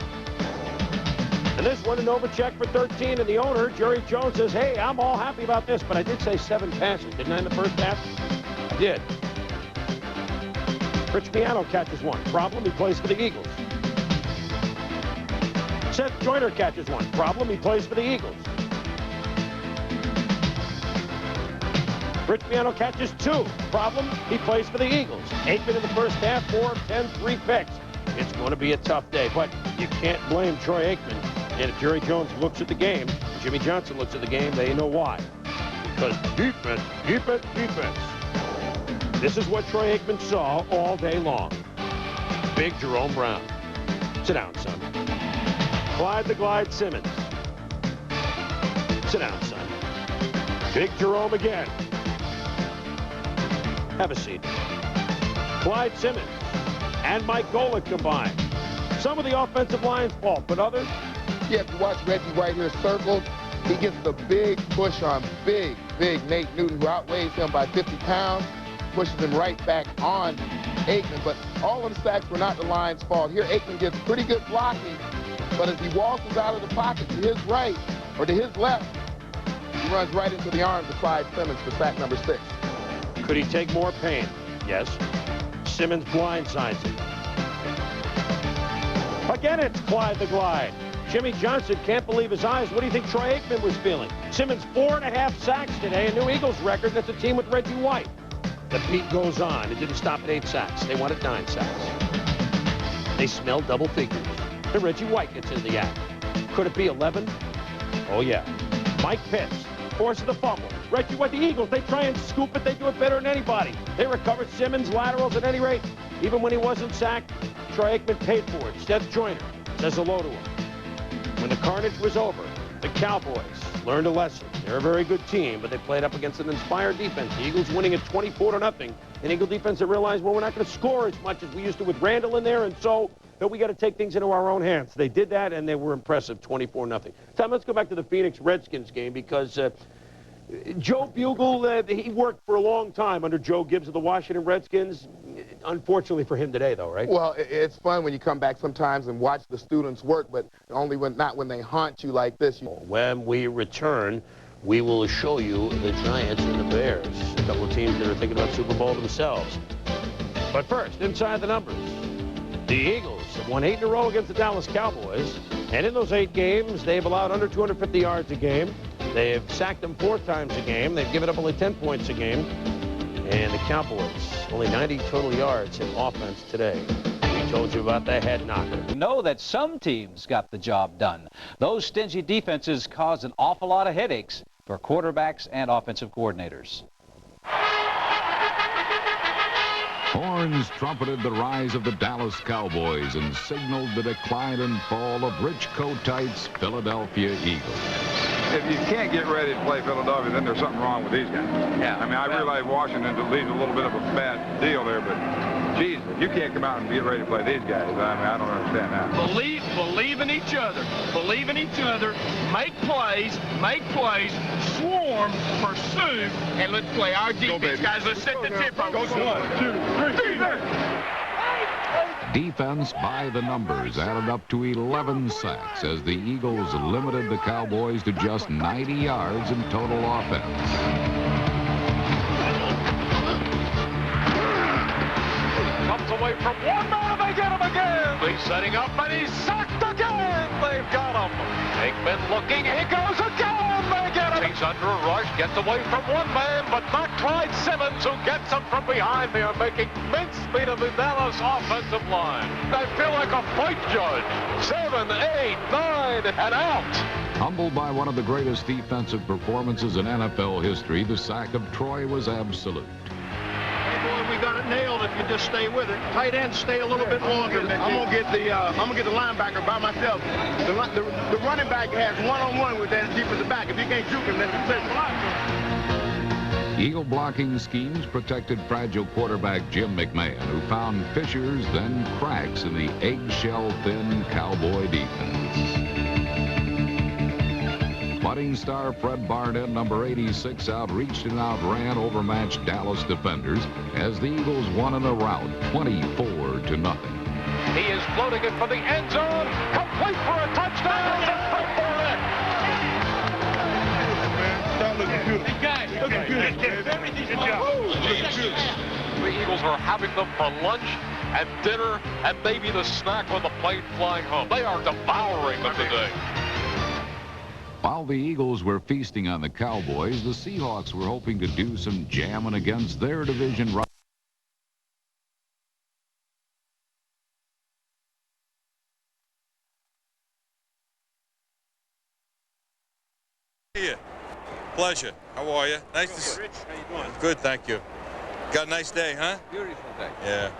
And this one to Novacek for 13. And the owner, Jerry Jones, says, hey, I'm all happy about this, but I did say 7 passes, didn't I, in the first half? I did. Rich Piano catches one. Problem, he plays for the Eagles. Seth Joyner catches one. Problem, he plays for the Eagles. Rich Piano catches 2. Problem, he plays for the Eagles. Aikman in the first half, 4 of 10, 3 picks. It's going to be a tough day, but you can't blame Troy Aikman. And if Jerry Jones looks at the game, and Jimmy Johnson looks at the game, they know why. Because defense, defense, defense. This is what Troy Aikman saw all day long. Big Jerome Brown. Sit down, son. Clyde the Glide Simmons. Sit down, son. Big Jerome again. Have a seat. Clyde Simmons and Mike Golick combined. Some of the offensive line's fault, but others? Yeah, if you watch Reggie White here circled, he gets the big push on big Nate Newton, who outweighs him by 50 pounds, pushes him right back on Aikman. But all of the sacks were not the line's fault. Here, Aikman gets pretty good blocking, but as he waltzes out of the pocket to his right or to his left, he runs right into the arms of Clyde Simmons for sack number 6. Could he take more pain? Yes. Simmons blindsides him. Again, it's Clyde the Glide. Jimmy Johnson can't believe his eyes. What do you think Troy Aikman was feeling? Simmons 4.5 sacks today, a new Eagles record. That's a team with Reggie White. The beat goes on. It didn't stop at 8 sacks. They wanted 9 sacks. They smell double figures. And Reggie White gets in the act. Could it be 11? Oh, yeah. Mike Pitts forces the fumble. Reggie White, the Eagles, they try and scoop it. They do it better than anybody. They recover Simmons' laterals at any rate. Even when he wasn't sacked, Troy Aikman paid for it. Seth Joyner says hello to him. When the carnage was over, the Cowboys learned a lesson. They're a very good team, but they played up against an inspired defense. The Eagles winning at 24-0. An Eagle defense that realized, well, we're not going to score as much as we used to with Randall in there, and so that we got to take things into our own hands. They did that, and they were impressive, 24-0. Tom, let's go back to the Phoenix Redskins game because Joe Bugle, he worked for a long time under Joe Gibbs of the Washington Redskins. Unfortunately for him today, though, right? Well, it's fun when you come back sometimes and watch the students work, but only not when they haunt you like this. When we return, we will show you the Giants and the Bears, a couple of teams that are thinking about Super Bowl themselves. But first, inside the numbers, the Eagles have won 8 in a row against the Dallas Cowboys, and in those 8 games, they've allowed under 250 yards a game. They've sacked them 4 times a game. They've given up only 10 points a game. And the Cowboys, only 90 total yards in offense today. We told you about the head knocker. We know that some teams got the job done. Those stingy defenses caused an awful lot of headaches for quarterbacks and offensive coordinators. Horns trumpeted the rise of the Dallas Cowboys and signaled the decline and fall of Rich Kotite's Philadelphia Eagles. If you can't get ready to play Philadelphia, then there's something wrong with these guys. Yeah. I mean, I realize Washington leaves a little bit of a bad deal there, but geez, if you can't come out and get ready to play these guys, I mean, I don't understand that. Believe in each other. Believe in each other. Make plays, swarm, pursue, and let's play our defense. Guys, let's set the tempo. Go 1, 2, 3. Defense! Defense by the numbers added up to 11 sacks as the Eagles limited the Cowboys to just 90 yards in total offense. Comes away from one man, and they get him again. He's setting up, and he's sacked again. They've got him. Aikman looking. He goes again. They get him. He's under a rush. Gets away from one man, but not Clyde Simmons, who gets him from behind. They are making mincemeat of the Dallas offensive line. They feel like a fight judge. 7, 8, 9, and out. Humbled by one of the greatest defensive performances in NFL history, the sack of Troy was absolute. We got it nailed if you just stay with it. Tight end, stay a little bit longer. I'm gonna get the linebacker by myself. The running back has one-on-one with that defensive back. If you can't juke him, then you finish. Eagle blocking schemes protected fragile quarterback Jim McMahon, who found fissures, then cracks in the eggshell-thin Cowboy defense. But budding star Fred Barnett, number 86, outreached and outran overmatched Dallas defenders as the Eagles won in a rout, 24-0. He is floating it for the end zone, complete for a touchdown to Fred Barnett. That looking good. Looking good. Good job. The Eagles are having them for lunch and dinner and maybe the snack on the plane flying home. They are devouring them today. While the Eagles were feasting on the Cowboys, the Seahawks were hoping to do some jamming against their division rivals. Pleasure. How are you? Nice to see you. Rich, how you doing? Good, thank you. Got a nice day, huh? Beautiful day. Yeah.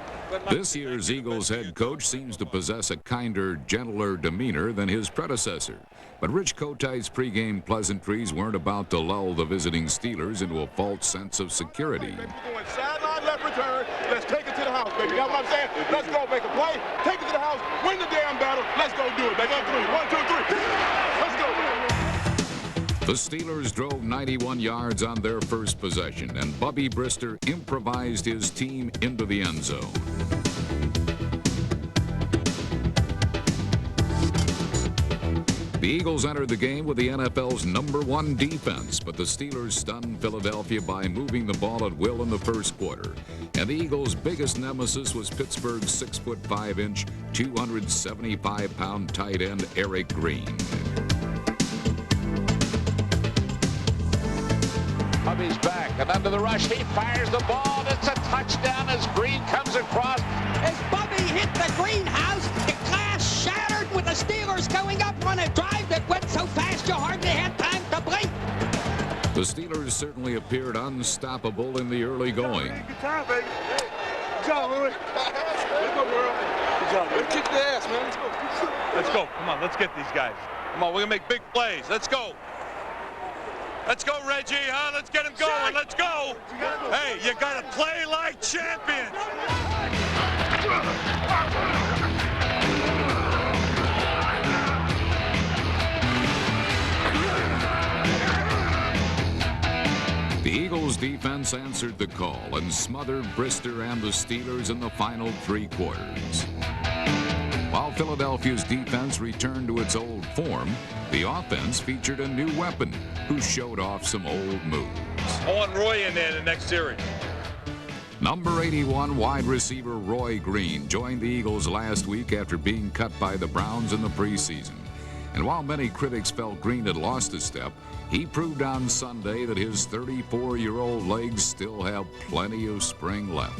This year's Eagles head coach seems to possess a kinder, gentler demeanor than his predecessor. But Rich Kotite's pregame pleasantries weren't about to lull the visiting Steelers into a false sense of security. We're going sideline left return. Let's take it to the house, baby. That's what I'm saying. Let's go make a play. Take it to the house. Win the damn battle. Let's go do it, baby. On three. 1, 2, 3. Let's go. The Steelers drove 91 yards on their first possession, and Bubby Brister improvised his team into the end zone. The Eagles entered the game with the NFL's #1 defense, but the Steelers stunned Philadelphia by moving the ball at will in the first quarter. And the Eagles' biggest nemesis was Pittsburgh's 6'5", 275-pound tight end Eric Green. Bubby's back and under the rush. He fires the ball. It's a touchdown as Green comes across. As Bubby hit the greenhouse, the glass shattered with the Steelers going up on a drive that went so fast you hardly had time to blink. The Steelers certainly appeared unstoppable in the early going. Good time, baby. Good job, Louis. Let's go, girl. Good job, baby. Let's kick the ass, man. Let's go. Let's go. Come on, let's get these guys. Come on, we're going to make big plays. Let's go. Let's go, Reggie, huh? Let's get him going. Let's go. Hey, you got to play like champions. The Eagles' defense answered the call and smothered Brister and the Steelers in the final 3 quarters. While Philadelphia's defense returned to its old form, the offense featured a new weapon who showed off some old moves. I want Roy in there the next series. Number 81 wide receiver Roy Green joined the Eagles last week after being cut by the Browns in the preseason. And while many critics felt Green had lost a step, he proved on Sunday that his 34-year-old legs still have plenty of spring left.